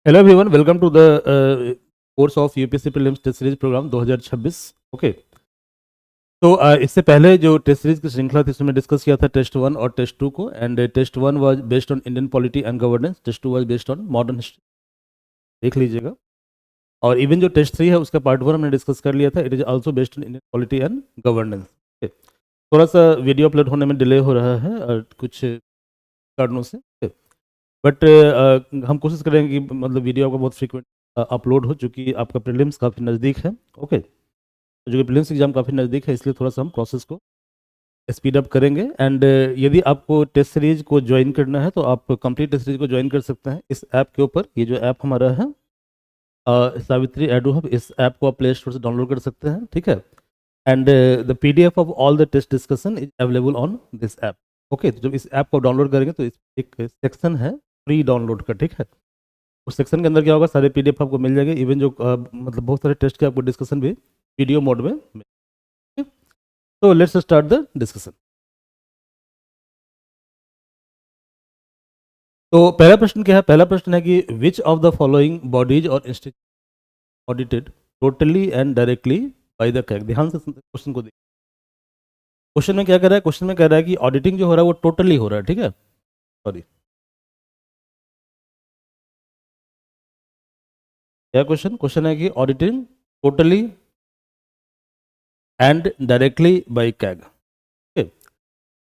Hello everyone, welcome to the course of UPSC prelims test series programme 2026। Okay, तो इससे पहले जो test series की श्रृंखला थी उसमें डिस्कस किया था टेस्ट 1 और टेस्ट 2 को। And test 1 was based on Indian polity and governance, test 2 was based on modern history. देख लीजिएगा। और इवन जो टेस्ट 3 है उसका पार्ट 1 हमने डिस्कस कर लिया था। It is also based on Indian polity and governance. थोड़ा सा वीडियो अपलोड होने में डिले हो रहा है कुछ कारणों से, बट हम कोशिश करेंगे कि मतलब वीडियो आपका बहुत फ्रीक्वेंट अपलोड हो, चूँकि आपका प्रीलिम्स काफ़ी नज़दीक है। ओके, जो कि प्रीलिम्स एग्जाम काफ़ी नज़दीक है, इसलिए थोड़ा सा हम प्रोसेस को स्पीड अप करेंगे। एंड यदि आपको टेस्ट सीरीज को ज्वाइन करना है तो आप कंप्लीट टेस्ट सीरीज को ज्वाइन कर सकते हैं इस ऐप के ऊपर। ये जो ऐप हमारा है सावित्री एडू हब, इस ऐप को आप प्ले स्टोर से डाउनलोड कर सकते हैं, ठीक है। And the PDF of all the test discussion is available on this app. Okay, तो जब इस ऐप को डाउनलोड करेंगे तो इस एक सेक्शन है फ्री डाउनलोड का, ठीक है। उस सेक्शन के अंदर क्या होगा, सारे PDF आपको मिल जाएंगे। इवन जो मतलब बहुत सारे टेस्ट के आपको डिस्कशन भी वीडियो मोड में मिलेंगे। तो लेट्स स्टार्ट द डिस्कशन। तो पहला प्रश्न क्या है? पहला प्रश्न है कि which of the following bodies और institute audited totally and directly by the CAG. ध्यान से क्वेश्चन को देखिए। क्वेश्चन में क्या कह रहा है? क्वेश्चन में कह रहा है कि ऑडिटिंग जो हो रहा है वो टोटली हो रहा है, ठीक है। सॉरी, क्या क्वेश्चन? क्वेश्चन है कि auditing totally and directly by CAG.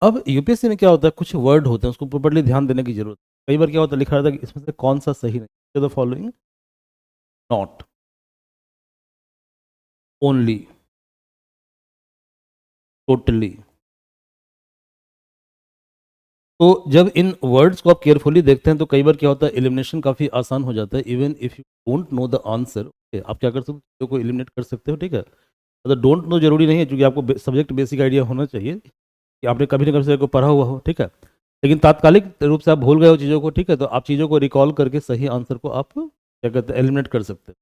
अब यूपीएससी में क्या होता है, कुछ वर्ड होते हैं उसको प्रॉपर्ली ध्यान देने की जरूरत है। कई बार क्या होता है, लिखा रहता है कि इसमें से कौन सा सही नहीं। The following not, only, totally. तो जब इन वर्ड्स को आप केयरफुली देखते हैं तो कई बार क्या होता है, एलिमिनेशन काफ़ी आसान हो जाता है। Even if you don't know the answer, आप क्या कर सकते हो, चीज़ों को एलिमिनेट कर सकते हो, ठीक है। मतलब डोंट नो जरूरी नहीं है, क्योंकि आपको सब्जेक्ट बेसिक आइडिया होना चाहिए कि आपने कभी ना कभी को पढ़ा हुआ हो, ठीक है। लेकिन तात्कालिक रूप से आप भूल गए हो चीज़ों को, ठीक है, तो आप चीज़ों को रिकॉल करके सही आंसर को आप क्या कहते हैं, एलिमिनेट कर सकते हैं।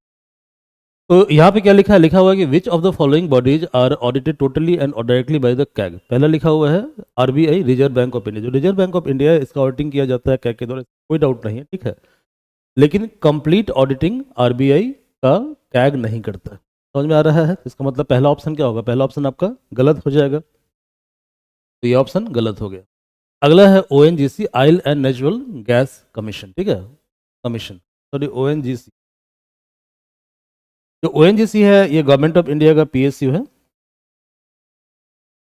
तो यहाँ पे क्या लिखा है? लिखा हुआ है कि which of the following bodies are audited totally and directly by the CAG. पहला लिखा हुआ है RBI, reserve bank of India. जो रिजर्व बैंक ऑफ इंडिया है इसका ऑडिटिंग किया जाता है कैग के द्वारा, कोई डाउट नहीं है, ठीक है। लेकिन कंप्लीट ऑडिटिंग RBI का कैग नहीं करता है। समझ में आ रहा है? इसका मतलब पहला ऑप्शन क्या होगा? पहला ऑप्शन आपका गलत हो जाएगा, तो ये ऑप्शन गलत हो गया। अगला है ONGC, oil and natural gas commission, ठीक है, कमीशन, सॉरी ONGC। जो ONGC है ये गवर्नमेंट ऑफ इंडिया का PSU है,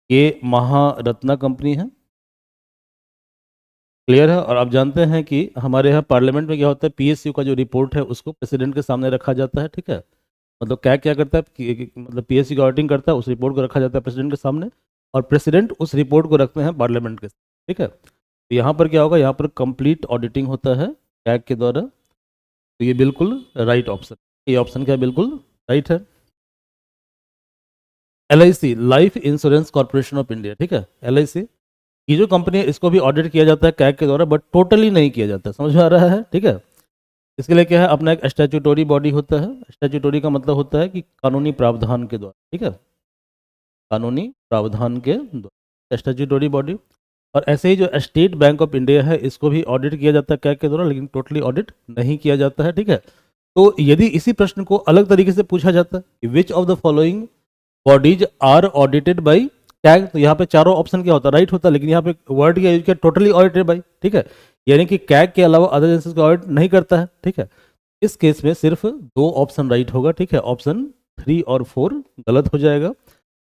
ये महारत्ना कंपनी है। क्लियर है? और आप जानते हैं कि हमारे यहाँ पार्लियामेंट में क्या होता है, PSU का जो रिपोर्ट है उसको प्रेसिडेंट के सामने रखा जाता है, ठीक है। मतलब क्या क्या करता है मतलब PSU का ऑडिटिंग करता है, उस रिपोर्ट को रखा जाता है प्रेसिडेंट के सामने, और प्रेसिडेंट उस रिपोर्ट को रखते हैं पार्लियामेंट के सामने, ठीक है। तो यहाँ पर क्या होगा, यहाँ पर कंप्लीट ऑडिटिंग होता है कैग के द्वारा। तो ये बिल्कुल राइट ऑप्शन, ये ऑप्शन क्या बिल्कुल राइट है। LIC, life insurance corporation of India, ठीक है, LIC, ये जो कंपनी है इसको भी ऑडिट किया जाता है कैग के द्वारा, बट टोटली नहीं किया जाता है। समझ में आ रहा है? ठीक है। इसके लिए क्या है, अपना एक स्टैट्यूटोरी बॉडी होता है। स्टैट्यूटोरी का मतलब होता है कि कानूनी प्रावधान के द्वारा, ठीक है, कानूनी प्रावधान के द्वारा स्टैट्यूटोरी बॉडी। और ऐसे ही जो स्टेट बैंक ऑफ इंडिया है इसको भी ऑडिट किया जाता है कैग के द्वारा, लेकिन टोटली ऑडिट नहीं किया जाता है, ठीक है। तो यदि इसी प्रश्न को अलग तरीके से पूछा जाता है कि which of the following bodies are audited by CAG, तो यहाँ पे चारों ऑप्शन क्या होता है, राइट होता है। लेकिन यहाँ पे वर्ड क्या यूज किया, टोटली ऑडिटेड बाई, ठीक है, यानी कि कैग के अलावा अदर एजेंसीज को ऑडिट नहीं करता है, ठीक है। इस केस में सिर्फ दो ऑप्शन राइट होगा, ठीक है, ऑप्शन 3 और 4 गलत हो जाएगा।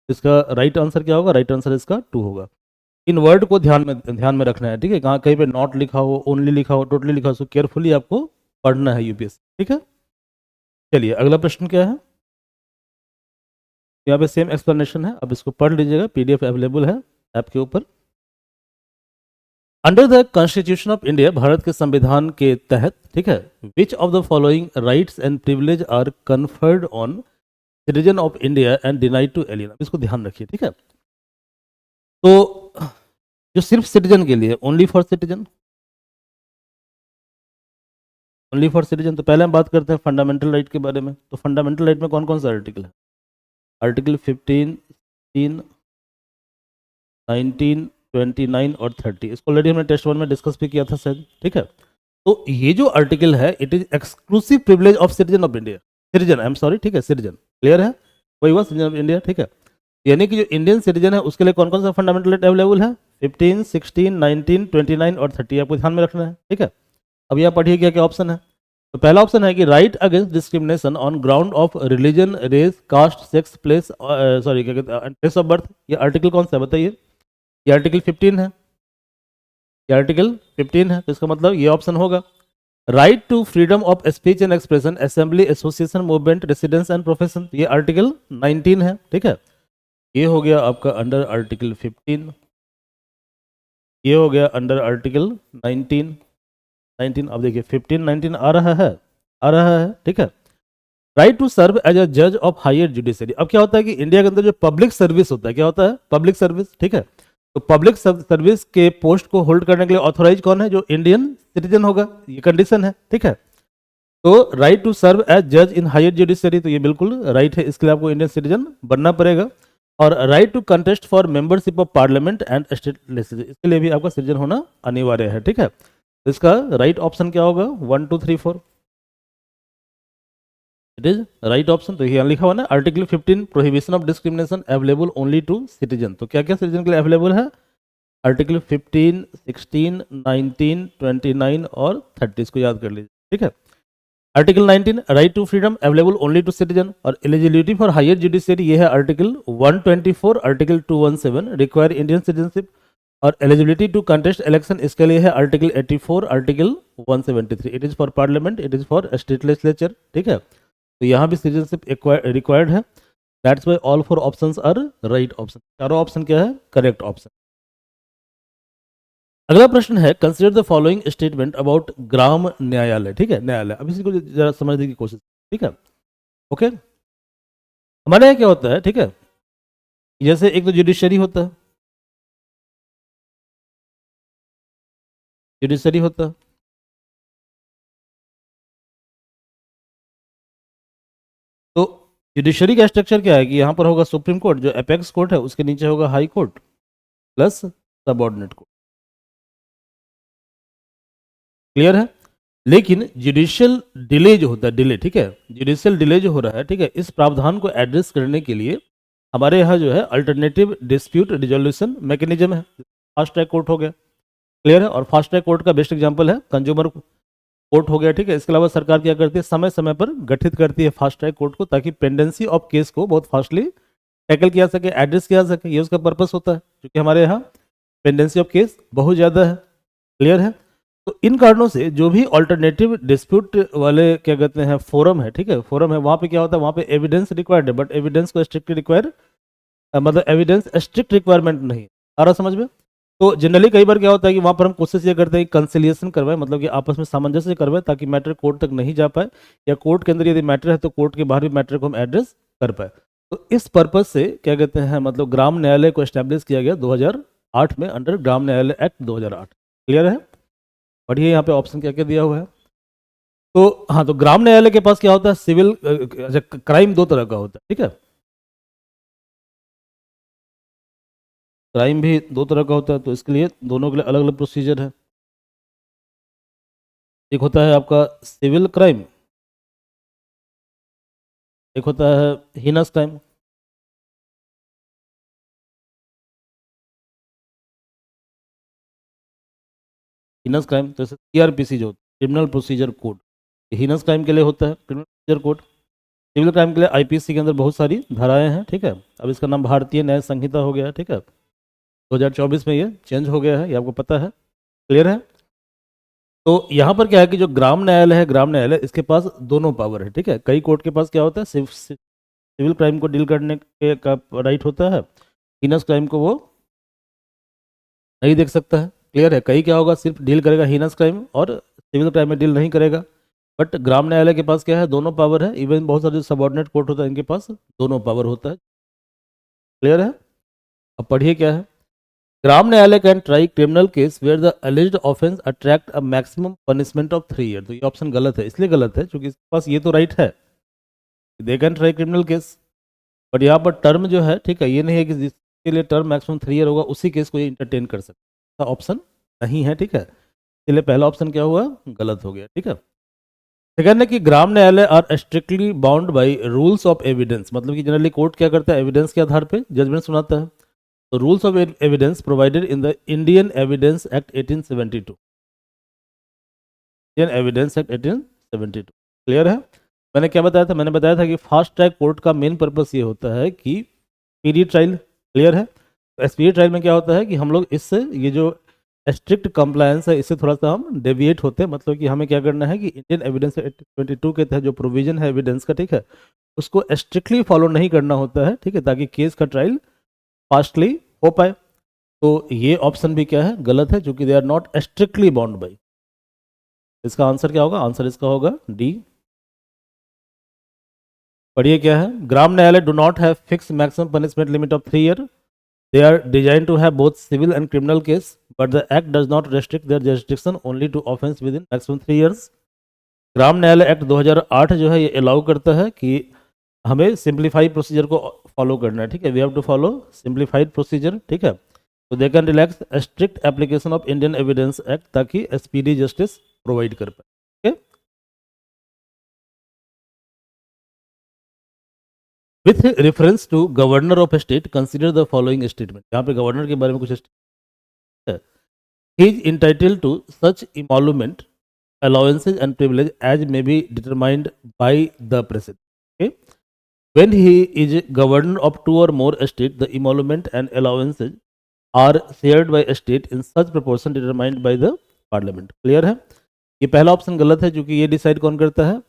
इसका राइट आंसर क्या होगा? राइट आंसर इसका 2 होगा। इन वर्ड को ध्यान में रखना है, ठीक है। कहाँ कहीं पे नॉट लिखा हो, ओनली लिखा हो, टोटली लिखा हो, सो केयरफुली आपको पढ़ना है यूपीएससी, ठीक है। चलिए अगला प्रश्न क्या है, यहाँ पे सेम एक्सप्लेनेशन है, अब इसको पढ़ लीजिएगा, PDF अवेलेबल है ऐप के ऊपर। Under the constitution of India, Bharat के संविधान के तहत, ठीक है, which of the following rights and privilege are conferred on citizen of India and denied to alien. इसको ध्यान रखिए, ठीक है। तो जो सिर्फ सिटीजन के लिए, only for citizen, only for citizen, तो पहले हम बात करते हैं फंडामेंटल राइट के बारे में। तो फंडामेंटल राइट में कौन कौन सा आर्टिकल है? आर्टिकल 15, 3, 19, 29 और 30। इसको ऑलरेडी हमने टेस्ट 1 में डिस्कस भी किया था शायद, ठीक है। तो ये जो आर्टिकल है it is exclusive privilege of citizen of India, citizen, I am sorry, ठीक है, सिटीजन, क्लियर है, वही हुआ सिटीजन ऑफ इंडिया, ठीक है। यानी कि जो इंडियन सिटीजन है उसके लिए कौन कौन सा फंडामेंटल राइट अवेलेबल है, 15, 16, 19, 29 और 30, आपको ध्यान में रखना है, ठीक है। अब यहाँ पढ़िए क्या क्या ऑप्शन है। तो पहला ऑप्शन है कि right against discrimination on ground of religion, race, caste, sex, place, sorry क्या कहते हैं, प्लेस ऑफ बर्थ। ये आर्टिकल कौन सा है बताइए, ये आर्टिकल 15 है, ये आर्टिकल 15 है, तो इसका मतलब ये ऑप्शन होगा। Right to freedom of speech and expression, assembly, association, movement, residence and profession, ये आर्टिकल 19 है, ठीक है। ये हो गया आपका अंडर आर्टिकल 15, ये हो गया अंडर आर्टिकल 19। 19 अब देखिए 15, 19 आ रहा है, आ रहा है, ठीक है। Right to serve as a जज ऑफ हायर जुडिशरी। अब क्या होता है कि इंडिया के अंदर जो पब्लिक सर्विस होता है, क्या होता है, पब्लिक सर्विस, ठीक है। तो पब्लिक सर्विस के पोस्ट को होल्ड करने के लिए ऑथोराइज कौन है, जो इंडियन सिटीजन होगा, ये कंडीशन है, ठीक है। तो राइट टू सर्व एज जज इन हायर जुडिशरी, तो ये बिल्कुल राइट है, इसके लिए आपको इंडियन सिटीजन बनना पड़ेगा। और right to contest for membership of parliament and state legislature, इसके लिए भी आपका सिटीजन होना अनिवार्य है, ठीक है। तो इसका राइट ऑप्शन क्या होगा, 1, 2, 3, 4, इट इज राइट ऑप्शन। तो यहाँ लिखा हुआ ना article 15 prohibition of discrimination available only to citizen, तो क्या क्या सिटीजन के लिए अवेलेबल है, आर्टिकल 15, 16, 19, 29 और 30, इसको याद कर लीजिए, ठीक है। Article 19 right to freedom available only to citizen, और एलिजिबिलिटी फॉर हायर जुडिशरी ये है article 124, article 217 require Indian citizenship, और एलिजिबिलिटी टू कंटेस्ट इलेक्शन इसके लिए है article 84, article 173, it is for parliament, it is for state legislature, ठीक है। तो यहाँ भी सिटीजनशिप रिक्वायर्ड है, that's why all 4 options are right option, चारों ऑप्शन क्या है, करेक्ट ऑप्शन। अगला प्रश्न है consider the following statement about Gram Nyayalaya, ठीक है, न्यायालय, अब इसी को जरा समझने की कोशिश, ठीक है, ओके। हमारे यहाँ क्या होता है, ठीक है, जैसे एक तो जुडिशरी होता है, जुडिशरी होता है, तो जुडिशरी का स्ट्रक्चर क्या है कि यहाँ पर होगा सुप्रीम कोर्ट जो एपेक्स कोर्ट है, उसके नीचे होगा high court plus subordinate court, clear है। लेकिन जुडिशियल डिले जो होता है, डिले, ठीक है, जुडिशियल डिले जो हो रहा है, ठीक है, इस प्रावधान को एड्रेस करने के लिए हमारे यहाँ जो है अल्टरनेटिव डिस्प्यूट रिजोल्यूशन मैकेनिज्म है, फास्ट ट्रैक कोर्ट हो गया, क्लियर है। और फास्ट ट्रैक कोर्ट का बेस्ट एग्जांपल है कंज्यूमर कोर्ट हो गया, ठीक है। इसके अलावा सरकार क्या करती है, समय समय पर गठित करती है फास्ट ट्रैक कोर्ट को, ताकि पेंडेंसी ऑफ केस को बहुत फास्टली टैकल किया सके, एड्रेस किया सके, ये उसका पर्पस होता है, क्योंकि हमारे यहाँ पेंडेंसी ऑफ केस बहुत ज़्यादा है, क्लियर है। तो इन कारणों से जो भी ऑल्टरनेटिव डिस्प्यूट वाले क्या कहते हैं फोरम है, ठीक है, फोरम है, वहाँ पे क्या होता है, वहाँ पे एविडेंस रिक्वायर्ड है, बट एविडेंस को स्ट्रिक्ट रिक्वायर, मतलब एविडेंस स्ट्रिक्ट रिक्वायरमेंट नहीं आ रहा समझ में। तो जनरली कई बार क्या होता है कि वहाँ पर हम कोशिश ये करते हैं कि कंसिलिएशन करवाएं, मतलब कि आपस में सामंजस्य करवाएं, ताकि मैटर कोर्ट तक नहीं जा पाए, या कोर्ट के अंदर यदि मैटर है तो कोर्ट के बाहर भी मैटर को हम एड्रेस कर पाए। तो इस पर्पज से क्या कहते हैं, मतलब ग्राम न्यायालय को एस्टेब्लिश किया गया 2008 में अंडर ग्राम न्यायालय एक्ट 2008, क्लियर है। पढ़िए यहाँ पे ऑप्शन क्या क्या दिया हुआ है। तो हाँ, तो ग्राम न्यायालय के पास क्या होता है, सिविल क्राइम दो तरह का होता है, ठीक है, क्राइम भी दो तरह का होता है, तो इसके लिए दोनों के लिए अलग अलग प्रोसीजर है। एक होता है आपका सिविल क्राइम, एक होता है हीनस क्राइम, हीनस क्राइम, तो सीआरपीसी जो criminal procedure code, heinous crime के लिए होता है criminal procedure code. Civil crime के लिए आईपीसी के अंदर बहुत सारी धाराएं हैं, ठीक है। अब इसका नाम भारतीय न्याय संहिता हो गया है, ठीक है, 2024 में ये चेंज हो गया है, ये आपको पता है, क्लियर है। तो यहाँ पर क्या है कि जो ग्राम न्यायालय है, ग्राम न्यायालय इसके पास दोनों पावर है, ठीक है। कई कोर्ट के पास क्या होता है, सिर्फ सिविल क्राइम को डील करने के का राइट होता है, हीनस क्राइम को वो नहीं देख सकता है, क्लियर है। कई क्या होगा, सिर्फ डील करेगा हीनस क्राइम और सिविल क्राइम में डील नहीं करेगा। बट ग्राम न्यायालय के पास क्या है, दोनों पावर है, इवन बहुत सारे सबऑर्डिनेट कोर्ट होता है इनके पास दोनों पावर होता है, क्लियर है। अब पढ़िए क्या है, Gram Nyayalaya can try criminal case where the alleged offence attract a maximum punishment of 3 year. तो ये ऑप्शन गलत है, इसलिए गलत है क्योंकि इसके पास ये तो राइट है, they can try criminal case, but यहाँ पर टर्म जो है, ठीक है, ये नहीं है कि जिसके लिए टर्म मैक्सिमम 3 ईयर होगा उसी केस को ये इंटरटेन कर सकता, ऑप्शन नहीं है, ठीक है। इसलिए पहला ऑप्शन क्या हुआ, गलत हो गया, ठीक है। सेकंड है कि Gram Nyayalaya are strictly bound by rules of evidence, मतलब कि जनरली कोर्ट क्या करता है, एविडेंस के आधार पे जजमेंट सुनाता है। तो rules of evidence provided in the Indian evidence act 1872, Indian evidence act 1872, clear है। मैंने क्या बताया था, मैंने बताया था कि फास्ट ट्रैक कोर्ट का मेन पर्पस ये होता है कि स्पीडी ट्रायल, क्लियर है। तो स्पीडी ट्रायल में क्या होता है कि हम लोग इससे ये जो स्ट्रिक्ट कंप्लायंस है इससे थोड़ा सा हम डेविएट होते हैं, मतलब कि हमें क्या करना है कि इंडियन एविडेंस एक्ट 22 के तहत जो प्रोविजन है एविडेंस का, ठीक है, उसको स्ट्रिक्टली फॉलो नहीं करना होता है, ठीक है, ताकि केस का ट्रायल फास्टली हो पाए। तो ये ऑप्शन भी क्या है, गलत है, क्योंकि they are not strictly bound by. इसका आंसर क्या होगा, आंसर इसका होगा डी। पढ़िए क्या है, Gram Nyayalaya do not have fix maximum punishment limit of 3 year, they are design to have both civil and criminal case, but the act does not restrict their jurisdiction only to offence within maximum 3 years. Gram Nyayalaya act 2008 जो है ये allow करता है कि हमें simplified procedure को follow करना है, ठीक है, we have to follow simplified procedure, ठीक है। तो they can relax strict application of Indian evidence act, ताकि स्पीडी जस्टिस प्रोवाइड कर पाए, ठीक है। With reference to governor of state consider the following statement, यहाँ पे गवर्नर के बारे में कुछ है, he is entitled to such emolument allowances and privilege as may be determined by the president. Okay? When he is governor of 2 or more states, the emolument and allowances are shared by a state in such proportion determined by the parliament. Clear है। ये पहला option गलत है, क्योंकि ये decide कौन करता है,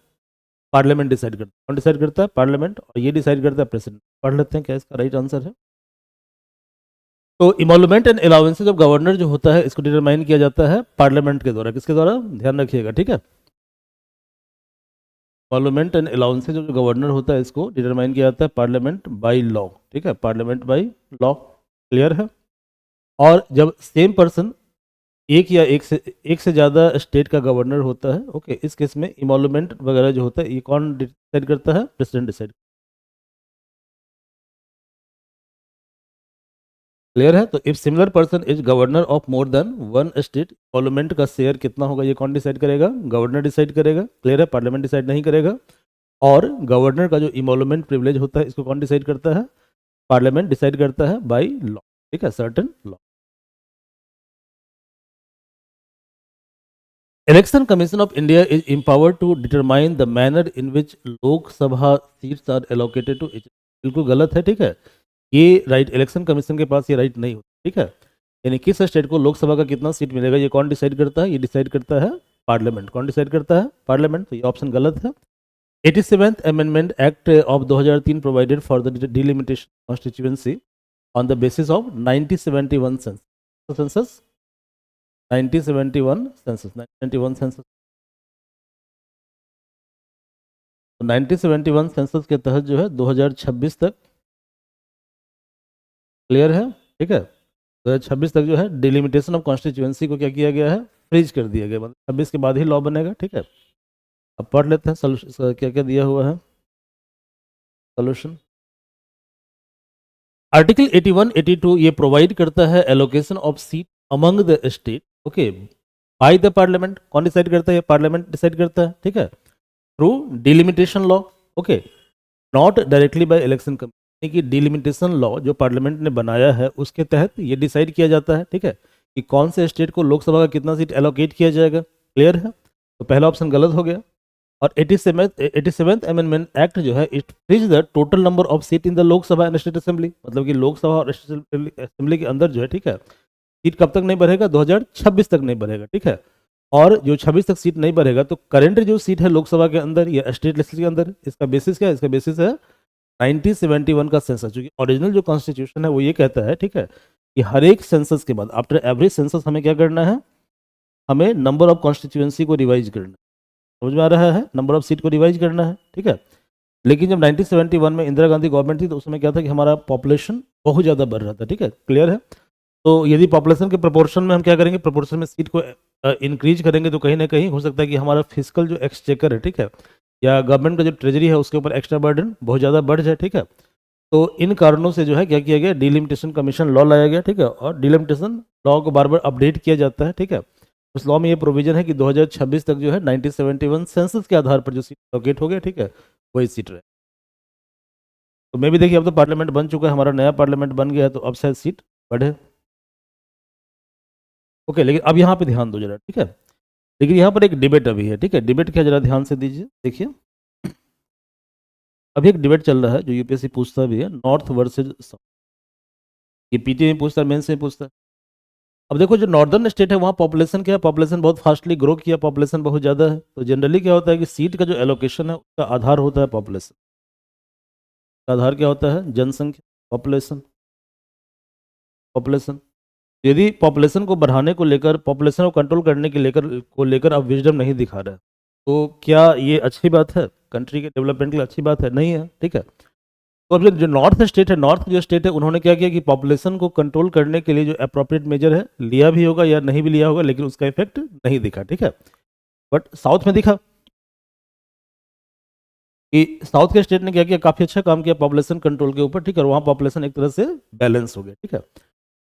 पार्लियामेंट डिसाइड करता है। कौन डिसाइड करता है, पार्लियामेंट, और ये डिसाइड करता है प्रेसिडेंट। पढ़ लेते हैं क्या इसका राइट आंसर है। तो इमोलूमेंट एंड अलाउंसेज ऑफ गवर्नर जो होता है इसको डिटरमाइन किया जाता है पार्लियामेंट के द्वारा, किसके द्वारा, ध्यान रखिएगा, ठीक है। इमोलूमेंट एंड अलाउंसेज जो गवर्नर होता है इसको डिटरमाइन किया जाता है पार्लियामेंट बाय लॉ, ठीक है, पार्लियामेंट बाय लॉ, क्लियर है। और जब सेम पर्सन एक या एक से ज़्यादा स्टेट का गवर्नर होता है, ओके, इस केस में इमोलूमेंट वगैरह जो होता है ये कौन डिसाइड करता है, प्रेसिडेंट डिसाइड, क्लियर है। तो if similar person is governor of more than one state, parliament का शेयर कितना होगा ये कौन डिसाइड करेगा, गवर्नर डिसाइड करेगा, क्लियर है, पार्लियामेंट डिसाइड नहीं करेगा। और गवर्नर का जो इमोलूमेंट प्रिविलेज होता है इसको कौन डिसाइड करता है, पार्लियामेंट डिसाइड करता है बाय लॉ, ठीक है, certain law. Election commission of India is empowered to determine the manner in which Lok Sabha seats are allocated to each, बिल्कुल गलत है, ठीक है, ये राइट इलेक्शन कमीशन के पास ये राइट नहीं होता, ठीक है। यानी किस स्टेट को लोकसभा का कितना सीट मिलेगा ये कौन डिसाइड करता है, ये डिसाइड करता है पार्लियामेंट। कौन डिसाइड करता है, पार्लियामेंट। तो ये ऑप्शन गलत है। 87th amendment act of 2003 provided for the delimitation constituency on the basis of 1971 census, 1971 census, 1971 census. 1971 census के तहत जो है 2026 तक, क्लियर है, ठीक है, 2026 तक जो है डिलिमिटेशन ऑफ कॉन्स्टिट्यूएंसी को क्या किया गया है, फ्रीज कर दिया गया, मतलब 26 के बाद ही लॉ बनेगा, ठीक है। अब पढ़ लेते हैं सोल्यूशन क्या क्या दिया हुआ है, सोल्यूशन। आर्टिकल 81 82 ये प्रोवाइड करता है allocation of seat among the state, okay, by the parliament. कौन डिसाइड करता है, पार्लियामेंट डिसाइड करता है, ठीक है, through delimitation law, okay, not directly by election commission, कि डिलिमिटेशन लॉ जो पार्लियामेंट ने बनाया है उसके तहत ये डिसाइड किया जाता है, ठीक है, कि कौन से स्टेट को लोकसभा का कितना सीट एलोकेट किया जाएगा, क्लियर है। तो पहला ऑप्शन गलत हो गया। और 87th अमेंडमेंट एक्ट जो है it freeze the total number of seat in the Lok Sabha and state assembly, मतलब कि लोकसभा और स्टेट असेंबली के अंदर जो है, ठीक है, सीट कब तक नहीं बढ़ेगा, 2026 तक नहीं बढ़ेगा, ठीक है। और जो 26 तक सीट नहीं बढ़ेगा तो करंट जो सीट है लोकसभा के अंदर या स्टेट लेजिस्लेचर के अंदर, इसका बेसिस क्या है, इसका बेसिस है 1971 का सेंसस, क्योंकि ओरिजिनल जो कॉन्स्टिट्यूशन है वो ये कहता है, ठीक है, कि हर एक सेंसस के बाद आफ्टर एवरी सेंसस हमें क्या करना है, हमें नंबर ऑफ कॉन्स्टिट्यूएंसी को रिवाइज करना है, समझ में आ रहा है, नंबर ऑफ सीट को रिवाइज करना है, ठीक है। लेकिन जब 1971 में इंदिरा गांधी गवर्नमेंट थी तो उसमें क्या था कि हमारा पॉपुलेशन बहुत ज़्यादा बढ़ रहा था, ठीक है, क्लियर है। तो यदि पॉपुलेशन के प्रोपोर्शन में हम क्या करेंगे, प्रोपोर्शन में सीट को इंक्रीज करेंगे तो कहीं ना कहीं हो सकता है कि हमारा फिजिकल जो एक्सचेकर है, ठीक है, या गवर्नमेंट का जो ट्रेजरी है उसके ऊपर एक्स्ट्रा बर्डन बहुत ज़्यादा बढ़ जाए, ठीक है। तो इन कारणों से जो है क्या किया गया, डिलिमिटेशन कमीशन लॉ लाया गया, ठीक है, और डिलिमिटेशन लॉ को बार बार अपडेट किया जाता है, ठीक है। उस लॉ में ये प्रोविजन है कि 2026 तक जो है 1971 सेंसस के आधार पर जो सीट एलोकेट हो गया, ठीक है, वही सीट रहे। तो मैं भी देखिए अब तो पार्लियामेंट बन चुका है, हमारा नया पार्लियामेंट बन गया है, तो अब शायद सीट बढ़े। ओके, लेकिन अब यहाँ पे ध्यान दो जरा, ठीक है। लेकिन यहाँ पर एक डिबेट अभी है, ठीक है। डिबेट क्या, जरा ध्यान से दीजिए, देखिए। अभी एक डिबेट चल रहा है जो यूपीएससी पूछता भी है, नॉर्थ वर्सेज साउथ। ये पीटी में पूछता है, मेंस में पूछता है। अब देखो जो नॉर्दर्न स्टेट है वहाँ पॉपुलेशन क्या है, पॉपुलेशन बहुत फास्टली ग्रो किया, पॉपुलेशन बहुत ज़्यादा है। तो जनरली क्या होता है कि सीट का जो एलोकेशन है उसका आधार होता है पॉपुलेशन। का आधार क्या होता है, जनसंख्या, पॉपुलेशन, पॉपुलेशन। यदि पॉपुलेशन को बढ़ाने को लेकर, पॉपुलेशन को कंट्रोल करने के लेकर आप विजडम नहीं दिखा रहे, तो क्या ये अच्छी बात है, कंट्री के डेवलपमेंट के लिए अच्छी बात है? नहीं है, ठीक है। तो अब जो नॉर्थ स्टेट है, नॉर्थ जो स्टेट है, उन्होंने क्या किया कि पॉपुलेशन को कंट्रोल करने के लिए जो अप्रोप्रिएट मेजर है लिया भी होगा या नहीं भी लिया होगा, लेकिन उसका इफेक्ट नहीं दिखा, ठीक है। बट साउथ में दिखा कि साउथ के स्टेट ने क्या किया, काफी अच्छा काम किया पॉपुलेशन कंट्रोल के ऊपर, ठीक है। और वहाँ पॉपुलेशन एक तरह से बैलेंस हो गया, ठीक है।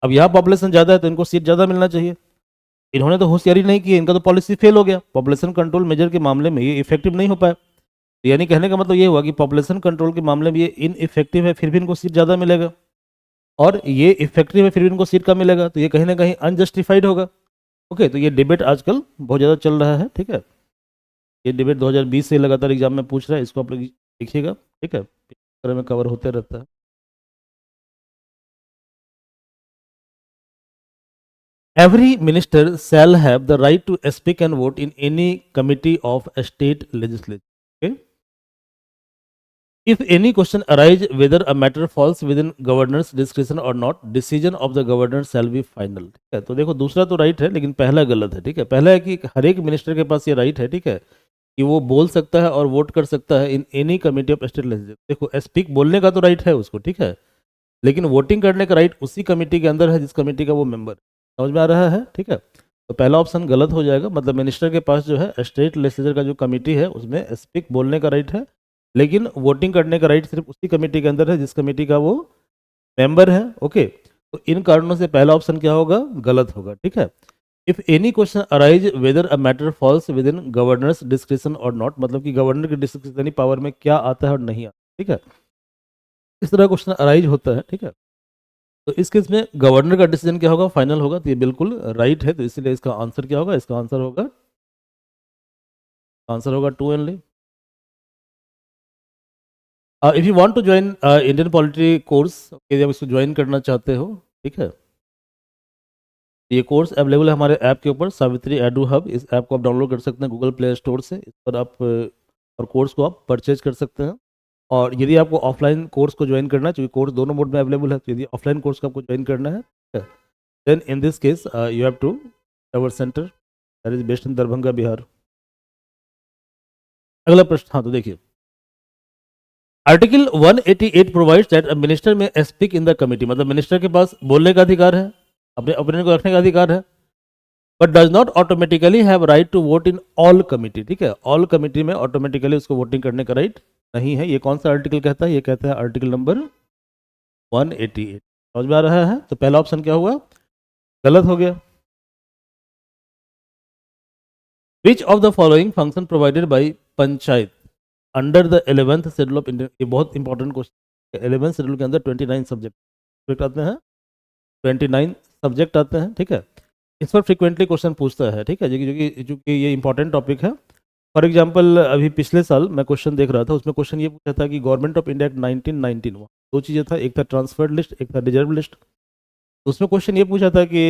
अब यहाँ पॉपुलेशन ज़्यादा है तो इनको सीट ज़्यादा मिलना चाहिए। इन्होंने तो होशियारी नहीं की, इनका तो पॉलिसी फेल हो गया, पॉपुलेशन कंट्रोल मेजर के मामले में ये इफेक्टिव नहीं हो पाया। यानी कहने का मतलब ये हुआ कि पॉपुलेशन कंट्रोल के मामले में ये इनइफेक्टिव है, फिर भी इनको सीट ज़्यादा मिलेगा। और ये इफेक्टिव है, फिर भी इनको सीट कम मिलेगा, तो ये कहीं ना कहीं अनजस्टिफाइड होगा। ओके, तो ये डिबेट आजकल बहुत ज़्यादा चल रहा है, ठीक है। ये डिबेट 2020 से लगातार एग्जाम में पूछ रहा है, इसको आप लोग देखिएगा, ठीक है, तरह में कवर होते रहता है। Every minister shall have the right to speak and vote in any committee of a state legislature. Okay? If any question arise whether a matter falls within governor's discretion or not, decision of the governor shall be final. ठीक है, तो देखो दूसरा तो right है लेकिन पहला गलत है, ठीक है। पहला है कि हर एक मिनिस्टर के पास ये राइट है, ठीक है, कि वो बोल सकता है और वोट कर सकता है in any committee of state legislature. देखो स्पीक बोलने का तो राइट है उसको, ठीक है, लेकिन वोटिंग करने का राइट उसी कमेटी के अंदर है जिस कमेटी का वो मेंबर। समझ में आ रहा है, ठीक है। तो पहला ऑप्शन गलत हो जाएगा, मतलब मिनिस्टर के पास जो है स्टेट लेजिस्लेचर का जो कमेटी है उसमें स्पीक बोलने का राइट है, लेकिन वोटिंग करने का राइट सिर्फ उसी कमेटी के अंदर है जिस कमेटी का वो मेंबर है। ओके, तो इन कारणों से पहला ऑप्शन क्या होगा, गलत होगा, ठीक है। If any question arise whether a matter falls within governor's discretion और नॉट, मतलब कि गवर्नर की डिस्क्रिप्शनरी पावर में क्या आता है और नहीं आता, ठीक है, इस तरह क्वेश्चन अराइज होता है, ठीक है। तो इस केस में गवर्नर का डिसीजन क्या होगा, फाइनल होगा, तो ये बिल्कुल राइट है। तो इसलिए इसका आंसर क्या होगा, इसका आंसर होगा two only. If you want to join Indian polity course, यदि आप इसको ज्वाइन करना चाहते हो, ठीक है, ये कोर्स अवेलेबल है हमारे ऐप के ऊपर, सावित्री एडू हब। इस ऐप को आप डाउनलोड कर सकते हैं गूगल प्ले स्टोर से, इस पर आप और कोर्स को आप परचेज कर सकते हैं। और यदि आपको ऑफलाइन कोर्स को ज्वाइन करना है, क्योंकि कोर्स दोनों मोड में अवेलेबल है, तो यदि ऑफलाइन कोर्स को आपको ज्वाइन करना है, then in this case you have to our centre that is based in Darbhanga, Bihar. अगला प्रश्न, हाँ तो देखिए, article 188 provides that a minister may speak in the committee, मतलब मिनिस्टर के पास बोलने का अधिकार है, अपने ओपिनियन को रखने का अधिकार है, but does not automatically have right to vote in all committee, ठीक है। ऑल कमिटी में ऑटोमेटिकली उसको वोटिंग करने का राइट नहीं है। ये कौन सा आर्टिकल कहता है, ये कहता है आर्टिकल नंबर 188। समझ में आ रहा है, तो पहला ऑप्शन क्या हुआ, गलत हो गया। विच of the following function provided by panchayat under the 11th schedule of Indian, ये बहुत इंपॉर्टेंट क्वेश्चन। 11th शेड्यूल के अंदर 29 सब्जेक्ट आते हैं, 29 सब्जेक्ट आते हैं, ठीक है। इस पर फ्रिक्वेंटली क्वेश्चन पूछता है, ठीक है, जो कि ये इंपॉर्टेंट टॉपिक है। फॉर एग्जांपल अभी पिछले साल मैं क्वेश्चन देख रहा था, उसमें क्वेश्चन ये पूछा था कि गवर्नमेंट ऑफ इंडिया एक्ट 1919, दो चीज़ें था, एक था ट्रांसफर्ड लिस्ट, एक था रिजर्व लिस्ट। तो उसमें क्वेश्चन ये पूछा था कि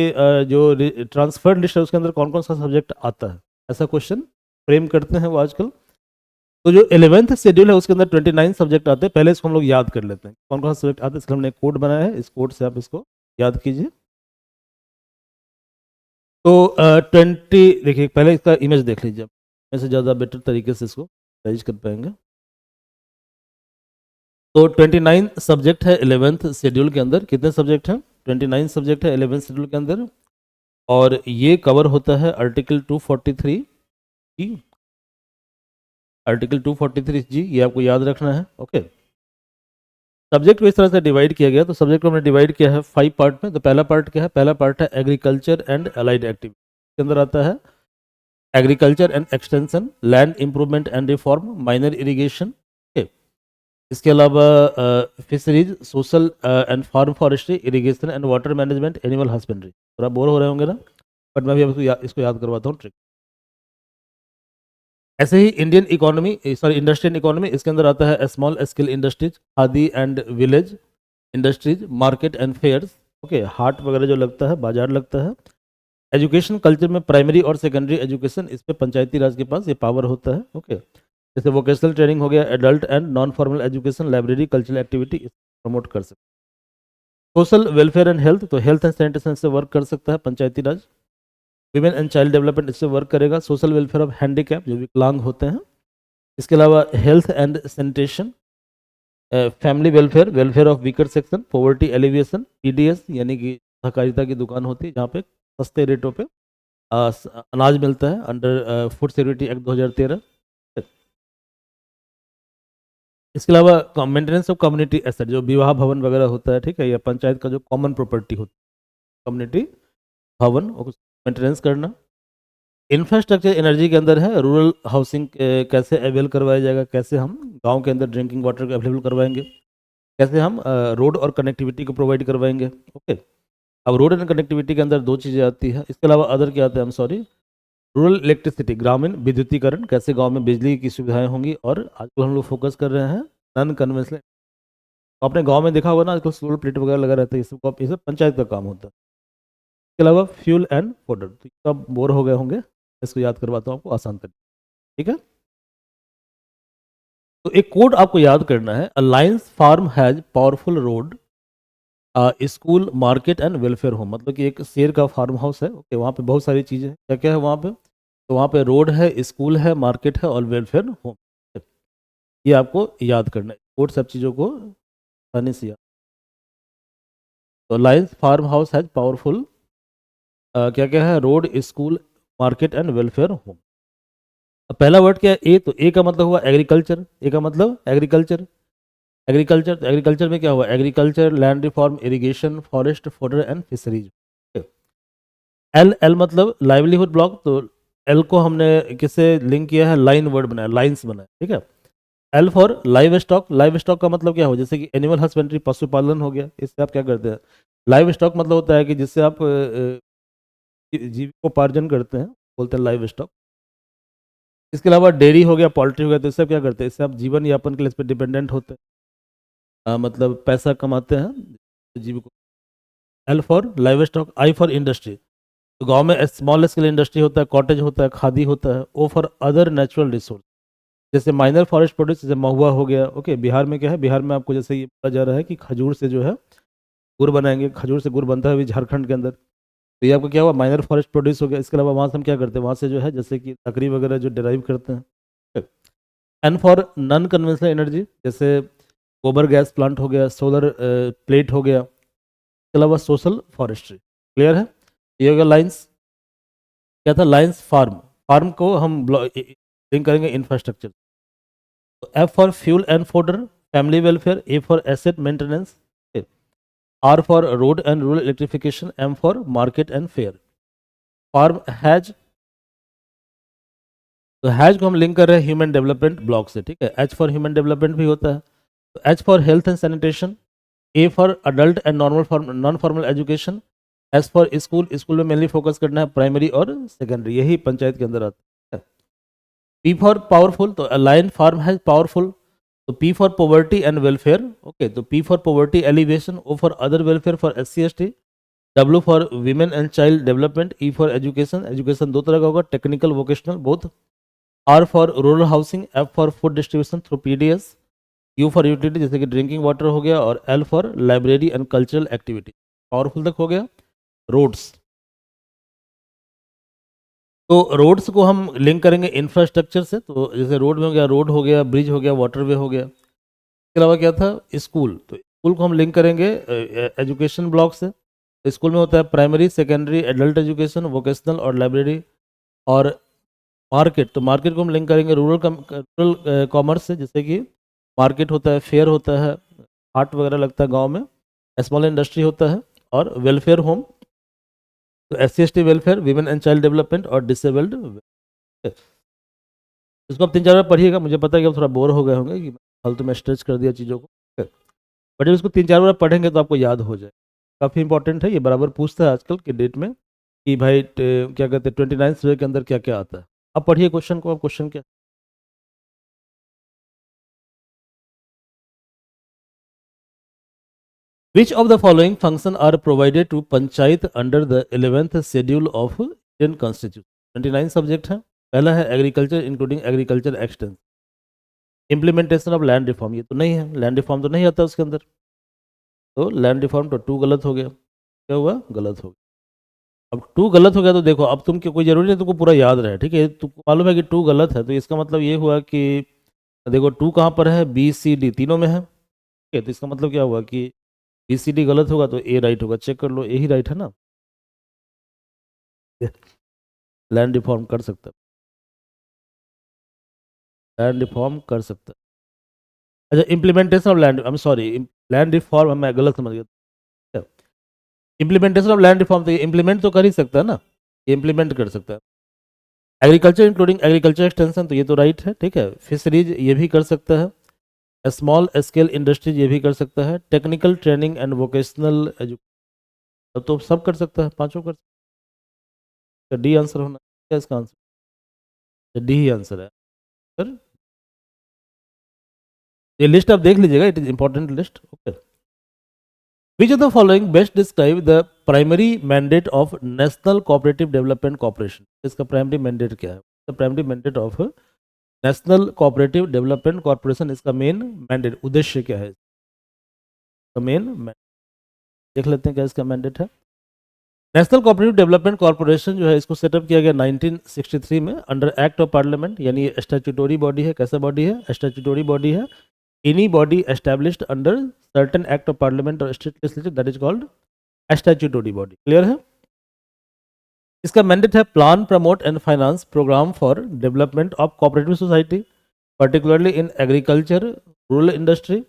जो ट्रांसफर्ड लिस्ट है उसके अंदर कौन कौन सा सब्जेक्ट आता है, ऐसा क्वेश्चन फ्रेम करते हैं वो आजकल। तो जो 11th शेड्यूल है उसके अंदर 29 सब्जेक्ट आते हैं। पहले इसको हम लोग याद कर लेते हैं कौन कौन सा सब्जेक्ट आते हैं, इसलिए हमने एक कोड बनाया है, इस कोड से आप इसको याद कीजिए। तो 20, देखिए पहले इसका इमेज देख लीजिए, इससे ज़्यादा बेटर तरीके से इसको साइज कर पाएंगे। तो 29 सब्जेक्ट है 11th शेड्यूल के अंदर। कितने सब्जेक्ट हैं, 29 सब्जेक्ट है 11th शेड्यूल के अंदर, और ये कवर होता है आर्टिकल 243 जी, आर्टिकल 243 जी, ये आपको याद रखना है। ओके, सब्जेक्ट को इस तरह से डिवाइड किया गया, तो सब्जेक्ट को हमने डिवाइड किया है 5 पार्ट में। तो पहला पार्ट क्या है, पहला पार्ट है एग्रीकल्चर एंड अलाइड एक्टिविटी, इसके अंदर आता है agriculture and extension, land improvement and reform, minor irrigation. इसके अलावा fisheries, social and farm forestry, irrigation and water management, animal husbandry. थोड़ा बोर हो रहे होंगे ना, बट मैं भी अब इसको याद करवाता हूँ ट्रिक। ऐसे ही Indian economy, sorry industrial economy, इसके अंदर आता है small scale industries, khadi and village industries, market and fairs, okay, हाट वगैरह जो लगता है, बाजार लगता है। एजुकेशन कल्चर में प्राइमरी और सेकेंडरी एजुकेशन, इस पे पंचायती राज के पास ये पावर होता है, ओके। जैसे वोकेशनल ट्रेनिंग हो गया, adult and non formal education, library, cultural activity promote कर सकते हैं। सोशल वेलफेयर एंड हेल्थ, तो हेल्थ एंड सैनिटेशन से वर्क कर सकता है पंचायती राज। विमेन एंड चाइल्ड डेवलपमेंट इससे वर्क करेगा। सोशल वेलफेयर ऑफ हैंडीकैप, जो विकलांग होते हैं। इसके अलावा health and sanitation, family welfare, welfare of weaker section, poverty alleviation, PDS यानी कि सहकारिता की दुकान होती है जहाँ पे सस्ते रेटों पे अनाज मिलता है, अंडर फूड सिक्योरिटी एक्ट 2013। इसके अलावा मेंटेनेंस ऑफ कम्युनिटी एसेट, जो विवाह भवन वगैरह होता है, ठीक है, या पंचायत का जो कॉमन प्रॉपर्टी होती है, कम्युनिटी भवन, मेंटेनेंस करना। इंफ्रास्ट्रक्चर एनर्जी के अंदर है, रूरल हाउसिंग कैसे अवेल करवाया जाएगा, कैसे हम गांव के अंदर ड्रिंकिंग वाटर को अवेलेबल करवाएंगे, कैसे हम रोड और कनेक्टिविटी को प्रोवाइड करवाएंगे, ओके। अब रोड एंड कनेक्टिविटी के अंदर दो चीज़ें आती हैं, इसके अलावा अदर क्या आता है, हम सॉरी, रूरल इलेक्ट्रिसिटी, ग्रामीण विद्युतीकरण, कैसे गांव में बिजली की सुविधाएं होंगी। और आजकल हम लोग फोकस कर रहे हैं नॉन कन्वेंशनल, तो अपने गांव में देखा होगा ना आजकल सोलर प्लेट वगैरह लगा रहता है, ये सब पंचायत का काम होता है। इसके अलावा फ्यूल एंड फोडर, तो सब बोर हो गए होंगे, इसको याद करवाता हूँ आपको आसान तरीके, ठीक है। तो एक कोड आपको याद करना है, alliance farm has powerful road, school, market and welfare home. मतलब कि एक शेर का फार्म हाउस है, ओके, वहाँ पे बहुत सारी चीज़ें हैं, क्या क्या है वहाँ पे, तो वहाँ पे रोड है, स्कूल है, मार्केट है और वेलफेयर होम। ये आपको याद करना है, कोड सब चीज़ों को आसानी से याद। तो alliance farm house has powerful क्या क्या है, road, school, market and welfare home. अब पहला वर्ड क्या है, ए, तो ए का मतलब हुआ एग्रीकल्चर, ए का मतलब एग्रीकल्चर। एग्रीकल्चर, तो एग्रीकल्चर में क्या हुआ, agriculture, land reform, irrigation, forest, fodder and fisheries. L, L मतलब लाइवलीहुड ब्लॉक, तो एल को हमने किससे लिंक किया है, लाइन वर्ड बनाया, लाइन्स बनाया, ठीक है। L for live stock, live stock का मतलब क्या हो, जैसे कि एनिमल हस्बेंड्री, पशुपालन हो गया, इससे आप क्या करते हैं, लाइव स्टॉक मतलब होता है कि जिससे आप जीविकोपार्जन करते हैं, बोलते हैं लाइव स्टॉक। इसके अलावा डेयरी हो गया, पोल्ट्री हो गया, तो इससे आप क्या करते हैं, इससे आप जीवन यापन के लिए इस पर डिपेंडेंट होते हैं, मतलब पैसा कमाते हैं जीविको। L for livestock, I for industry, तो गांव में स्मॉल स्केल इंडस्ट्री होता है, कॉटेज होता है, खादी होता है। O for other natural resource, जैसे माइनर फॉरेस्ट प्रोड्यूस, जैसे महुआ हो गया, ओके। बिहार में क्या है, बिहार में आपको जैसे ये बोला जा रहा है कि खजूर से जो है गुड़ बनाएंगे, खजूर से गुड़ बनता है अभी झारखंड के अंदर, तो ये आपका क्या हुआ, माइनर फॉरेस्ट प्रोड्यूस हो गया। इसके अलावा वहाँ से हम क्या करते हैं, वहाँ से जो है जैसे कि लकड़ी वगैरह जो डिराइव करते हैं। N for non conventional energy, जैसे गोबर गैस प्लांट हो गया, सोलर प्लेट हो गया। इसके अलावा सोशल फॉरेस्ट्री, क्लियर है, ये हो गया लाइन्स। क्या था, लाइन्स फार्म, फार्म को हम लिंक करेंगे इंफ्रास्ट्रक्चर। तो F for fuel and fodder, family welfare, A for asset maintenance, R for road and rural electrification, M for market and fair. Farm has, तो हैज को हम link कर रहे हैं ह्यूमन डेवलपमेंट ब्लॉक से, ठीक है। एच फॉर ह्यूमन डेवलपमेंट भी होता है, तो H for health and sanitation, A for adult and normal non formal education, S for school, school में मेनली फोकस करना है प्राइमरी और सेकेंडरी, यही पंचायत के अंदर आता है। पी फॉर पावरफुल, तो अलाइन फार्म हैज पावरफुल, तो P for poverty and welfare, okay, तो P for poverty alleviation, O for other welfare for SC/ST, W for women and child development, E for education, education दो तरह का होगा, technical, vocational, both. R for rural housing, F for food distribution through PDS, U for utility जैसे कि drinking water हो गया, और L for library and cultural activity. Powerful तक हो गया। रोड्स, तो रोड्स को हम लिंक करेंगे इंफ्रास्ट्रक्चर से, तो जैसे रोड में हो गया, रोड हो गया, ब्रिज हो गया, वाटरवे हो गया। इसके अलावा क्या था, स्कूल, तो स्कूल को हम लिंक करेंगे एजुकेशन ब्लॉक से। तो स्कूल में होता है primary, secondary, adult education, vocational और लाइब्रेरी। और मार्केट, तो मार्केट को हम लिंक करेंगे रूरल कॉमर्स से, जैसे कि मार्केट होता है, फेयर होता है, हाट वगैरह लगता है गांव में, स्मॉल इंडस्ट्री होता है, और वेलफेयर होम तो SC/ST welfare, women and child development और डिसेबल्ड। इसको आप 3-4 बार पढ़िएगा, मुझे पता है कि आप थोड़ा बोर हो गए होंगे कि फालतू में स्ट्रेच कर दिया चीज़ों को, बट जब इसको 3-4 बार पढ़ेंगे तो आपको याद हो जाए। काफ़ी इंपॉर्टेंट है, ये बराबर पूछता है आजकल की डेट में कि भाई क्या कहते हैं 29 सर्वे के अंदर क्या क्या आता है। अब पढ़िए क्वेश्चन को, अब क्वेश्चन क्या। Which of the following function are provided to panchayat under the 11th schedule of Indian Constitution? 29 subject है। पहला है agriculture including agriculture expanse, implementation of land reform, ये तो नहीं है, लैंड रिफॉर्म तो नहीं आता उसके अंदर, तो लैंड रिफॉर्म तो 2 गलत हो गया। क्या हुआ? गलत हो गया। अब 2 गलत हो गया तो देखो अब तुम कोई जरूरी नहीं तुमको पूरा याद रहे, ठीक है, तुमको मालूम है कि 2 गलत है तो इसका मतलब ये हुआ कि देखो 2 कहाँ पर है, BCD तीनों में है, ठीक है, तो इसका मतलब क्या हुआ कि BCD गलत होगा तो A राइट होगा, चेक कर लो, A ही राइट है ना। लैंड रिफॉर्म कर सकता है, लैंड रिफॉर्म कर सकता है। अच्छा, implementation of land, I am sorry, land reform मैं गलत समझ गया। इम्प्लीमेंटेशन ऑफ लैंड रिफॉर्म तो ये इम्प्लीमेंट तो कर ही सकता है ना, ये इम्प्लीमेंट कर सकता है। एग्रीकल्चर इंक्लूडिंग एग्रीकल्चर एक्सटेंशन तो ये तो राइट है, ठीक है। फिशरीज ये भी कर सकता है। स्मॉल स्केल इंडस्ट्रीज ये भी कर सकता है। Technical training and vocational education तो सब कर सकता है, पांचों कर सकता है। डी आंसर होना क्या इसका आंसर, डी ही आंसर है सर। ये लिस्ट आप देख लीजिएगा, it is important list, okay. Which of the following best describe the primary mandate of national cooperative development corporation? इसका प्राइमरी मैंडेट क्या है? The primary mandate of national cooperative development corporation, इसका main mandate, उद्देश्य क्या है? इसका main देख लेते हैं क्या इसका मैंडेट है। नेशनल कोऑपरेटिव डेवलपमेंट कॉर्पोरेशन जो है इसको सेटअप किया गया 1963 में अंडर एक्ट ऑफ पार्लियामेंट, यानी ये स्टैट्यूटरी बॉडी है। कैसा बॉडी है? स्टैट्यूटरी बॉडी है। Any body established under certain act of parliament और state legislature, that is called statutory body. Clear है? इसका मैंडेट है plan, promote and finance programme for development of cooperative society, particularly in agriculture, rural industry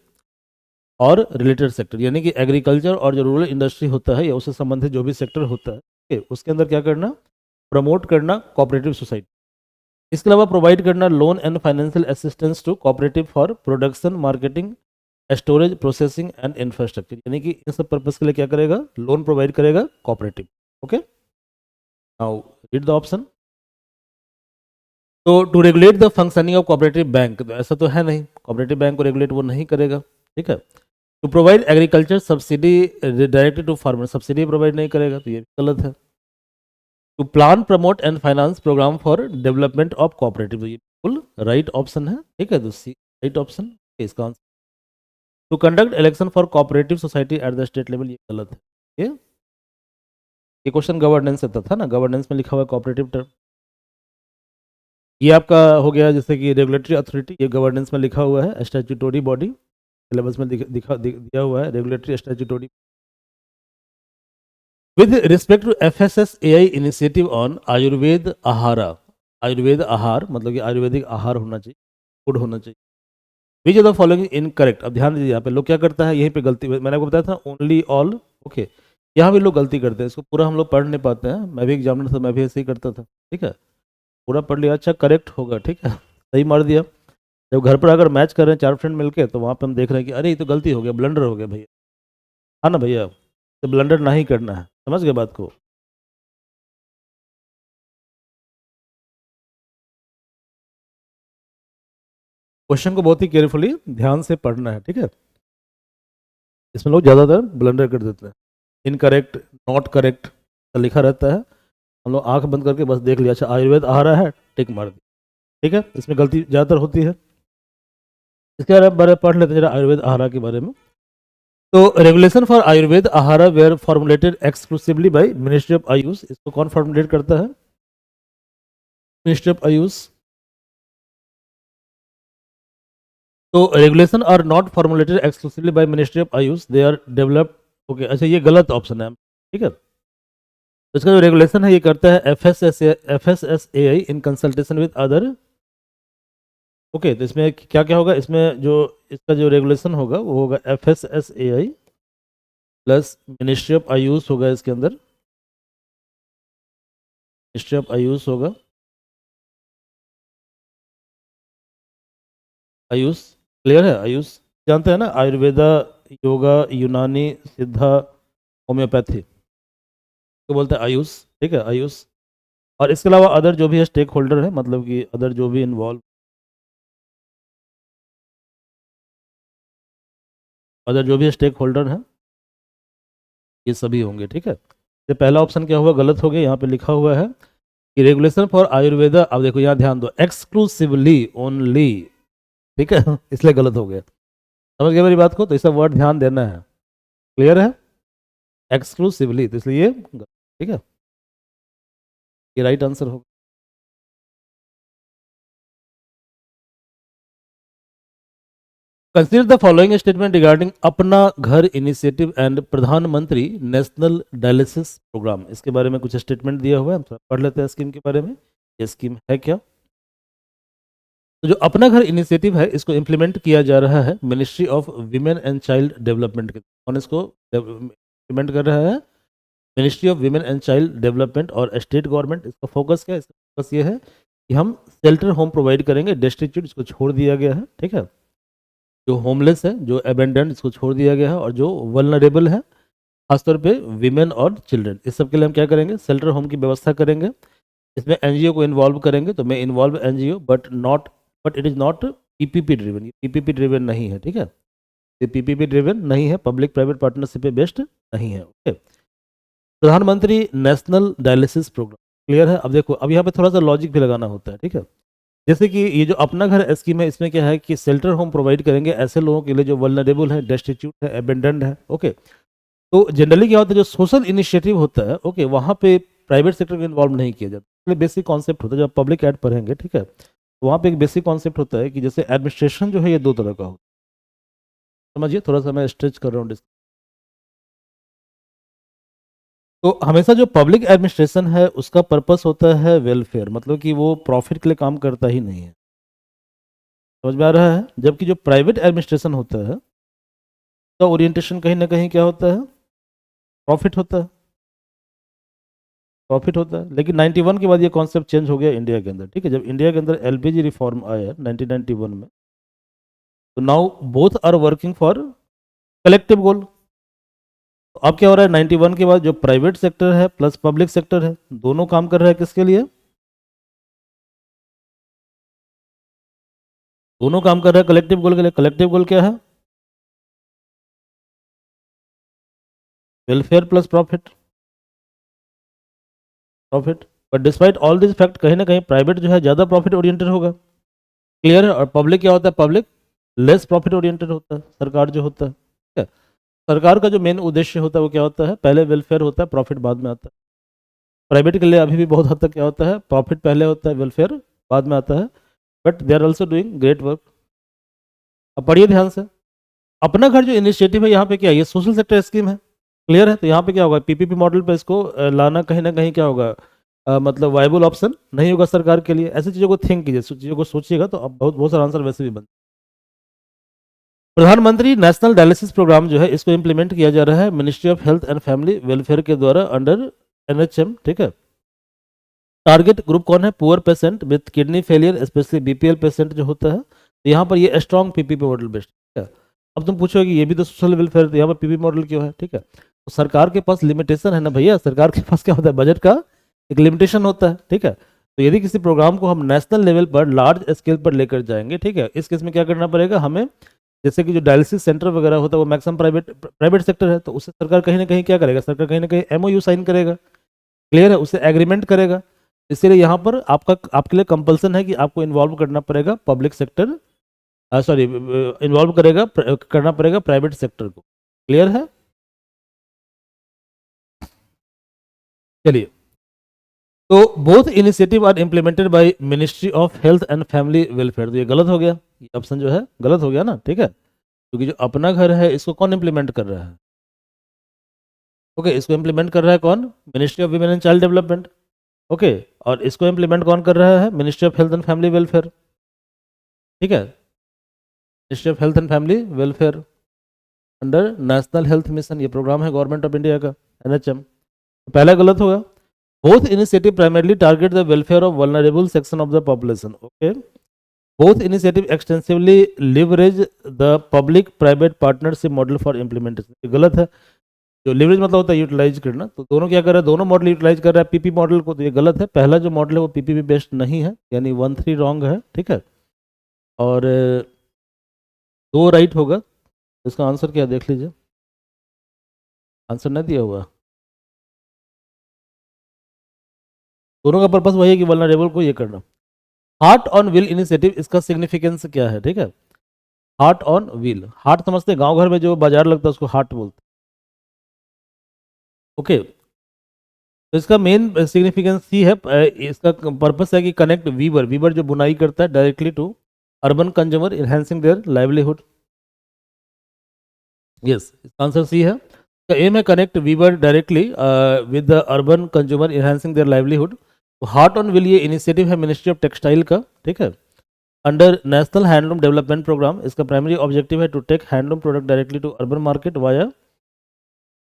और related sector, यानी कि agriculture और जो rural industry होता है या उससे संबंधित जो भी सेक्टर होता है, okay, उसके अंदर क्या करना? प्रमोट करना कोऑपरेटिव सोसाइटी। इसके अलावा प्रोवाइड करना loan and financial assistance to cooperative for production, marketing, storage, processing and infrastructure, यानी कि इन सब पर्पज के लिए क्या करेगा? लोन प्रोवाइड करेगा cooperative. Okay, now read the option. तो to regulate the functioning of cooperative bank, तो ऐसा तो है नहीं, कोऑपरेटिव बैंक को रेगुलेट वो नहीं करेगा, ठीक है। To provide agriculture subsidy directly to farmer, subsidy provide नहीं करेगा, तो ये गलत है। To plan, promote and finance programme for development of cooperative, ये बिल्कुल राइट ऑप्शन है, ठीक है, तो सी राइट ऑप्शन इसका आंसर। To conduct election for cooperative society at the state level, ये गलत है। ये क्वेश्चन गवर्नेंस से था ना, गवर्नेंस में लिखा हुआ कोऑपरेटिव टर्म। ये आपका हो गया जैसे कि रेगुलेटरी अथॉरिटी, ये गवर्नेंस में लिखा हुआ है, स्टैट्यूटरी बॉडी सिलेबस में दिया हुआ है, regulatory statutory. With respect to FSSAI initiative on Ayurveda Aahara, Ayurveda आहार मतलब कि आयुर्वेदिक आहार होना चाहिए, फूड होना चाहिए। विच ऑफ द फॉलोइंग इनकरेक्ट, अब ध्यान दीजिए यहाँ पे लोग क्या करता है, यहीं पे गलती, मैंने आपको बताया था ओनली ऑल, ओके, यहाँ भी लोग गलती करते हैं, इसको पूरा हम लोग पढ़ नहीं पाते हैं। मैं भी एग्जामिनर था, मैं भी ऐसे ही करता था, ठीक है, पूरा पढ़ लिया, अच्छा करेक्ट होगा, ठीक है, सही मार दिया। जब घर पर अगर मैच कर रहे हैं 4 फ्रेंड मिलके, तो वहाँ पे हम देख रहे हैं कि अरे ये तो गलती हो गया, ब्लंडर हो गया भैया, हाँ ना भैया, तो ब्लंडर नहीं करना है, समझ गए बात को। क्वेश्चन को बहुत ही केयरफुली ध्यान से पढ़ना है, ठीक है। इसमें लोग ज़्यादातर ब्लंडर कर देते हैं, इनकरेक्ट, नॉट करेक्ट लिखा रहता है, हम लोग आंख बंद करके बस देख लिया, अच्छा आयुर्वेद आ रहा है, टिक मार दी, ठीक है, इसमें गलती ज़्यादातर होती है। इसके बारे में पढ़ लेते हैं जरा आयुर्वेद आहारा के बारे में। तो regulation for Ayurveda Aahara were formulated exclusively by ministry of AYUSH, इसको कौन फॉर्मुलेट करता है? Ministry of AYUSH. तो regulation are not formulated exclusively by ministry of AYUSH, they are developed, okay, अच्छा ये गलत ऑप्शन है, ठीक है। तो इसका जो रेगुलेशन है ये करता है FSSAI in consultation with other, okay, तो इसमें क्या क्या होगा, इसमें जो इसका जो रेगुलेशन होगा वो होगा FSSAI plus ministry of Ayush होगा इसके अंदर, मिनिस्ट्री ऑफ आयुष होगा, आयुष। क्लियर है? आयुष जानते हैं ना, आयुर्वेदा, योगा, यूनानी, सिद्धा, होम्योपैथी तो बोलते हैं आयुष। ठीक है, आयुष। और इसके अलावा अदर जो भी है स्टेक होल्डर है, मतलब कि अदर जो भी इन्वॉल्व, अदर जो भी स्टेक होल्डर हैं ये सभी होंगे। ठीक है, ये पहला ऑप्शन क्या हुआ, गलत हो गया। यहाँ पे लिखा हुआ है कि रेगुलेशन फॉर आयुर्वेदा, अब देखो यहाँ ध्यान दो, एक्सक्लूसिवली ओनली। ठीक है इसलिए गलत हो गया। समझ गए मेरी बात को? तो इसका वर्ड ध्यान देना है। क्लियर है? एक्सक्लूसिवली, तो इसलिए ठीक है, ये राइट आंसर होगा। Consider the following statement regarding अपना घर इनिशिएटिव एंड प्रधानमंत्री नेशनल डायलिसिस प्रोग्राम। इसके बारे में कुछ स्टेटमेंट दिया हुआ है, हम थोड़ा पढ़ लेते हैं स्कीम के बारे में। ये स्कीम है क्या? तो जो अपना घर इनिशिएटिव है इसको इम्प्लीमेंट किया जा रहा है ministry of women and child development के, कौन इसको इम्प्लीमेंट कर रहा है? Ministry of women and child development और स्टेट गवर्नमेंट। इसका फोकस क्या है? इसका फोकस ये है कि हम शेल्टर होम प्रोवाइड करेंगे, डेस्टिट्यूट इसको छोड़ दिया गया है, ठीक है, जो होमलेस है, जो अबेंडेंड इसको छोड़ दिया गया है, और जो वल्नरेबल है खासतौर पे विमेन और चिल्ड्रन, इस सब के लिए हम क्या करेंगे? शेल्टर होम की व्यवस्था करेंगे। इसमें एनजीओ को इन्वॉल्व करेंगे, तो मैं involve NGO but it is not PPP driven, ये पीपीपी ड्रिवन नहीं है। ठीक है, ये पीपीपी ड्रिवन नहीं है, पब्लिक प्राइवेट पार्टनरशिप पे बेस्ड नहीं है। ओके, प्रधानमंत्री नेशनल डायलिसिस प्रोग्राम। क्लियर है? अब देखो, अब यहाँ पे थोड़ा सा लॉजिक भी लगाना होता है। ठीक है, जैसे कि ये जो अपना घर स्कीम है, इसमें क्या है कि शेल्टर होम प्रोवाइड करेंगे ऐसे लोगों के लिए जो वल्नरेबल है, डेस्टिट्यूट है, अबेंडेंड है। ओके, तो जनरली क्या होता है, जो सोशल इनिशिएटिव होता है, ओके, वहाँ पे प्राइवेट सेक्टर को इन्वॉल्व नहीं किया जाता। इसलिए बेसिक कॉन्सेप्ट होता है, जब पब्लिक एड पढ़ेंगे, ठीक है, तो वहाँ पे एक बेसिक कॉन्सेप्ट होता है कि जैसे एडमिनिस्ट्रेशन जो है ये दो तरह का होता है। समझिए, थोड़ा सा मैं स्ट्रेच कर रहा हूँ। तो हमेशा जो पब्लिक एडमिनिस्ट्रेशन है उसका पर्पस होता है वेलफेयर, मतलब कि वो प्रॉफिट के लिए काम करता ही नहीं है। समझ में आ रहा है? जबकि जो प्राइवेट एडमिनिस्ट्रेशन होता है तो ओरिएंटेशन कहीं ना कहीं क्या होता है? प्रॉफिट होता है, प्रॉफिट होता है। लेकिन 91 के बाद ये कॉन्सेप्ट चेंज हो गया इंडिया के अंदर। ठीक है, जब इंडिया के अंदर एलपीजी रिफॉर्म आया 1991 में, तो now both are working for collective goal. तो अब क्या हो रहा है, 91 के बाद जो प्राइवेट सेक्टर है प्लस पब्लिक सेक्टर है, दोनों काम कर रहा है किसके लिए? दोनों काम कर रहा है कलेक्टिव गोल के लिए। कलेक्टिव गोल क्या है? Welfare plus profit, profit. But despite all this fact, कहीं ना कहीं प्राइवेट जो है ज़्यादा प्रॉफिट ओरिएंटेड होगा। क्लियर है? और पब्लिक क्या होता है? पब्लिक लेस प्रॉफिट ओरिएंटेड होता है। सरकार जो होता है, ठीक है, सरकार का जो मेन उद्देश्य होता है वो क्या होता है? पहले वेलफेयर होता है, प्रॉफिट बाद में आता है। प्राइवेट के लिए अभी भी बहुत हद तक क्या होता है? प्रॉफिट पहले होता है, वेलफेयर बाद में आता है। But they are also doing great work. अब पढ़िए ध्यान से, अपना घर जो इनिशिएटिव है यहाँ पे क्या है? ये सोशल सेक्टर स्कीम है। क्लियर है? तो यहाँ पे क्या होगा, पीपीपी मॉडल पे इसको लाना कहीं ना कहीं क्या होगा, मतलब वायबल ऑप्शन नहीं होगा सरकार के लिए। ऐसी चीज़ों को थिंक कीजिए, चीज़ों को सोचिएगा, तो अब बहुत बहुत सारा आंसर वैसे भी बन। प्रधानमंत्री नेशनल डायलिसिस प्रोग्राम जो है इसको इम्प्लीमेंट किया जा रहा है ministry of health and family welfare के द्वारा अंडर एनएचएम। ठीक है, टारगेट ग्रुप कौन है? Poor patient with kidney failure, specially BPL patient जो होता है। तो यहाँ पर ये स्ट्रॉन्ग पीपीपी मॉडल बेस्ड। ठीक है, अब तुम पूछोगे कि ये भी तो सोशल वेलफेयर, तो यहाँ पर पीपी मॉडल क्यों है? ठीक है, तो सरकार के पास लिमिटेशन है ना भैया, सरकार के पास क्या होता है? बजट का एक लिमिटेशन होता है। ठीक है, तो यदि किसी प्रोग्राम को हम नेशनल लेवल पर लार्ज स्केल पर लेकर जाएंगे, ठीक है, इस केस में क्या करना पड़ेगा हमें? जैसे कि जो डायलिसिस सेंटर वगैरह होता है वो मैक्सिमम प्राइवेट प्राइवेट सेक्टर है, तो उससे सरकार कहीं ना कहीं क्या करेगा? सरकार कहीं ना कहीं एमओयू साइन करेगा। क्लियर है? उससे एग्रीमेंट करेगा। इसीलिए यहाँ पर आपका आपके लिए कंपल्सन है कि आपको इन्वॉल्व करना पड़ेगा पब्लिक सेक्टर, सॉरी, इन्वॉल्व करना पड़ेगा प्राइवेट सेक्टर को। क्लियर है? चलिए, तो both initiative are implemented by ministry of health and family welfare. तो ये गलत हो गया, ये ऑप्शन जो है गलत हो गया ना। ठीक है, क्योंकि जो अपना घर है इसको कौन इम्प्लीमेंट कर रहा है? ओके, इसको इम्प्लीमेंट कर रहा है कौन? Ministry of women and child development. Okay, और इसको इम्प्लीमेंट कौन कर रहा है? Ministry of health and family welfare. ठीक है, ministry of health and family welfare under national health mission, ये प्रोग्राम है गवर्नमेंट ऑफ इंडिया का, एनएचएम। पहला गलत होगा। both initiative primarily target the welfare of vulnerable section of the population. Okay, both initiative extensively leverage the public private partnership model for implementation. ये गलत है. जो leverage मतलब होता है यूटिलाइज करना, तो दोनों क्या कर रहा है, दोनों मॉडल यूटिलाइज कर रहा है पीपी मॉडल को, तो ये गलत है. पहला जो मॉडल है वो पीपीपी बेस्ड नहीं है, यानी 1-3 रॉन्ग है. ठीक है, और 2 राइट होगा. इसका आंसर क्या है, देख लीजिए. आंसर नहीं दिया हुआ. दोनों का पर्पस वही है कि वल्नरेबल को ये करना. हार्ट ऑन व्हील इनिशिएटिव, इसका सिग्निफिकेंस क्या है. ठीक है, हार्ट ऑन व्हील, हार्ट समझते हैं, गांव घर में जो बाजार लगता है उसको हार्ट बोलते हैं. ओके, तो इसका मेन सिग्निफिकेंस ही है, इसका पर्पस है कि कनेक्ट वीवर, वीवर जो बुनाई करता है, directly to urban consumer enhancing their livelihood. Yes, इसका आंसर सी है. का एम है connect weaver directly with the urban consumer enhancing their livelihood. Haat on wheel ये इनिशिएटिव है मिनिस्ट्री ऑफ टेक्सटाइल का. ठीक है, under national handloom development programme. इसका प्राइमरी ऑब्जेक्टिव है to take handloom product directly to urban market via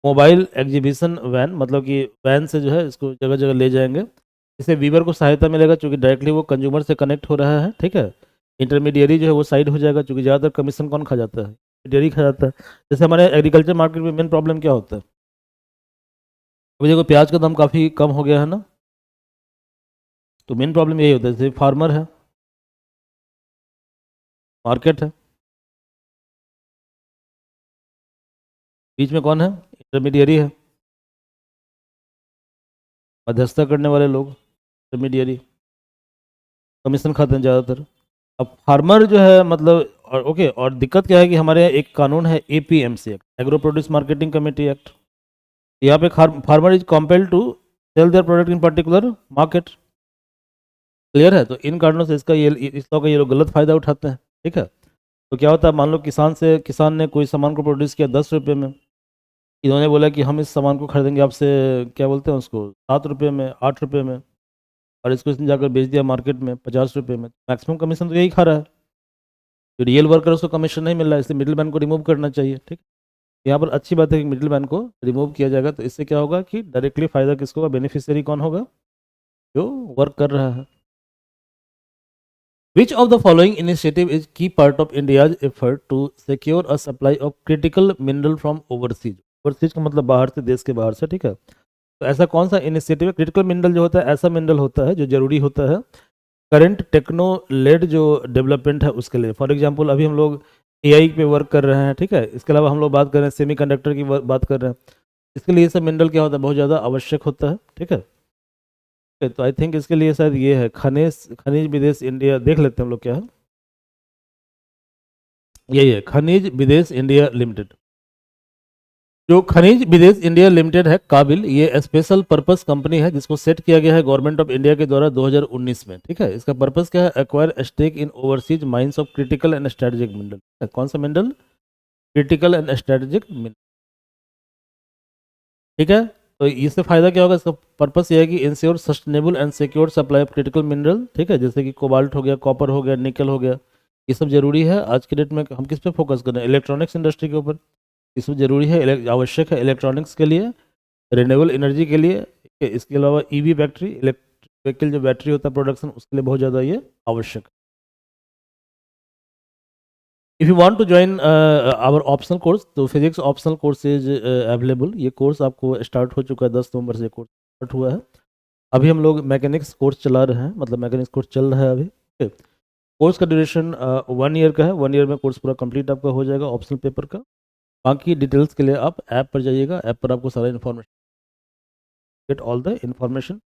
mobile exhibition van, मतलब कि van से जो है इसको जगह जगह ले जाएंगे. इससे वीवर को सहायता मिलेगा क्योंकि डायरेक्टली वो कंज्यूमर से कनेक्ट हो रहा है. ठीक है, इंटरमीडियरी जो है वो साइड हो जाएगा, क्योंकि ज़्यादातर कमीशन कौन खा जाता है, डेयरी खा जाता है. जैसे हमारे एग्रीकल्चर मार्केट में मेन प्रॉब्लम क्या होता है, अभी देखो प्याज का दाम काफ़ी कम हो गया है ना, तो मेन प्रॉब्लम यही होता है. जैसे फार्मर है, मार्केट है, बीच में कौन है, इंटरमीडियरी है, मध्यस्थता करने वाले लोग, इंटरमीडियरी, कमीशन खाते हैं ज़्यादातर. अब फार्मर जो है मतलब, और ओके, और दिक्कत क्या है कि हमारे यहाँ एक कानून है APMC act, agro produce marketing committee act. यहाँ पे farmer is compelled to sell their product in particular market. Clear है, तो इन कारणों से इसका ये, इस लॉ का ये लोग गलत फायदा उठाते हैं. ठीक है, तो क्या होता है, मान लो किसान ने कोई सामान को प्रोड्यूस किया 10 रुपये में, इन्होंने बोला कि हम इस सामान को खरीदेंगे आपसे, क्या बोलते हैं उसको, 7 रुपये में, 8 रुपये में, और इसको इसने जाकर बेच दिया मार्केट में 50 रुपये में. मैक्सिमम कमीशन तो यही खा रहा है. जो रियल वर्कर उसको कमीशन नहीं मिल रहा है, इसलिए मिडिल मैन को रिमूव करना चाहिए. ठीक, यहाँ पर अच्छी बात है कि मिडिल मैन को रिमूव किया जाएगा, तो इससे क्या होगा कि डायरेक्टली फायदा किसको होगा, बेनिफिशियरी कौन होगा, जो वर्क कर रहा है. Which of the following initiative is key part of India's effort to secure a supply of critical mineral from overseas? Overseas का मतलब बाहर से, देश के बाहर से. ठीक है, तो ऐसा कौन सा इनिशिएटिव है. क्रिटिकल मिनरल जो होता है ऐसा मिनरल होता है जो जरूरी होता है करंट टेक्नो लेड जो डेवलपमेंट है उसके लिए. फॉर एग्जांपल अभी हम लोग एआई पे वर्क कर रहे हैं. ठीक है, इसके अलावा हम लोग बात कर रहे हैं सेमीकंडक्टर की बात कर रहे हैं. इसके लिए ये सब मिनरल क्या होता है, बहुत ज़्यादा आवश्यक होता है. ठीक है, तो आई थिंक इसके लिए शायद ये है खनिज खनिज विदेश इंडिया, देख लेते हैं हम लोग क्या है. यही है खनिज विदेश इंडिया लिमिटेड. जो खनिज विदेश इंडिया लिमिटेड है काबिल, ये स्पेशल पर्पस कंपनी है जिसको सेट किया गया है गवर्नमेंट ऑफ इंडिया के द्वारा 2019 में. ठीक है, इसका पर्पस क्या है, acquire stake in overseas mines of critical and strategic mineral. कौन सा mineral, critical and strategic mineral. ठीक है, तो इससे फायदा क्या होगा, इसका पर्पस ये है कि ensure sustainable and secure supply of critical mineral. ठीक है, जैसे कि कोबाल्ट हो गया, कॉपर हो गया, निकल हो गया, ये सब जरूरी है. आज के डेट में हम किस पे फोकस कर रहे हैं, इलेक्ट्रॉनिक्स इंडस्ट्री के ऊपर. इसमें जरूरी है, आवश्यक है इलेक्ट्रॉनिक्स के लिए, रिन्यूएबल एनर्जी के लिए. इसके अलावा ईवी बैटरी, इलेक्ट्रिक व्हीकल जो बैटरी होता है प्रोडक्शन, उसके लिए बहुत ज़्यादा ये आवश्यक है. If you want to join our optional course, तो physics optional course is available. ये कोर्स आपको स्टार्ट हो चुका है, 10 नवंबर से कोर्स स्टार्ट हुआ है. अभी हम लोग मैकेनिक्स कोर्स चला रहे हैं, मतलब मैकेनिक्स कोर्स चल रहा है अभी. कोर्स का ड्यूरेशन 1 ईयर का है. 1 ईयर में कोर्स पूरा कंप्लीट आपका हो जाएगा ऑप्शनल पेपर का. बाकी डिटेल्स के लिए आप ऐप पर जाइएगा, ऐप पर आपको सारा information, get all the information.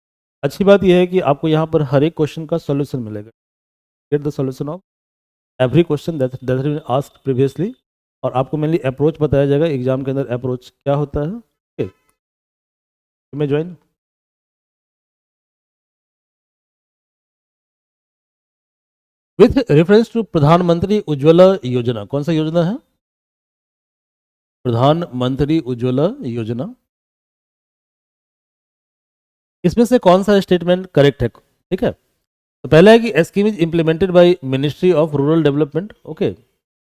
अच्छी बात यह है कि आपको यहाँ पर हर एक क्वेश्चन का सॉल्यूशन मिलेगा. Get the solution of every question that has been asked previously. और आपको मेनली अप्रोच बताया जाएगा एग्जाम के अंदर, अप्रोच क्या होता है. ओके, में ज्वाइन. विथ रेफरेंस टू प्रधानमंत्री उज्ज्वला योजना, कौन सा योजना है, प्रधानमंत्री उज्ज्वला योजना. इसमें से कौन सा स्टेटमेंट करेक्ट है. ठीक है, तो पहला है कि scheme is implemented by ministry of rural development. Okay,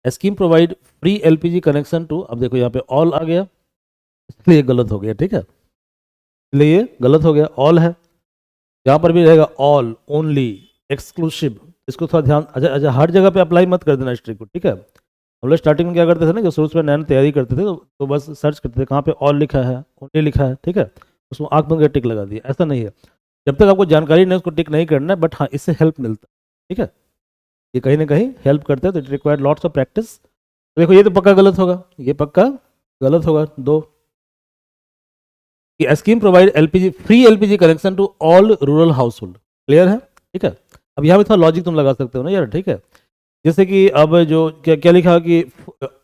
scheme provide free LPG connection to, अब देखो यहाँ पे ऑल आ गया, इसलिए गलत हो गया. ठीक है, इसलिए ये गलत हो गया। ऑल है, यहाँ पर भी रहेगा ऑल, ओनली, एक्सक्लूसिव। इसको थोड़ा ध्यान, अच्छा अच्छा, हर जगह पे अप्लाई मत कर देना इस ट्रिक को, ठीक है। हम लोग स्टार्टिंग में क्या करते थे ना, जो शुरू में नैन तैयारी करते थे तो बस सर्च करते थे कहाँ पे ऑल लिखा है, ओनली लिखा है, ठीक है, उसमें आँख बंद कर टिक लगा दिया। ऐसा नहीं है, जब तक आपको जानकारी नहीं उसको टिक नहीं करना है, बट हाँ इससे हेल्प मिलता है, ठीक है। ये कहीं ना कहीं हेल्प करते हैं, तो it require lots of practice. देखो ये तो पक्का गलत होगा, ये पक्का गलत होगा। दो, कि scheme provide LPG, free LPG connection to all rural household. Clear है, ठीक है। अब यहाँ पे थोड़ा लॉजिक तुम लगा सकते हो ना यार, ठीक है। जैसे कि अब जो क्या क्या लिखा कि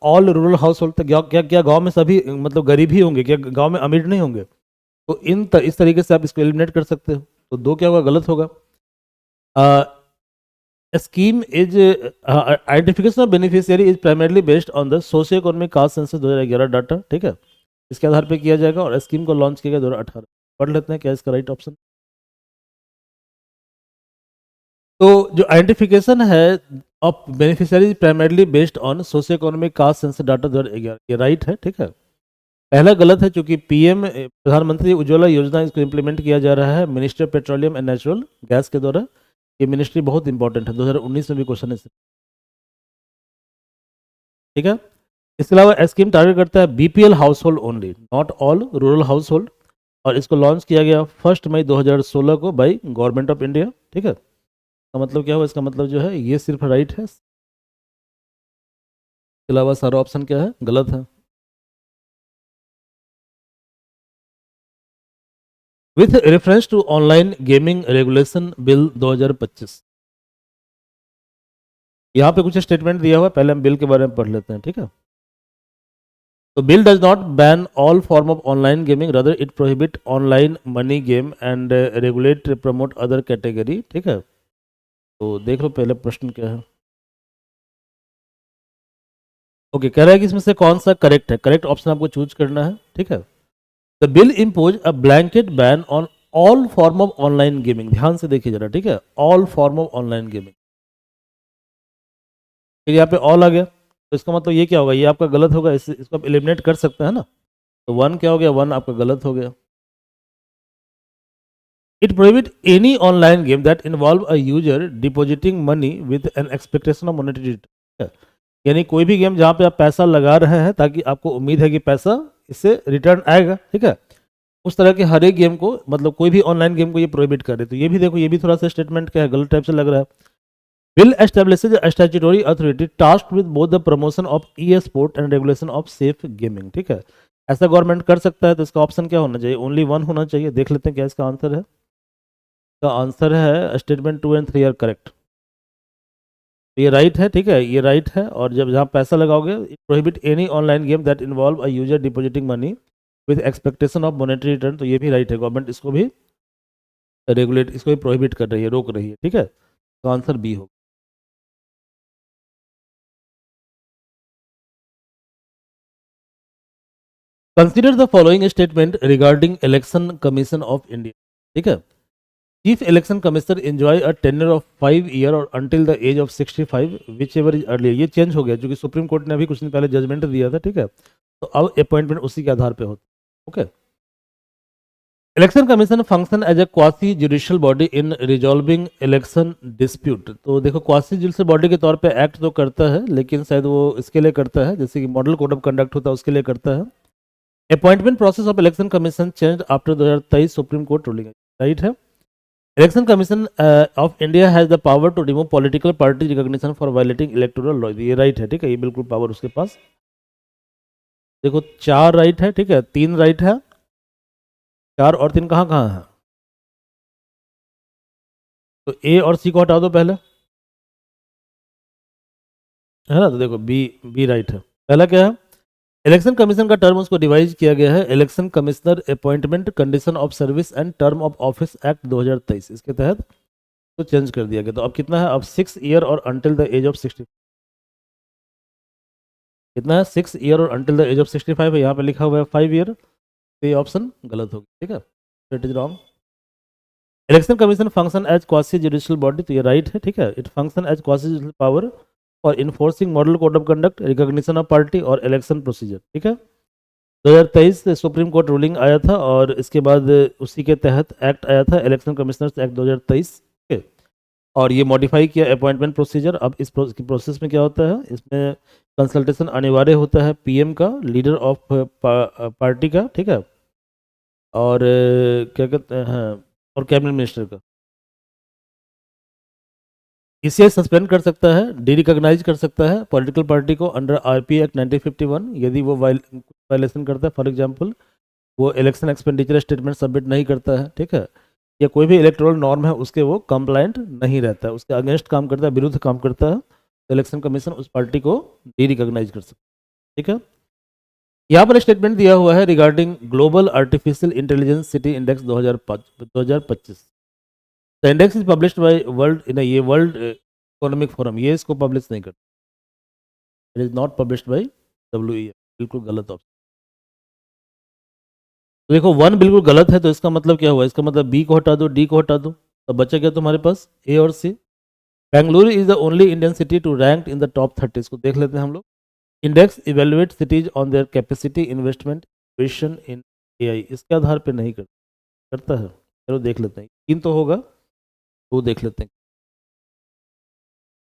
ऑल रूरल हाउस होल्ड, तो क्या क्या गांव में सभी मतलब गरीब ही होंगे क्या, गांव में अमीर नहीं होंगे? तो इस तरीके से आप इसको एलिमिनेट कर सकते हो। तो दो क्या होगा, गलत होगा। Scheme is identification of beneficiary is primarily based on the socio economic caste census 2011 data, ठीक है, इसके आधार पे किया जाएगा। और स्कीम को लॉन्च किया गया 2018। पढ़ लेते हैं क्या इसका राइट ऑप्शन। तो जो आइडेंटिफिकेशन है of beneficiary primarily based on socio economic caste census data 2011, ये राइट है, ठीक है। पहला गलत है, क्योंकि पीएम प्रधानमंत्री उज्ज्वला योजना इसको इम्प्लीमेंट किया जा रहा है minister petroleum and natural gas के द्वारा। ये मिनिस्ट्री बहुत इंपॉर्टेंट है, 2019 में भी क्वेश्चन है, ठीक है। इसके अलावा स्कीम टारगेट करता है BPL house hold only, not all rural house hold. और इसको लॉन्च किया गया 1 मई 2016 को बाई गवर्नमेंट ऑफ इंडिया, ठीक है। इसका मतलब क्या हुआ, इसका मतलब जो है ये सिर्फ राइट है, इसके अलावा सारा ऑप्शन क्या है, गलत है। With reference to online gaming regulation bill 2025, यहाँ पे कुछ स्टेटमेंट दिया हुआ है, पहले हम बिल के बारे में पढ़ लेते हैं, ठीक है। तो bill does not ban all form of online gaming, rather it prohibit online money game and regulate promote other category, ठीक है। तो देख लो पहले प्रश्न क्या है। ओके, कह रहा है कि इसमें से कौन सा करेक्ट है, करेक्ट ऑप्शन आपको चूज करना है, ठीक है। The bill impose a blanket ban on all form of online gaming, ध्यान से देखिए जरा, ठीक है, all form of online gaming. फिर यहाँ पे ऑल आ गया, तो इसका मतलब ये क्या होगा, ये आपका गलत होगा, इसको आप एलिमिनेट कर सकते हैं ना। तो वन क्या हो गया, वन आपका गलत हो गया। It prohibit any online game that involve a user depositing money with an expectation of monetary return, यानी कोई भी गेम जहाँ पे आप पैसा लगा रहे हैं ताकि आपको उम्मीद है कि पैसा इससे रिटर्न आएगा, ठीक है, उस तरह के हर एक गेम को, मतलब कोई भी ऑनलाइन गेम को ये प्रोहिबिट करे। तो ये भी देखो, ये भी थोड़ा सा स्टेटमेंट क्या है, गलत टाइप से लग रहा है। Bill establishes a statutory authority tasked with both the promotion of e sport and regulation of safe gaming, ठीक है। ऐसा गवर्नमेंट कर सकता है, तो इसका ऑप्शन क्या होना चाहिए, ओनली वन होना चाहिए। देख लेते हैं क्या इसका आंसर है। इसका आंसर है स्टेटमेंट 2 एंड 3 आर करेक्ट। ये राइट है, ठीक है, ये राइट है। और जब जहाँ पैसा लगाओगे, prohibit any online game that involve a user depositing money with expectation of monetary return, तो ये भी राइट है। गवर्नमेंट इसको भी रेगुलेट, इसको भी प्रोहिबिट कर रही है, रोक रही है, ठीक है। तो आंसर बी होगा। Consider the following statement regarding election commission of India, ठीक है। Chief election commissioner enjoy a tenure of 5 year और until the age of 65 whichever is earlier. ये चेंज हो गया, क्योंकि सुप्रीम कोर्ट ने अभी कुछ दिन पहले जजमेंट दिया था, ठीक है। तो अब अपॉइंटमेंट उसी के आधार पे होता, okay. Election commission function as a quasi judicial body in resolving election dispute. तो देखो, क्वासी जुडिशियल बॉडी के तौर पे एक्ट तो करता है, लेकिन शायद वो इसके लिए करता है, जैसे कि मॉडल कोड ऑफ कंडक्ट होता है उसके लिए करता है। Appointment process of election commission change after 2023 supreme court ruling, right है। Election commission of India has the power to remove political party recognition for violating electoral law, ये right है, ठीक है, ये बिल्कुल पावर उसके पास। देखो 4 राइट है, ठीक है, 3 राइट है, 4 और 3 कहाँ कहाँ है। तो ए और सी को हटा दो पहले, है ना। तो देखो बी, बी राइट है। पहला क्या है, इलेक्शन कमीशन का टर्म उसको डिवाइज किया गया है election commissioner appointment condition of service and term of office act 2023, इसके तहत तो चेंज कर दिया गया। तो अब कितना है, अब 6 ईयर और अंटिल द एज ऑफ 60, कितना है, 6 ईयर और अंटिल द एज ऑफ 65 है, यहाँ पे लिखा हुआ है 5 ईयर, तो ये ऑप्शन गलत होगा, ठीक है, it is wrong. Election commission function as quasi judicial body, तो ये राइट है, ठीक है। It function as quasi judicial power for enforcing model code of conduct, recognition of party और इलेक्शन प्रोसीजर, ठीक है। 2023 से सुप्रीम कोर्ट रूलिंग आया था और इसके बाद उसी के तहत एक्ट आया था, इलेक्शन कमिश्नर्स एक्ट 2023 के, और ये मॉडिफाई किया अपॉइंटमेंट प्रोसीजर। अब इस प्रोसेस में क्या होता है, इसमें कंसल्टेशन अनिवार्य होता है पीएम का, लीडर ऑफ पार्टी का, ठीक है, और क्या कहते हैं, हाँ, और कैबिनेट मिनिस्टर का। इसे सस्पेंड कर सकता है, डी रिकॉग्नाइज कर सकता है पॉलिटिकल पार्टी को अंडर आरपी एक्ट 1951 यदि वो वायलेशन करता है। फॉर एग्जांपल, वो इलेक्शन एक्सपेंडिचर स्टेटमेंट सबमिट नहीं करता है, ठीक है, या कोई भी इलेक्टोरल नॉर्म है उसके वो कंप्लाइंट नहीं रहता है, उसके अगेंस्ट काम करता है, विरुद्ध काम करता है, तो इलेक्शन कमीशन उस पार्टी को डी रिकॉग्नाइज कर सकता है, ठीक है। यहाँ पर स्टेटमेंट दिया हुआ है regarding global artificial intelligence city index 2025। The index is published by world in ये वर्ल्ड इकोनॉमिक फोरम, ये इसको पब्लिश नहीं करता, it is not published by W, बिल्कुल गलत ऑप्शन। तो देखो 1 बिल्कुल गलत है, तो इसका मतलब क्या हुआ, इसका मतलब बी को हटा दो, डी को हटा दो, तो बचा क्या तुम्हारे पास, ए और C. Bengaluru is the only Indian city to rank in the top 30, इसको देख लेते हैं हम लोग। Index evaluate cities on their capacity investment vision in AI, इसके आधार पे नहीं करता है। चलो देख लेते हैं, 3 तो होगा, वो देख लेते हैं,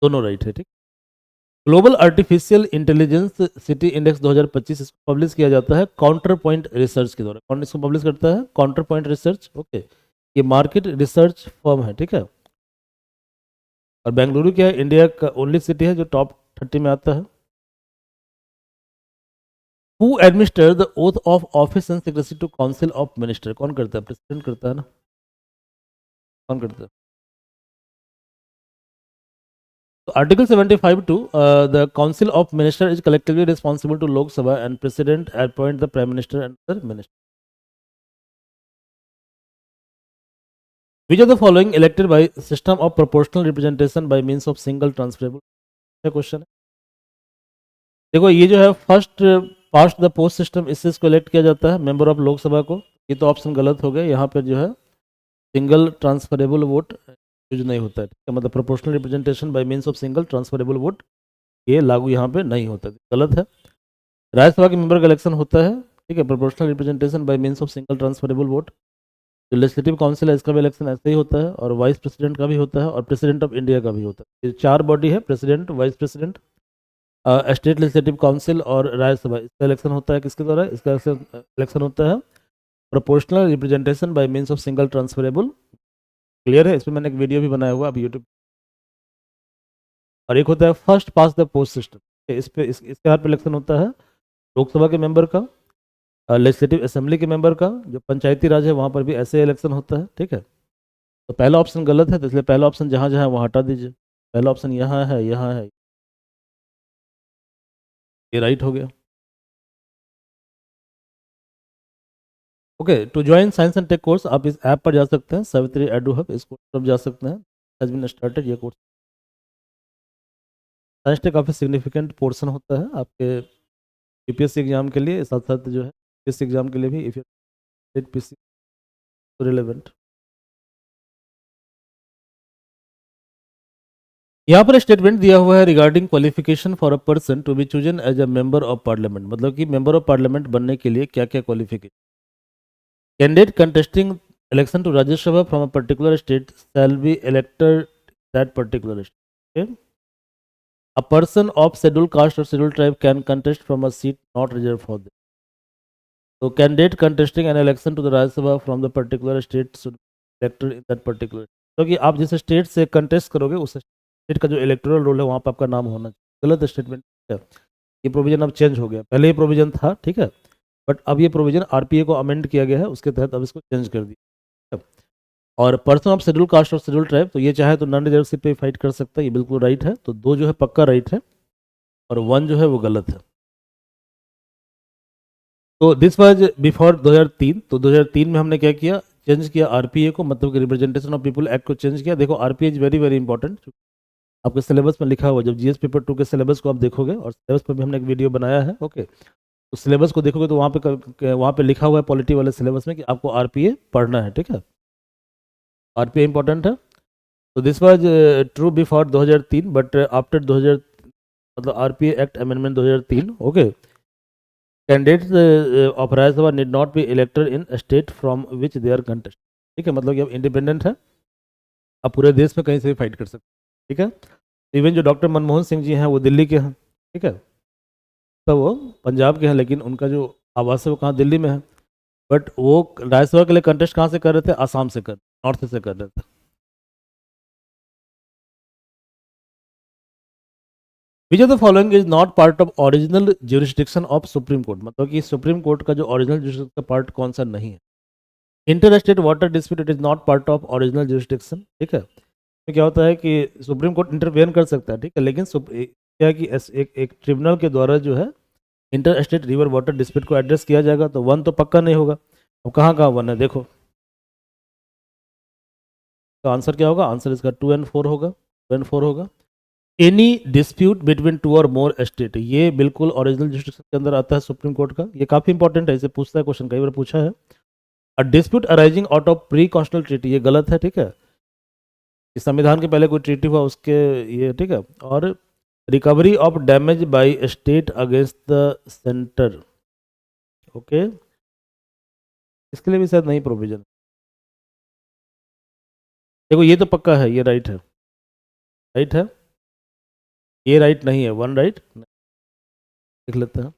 दोनों राइट है, ठीक। Global artificial intelligence city index 2025 इसको पब्लिश किया जाता है काउंटर पॉइंट रिसर्च के द्वारा। कौन इसको पब्लिश करता है, काउंटर पॉइंट रिसर्च, ओके, ये मार्केट रिसर्च फर्म है, ठीक है। और बेंगलुरु क्या है, इंडिया का ओनली सिटी है जो टॉप 30 में आता है। Who administer the oath of office and secrecy to council of minister, कौन करता है, प्रेसिडेंट करता है ना, कौन करता है। तो article 75 two the council of minister is collectively responsible to Lok Sabha and president appoint the prime minister and other minister. Which of the following elected by system of proportional representation by means of single transferable, question है। देखो ये जो है first past the post system, इससे इसको elect किया जाता है मेंबर ऑफ लोकसभा को, ये तो ऑप्शन गलत हो गया, यहाँ पर जो है सिंगल ट्रांसफरेबल वोट यूज नहीं होता है, ठीक है, मतलब proportional representation by means of single transferable vote ये लागू यहाँ पे नहीं होता, गलत है। राज्यसभा के मेंबर का इलेक्शन होता है, ठीक है, proportional representation by means of single transferable vote. जो लेजिस्लेटिव काउंसिल है इसका भी इलेक्शन ऐसे ही होता है, और वाइस प्रेसिडेंट का भी होता है, और प्रेसिडेंट ऑफ इंडिया का भी होता है। ये 4 बॉडी है, president, vice president, state legislative council और राज्यसभा, इसका इलेक्शन होता है किसके द्वारा, इसका इलेक्शन होता है proportional representation by means of single transferable. Clear है, इसमें मैंने एक वीडियो भी बनाया हुआ अभी यूट्यूब। और एक होता है first pass the post system, इस पे इसके आधार पर इलेक्शन होता है लोकसभा के मेंबर का, लेजिस्लेटिव असेंबली के मेंबर का, जो पंचायती राज है वहाँ पर भी ऐसे इलेक्शन होता है, ठीक है। तो पहला ऑप्शन गलत है, तो इसलिए पहला ऑप्शन जहाँ जहाँ है वहाँ हटा दीजिए, पहला ऑप्शन यहाँ है, यहाँ है, ये राइट हो गया। Okay, to join science and tech course आप इस ऐप पर जा सकते हैं, सावित्री एडू हब, इस कोर्स पर जा सकते हैं, हैज बीन स्टार्टेड ये कोर्स। साइंस टेक काफ़ी सिग्निफिकेंट पोर्शन होता है आपके यूपीएससी एग्जाम के लिए, साथ साथ जो है यूपीएससी एग्जाम के लिए भी, इफ यू पीसी रिलेवेंट। यहाँ पर स्टेटमेंट दिया हुआ है regarding qualification for a person to be chosen as a member of parliament, मतलब कि मेंबर ऑफ पार्लियामेंट बनने के लिए क्या क्या qualification. Candidate contesting election to Rajya Sabha from a particular state shall be elected that particular state. Okay? A person of scheduled caste or scheduled tribe can contest from a seat not reserved for them. So candidate contesting an election to the Rajya Sabha from the particular state should be elected in that particular. क्योंकि आप जिस state से contest करोगे उस state का जो electoral roll है वहाँ पर आपका नाम होना चाहिए। गलत स्टेटमेंट है, ये प्रोविजन अब चेंज हो गया, पहले ये प्रोविजन था, ठीक है, बट अब ये प्रोविजन आरपीए को अमेंड किया गया है, उसके तहत अब इसको चेंज कर दिया। और पर्सन ऑफ शेड्यूल कास्ट और शेड्यूल ट्राइब, तो ये चाहे तो नॉन रिजर्व पे फाइट कर सकता है, ये बिल्कुल राइट है, तो 2 जो है पक्का राइट है और 1 जो है वो गलत है। तो दिस वाज बिफोर 2003, तो 2003 में हमने क्या किया, चेंज किया आरपीए को, मतलब कि रिप्रेजेंटेशन ऑफ पीपल एक्ट को चेंज किया। देखो RPA is very very important, आपके सिलेबस में लिखा हुआ, जब जीएस पेपर 2 के सिलेबस को आप देखोगे, और सिलेबस पर भी हमने एक वीडियो बनाया है, ओके, तो सिलेबस को देखोगे तो वहाँ पे लिखा हुआ है पॉलिटी वाले सिलेबस में कि आपको आरपीए पढ़ना है, ठीक है, आरपीए इंपॉर्टेंट है। तो this was true before 2003, but after 2000 मतलब RPA act amendment 2003, okay, candidates of Rajya Sabha need not be elected in state from which they are contest. ठीक है, मतलब कि अब इंडिपेंडेंट है, आप पूरे देश में कहीं से भी फाइट कर सकते हैं। ठीक है, इवन जो डॉक्टर मनमोहन सिंह जी हैं वो दिल्ली के हैं। ठीक है, तो वो पंजाब के हैं, लेकिन उनका जो आवास है वो कहाँ, दिल्ली में है। बट वो राज्यसभा के लिए कंटेस्ट कहाँ से कर रहे थे, आसाम से कर, नॉर्थ से कर रहे थे। विच of the following is not part of original jurisdiction of supreme court, मतलब कि सुप्रीम कोर्ट का जो ओरिजिनल ज्यूरिसडिक्शन का पार्ट कौन सा नहीं है। Inter state water dispute it is not part of original jurisdiction. ठीक है, तो क्या होता है कि सुप्रीम कोर्ट इंटरवेन कर सकता है, ठीक है, लेकिन क्या है कि एक ट्रिब्यूनल के द्वारा जो है inter state river water dispute को एड्रेस किया जाएगा, तो वन तो पक्का नहीं होगा। अब कहाँ कहाँ वन है देखो, तो आंसर क्या होगा, आंसर इसका 2 और 4 होगा, 2 और 4 होगा। एनी डिस्प्यूट बिटवीन 2 और मोर स्टेट, ये बिल्कुल ओरिजिनल जुरिसडिक्शन के अंदर आता है सुप्रीम कोर्ट का, ये काफी इंपॉर्टेंट है, इसे पूछता है क्वेश्चन, कई बार पूछा है। A dispute arising out of pre constitutional treaty, ये गलत है। ठीक है, इस संविधान के पहले कोई ट्रीटी हुआ उसके, ये ठीक है। और recovery of damage by state against the centre, okay, इसके लिए भी शायद नहीं प्रोविजन। देखो ये तो पक्का है, ये राइट है, राइट है, ये राइट नहीं है, वन राइट लिख लेते हैं,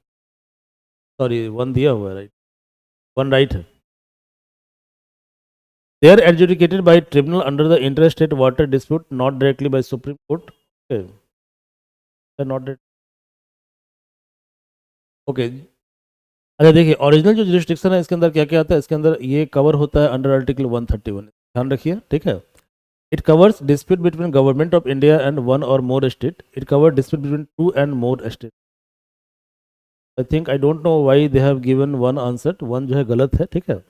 सॉरी वन दिया हुआ है, राइट, वन राइट है। They are adjudicated by tribunal under the interstate water dispute, not directly by Supreme Court. Okay, they're not that. Okay. अच्छा देखिए, ओरिजिनल जो जुरिस्डिक्शन है इसके अंदर क्या क्या आता है, इसके अंदर ये कवर होता है अंडर आर्टिकल 131, ध्यान रखिए। ठीक है, it covers dispute between government of India and one और more state, it cover dispute between 2 and more state. I think, I don't know why they have given one answer, one जो है गलत है। ठीक है,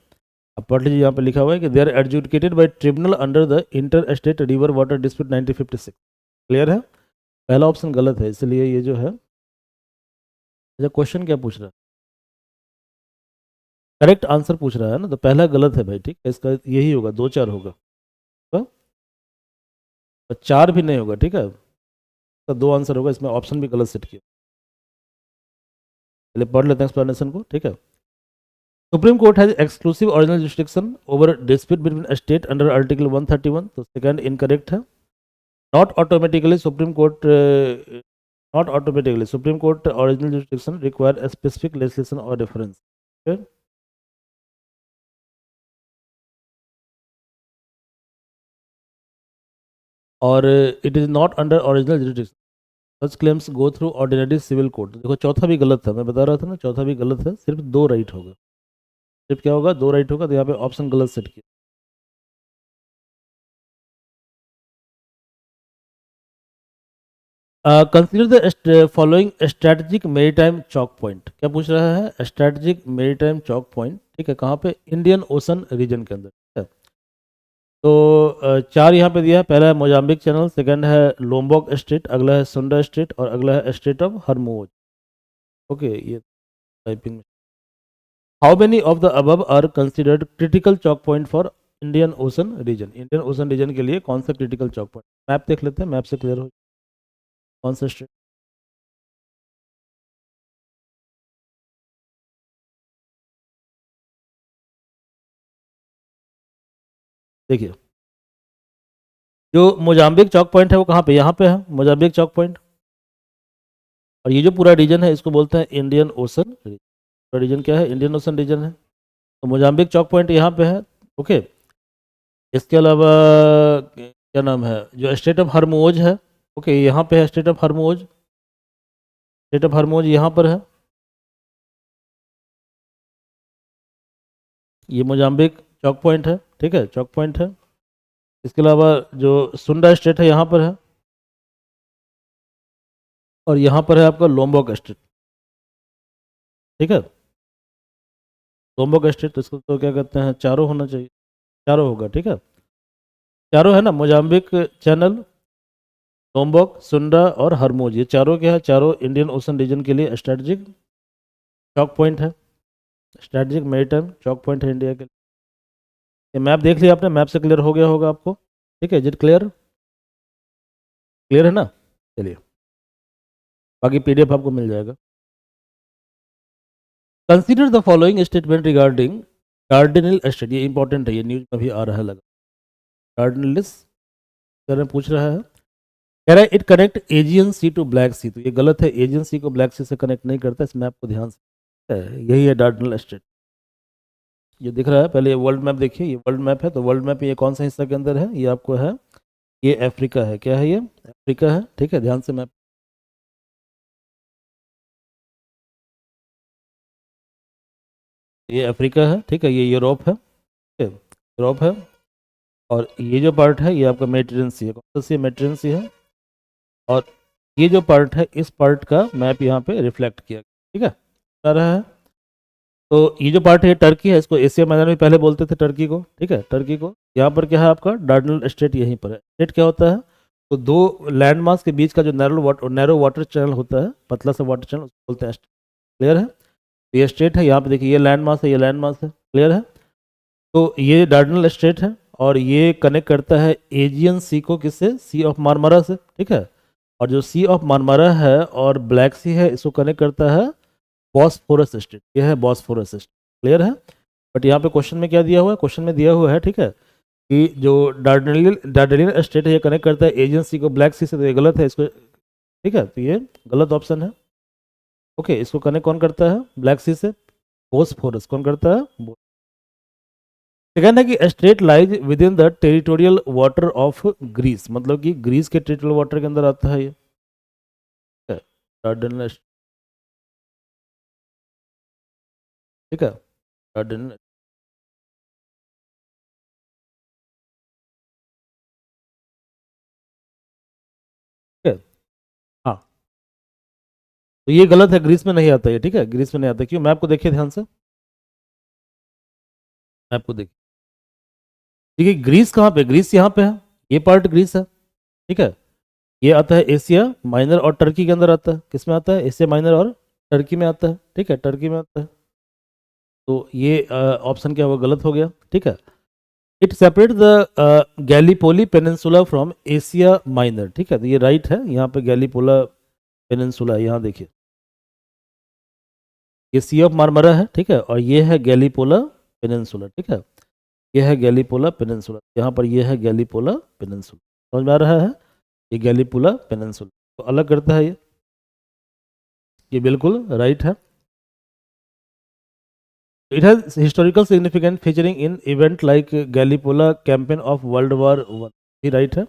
अब पढ़ लीजिए, यहाँ पे लिखा हुआ है कि they are adjudicated by tribunal under the inter state river water dispute 1956। Clear है, पहला ऑप्शन गलत है, इसलिए ये जो है, अच्छा क्वेश्चन क्या पूछ रहा है, करेक्ट आंसर पूछ रहा है ना, तो पहला गलत है भाई। ठीक है, इसका यही होगा, 2 4 होगा, तो 4 भी नहीं होगा। ठीक है, तो 2 आंसर होगा, इसमें ऑप्शन भी गलत सेट किया। चलिए पढ़ लेते हैं एक्सप्लेनेशन को। ठीक है, supreme court has exclusive original jurisdiction over dispute between state under article 131, तो सेकंड इनकरेक्ट है। Not automatically supreme court, not automatically supreme court original jurisdiction require a specific legislation और रेफरेंस। और it is not under original jurisdiction, such claims go through ordinary civil court. देखो चौथा भी गलत था, मैं बता रहा था ना, चौथा भी गलत है, सिर्फ 2 राइट होगा, सिर्फ क्या होगा, 2 राइट होगा, तो यहाँ पे ऑप्शन गलत सेट किया। Consider the following strategic maritime Chowk point, क्या पूछ रहा है, स्ट्रेटेजिक मेरीटाइम चौक पॉइंट। ठीक है, कहाँ पे, इंडियन ओशन रीजन के अंदर। ठीक है, तो 4 यहाँ पे दिया है, पहला है मोजाम्बिक चैनल, सेकंड है लोम्बोक स्ट्रेट, अगला है सुंडा स्ट्रेट, और अगला है स्ट्रेट ऑफ हरमोज। ओके, ये typing. How many of the above are considered critical choke point for Indian ocean region, Indian ocean region के लिए कौन सा क्रिटिकल चौक पॉइंट, मैप देख लेते हैं, मैप से क्लियर हो कौन सा स्ट्रेट। देखिए, जो मोजाम्बिक चौक पॉइंट है वो कहाँ पे, यहाँ पे है मोजाम्बिक चौक पॉइंट, और ये जो पूरा रीजन है इसको बोलते हैं इंडियन ओशन रीजन। पूरा रीजन क्या है, इंडियन ओशन रीजन है, तो मोजाम्बिक चौक पॉइंट यहाँ पे है। ओके, इसके अलावा क्या नाम है, जो स्टेट ऑफ हरमोज है, ओके यहाँ पे है स्टेट ऑफ हरमोज, स्टेट ऑफ हरमोज यहाँ पर है, ये मोजाम्बिक चौक पॉइंट है। ठीक है, चौक पॉइंट है। इसके अलावा जो सुंडा स्टेट है यहाँ पर है, और यहाँ पर है आपका लोम्बोक स्टेट। ठीक है, लोम्बोक स्टेट, तो इसको तो क्या कहते हैं, चारों होना चाहिए, चारों होगा। ठीक है, चारों है ना, मोजाम्बिक चैनल, लोम्बोक, सुंडा और हरमोज, ये चारों क्या है, चारों इंडियन ओशन रीजन के लिए स्ट्रेटजिक चौक पॉइंट है, स्ट्रेटजिक मेरीटाइम चौक पॉइंट है इंडिया के लिए। ये मैप देख लिया आपने, मैप से क्लियर हो गया होगा आपको। ठीक है, इज इट क्लियर, क्लियर है ना। चलिए, बाकी पीडीएफ आपको मिल जाएगा। Consider the following statement regarding cardinal estate, ये इंपॉर्टेंट है, ये न्यूज में भी आ रहा है लगा। कार्डिनलिस पूछ रहा है, कह रहा है it connect Aegean sea to black sea, तो ये गलत है, एजियन सी को ब्लैक सी से कनेक्ट नहीं करता, इस मैप को ध्यान से, यही है डार्डनल एस्टेट। ये दिख रहा है, पहले ये वर्ल्ड मैप देखिए, ये वर्ल्ड मैप है, तो वर्ल्ड मैप ये कौन सा हिस्सा के अंदर है, ये आपको है, ये अफ्रीका है, क्या है ये, अफ्रीका है, ठीक है, ध्यान से मैप, ये अफ्रीका है, ठीक है, ये यूरोप है, ठीक है, यूरोप है, और ये जो पार्ट है ये आपका मेडिटेरियन सी है, कौन सा सी है, मेडिटेरियन सी है, और ये जो पार्ट है इस पार्ट का मैप यहाँ पे रिफ्लेक्ट किया गया, ठीक है, आ रहा है। तो ये जो पार्ट है टर्की है, इसको एशिया माइनर में पहले बोलते थे टर्की को, ठीक है, टर्की को, यहाँ पर क्या है आपका डार्डनल स्टेट यहीं पर है। स्टेट क्या होता है, तो दो लैंड मास के बीच का जो नैरो वाटर चैनल होता है, पतला सा वाटर चैनल, उसको बोलते हैं, क्लियर है। तो ये स्टेट है, यहाँ पे देखिए ये लैंड मास है, ये लैंड मास है, क्लियर है। तो ये डार्डनल स्टेट है, और ये कनेक्ट करता है एजियन सी को किससे, सी ऑफ मारमारा से, ठीक है, और जो सी ऑफ मारमारा है और ब्लैक सी है, इसको कनेक्ट करता है बॉस्फोरस स्टेट, ये है बॉस्फोरस स्टेट, क्लियर है। बट यहाँ पे क्वेश्चन में क्या दिया हुआ है, क्वेश्चन में दिया हुआ है, ठीक है, कि जो डार्डेनियन स्टेट है ये कनेक्ट करता है एजेंसी को ब्लैक सी से, तो ये गलत है, इसको, ठीक है, तो ये गलत ऑप्शन है। ओके, इसको कनेक्ट कौन करता है ब्लैक सी से, बॉस्फोरस कौन करता है। सेकंड है कि state lies within the territorial water of Greece, मतलब कि ग्रीस के टेरिटोरियल वाटर के अंदर आता है ये, डार्डेनियन, ठीक है, डार्डेनियन, ठीक है, हाँ, तो ये गलत है, ग्रीस में नहीं आता ये, ठीक है, ग्रीस में नहीं आता, क्यों, मैप को देखिए ध्यान से, मैप को देखिए, ठीक है, ग्रीस कहाँ पे, ग्रीस यहाँ पे है, ये पार्ट ग्रीस है, ठीक है, ये आता है एशिया माइनर और टर्की के अंदर आता है, किस में आता है, एशिया माइनर और टर्की में आता है, ठीक है, टर्की में आता है। तो ये ऑप्शन क्या हुआ, गलत हो गया, ठीक है। It separate the Gallipoli peninsula from Asia minor, ठीक है, तो ये राइट है, यहाँ पे गैलीपोला पेनिनसुला, यहाँ देखिए ये सी ऑफ मारमरा है, ठीक है, और ये है गैलीपोला पेनिनसुला, ठीक है, ये है गैलीपोला पेनिनसुला, यहाँ पर ये है गैलीपोला पेनिनसुला, समझ में आ रहा है, ये गैलीपोला पेनिनसुला, तो अलग करता है ये बिल्कुल राइट है। It has historical significant featuring in event like Gallipoli campaign of world war one, ये राइट है,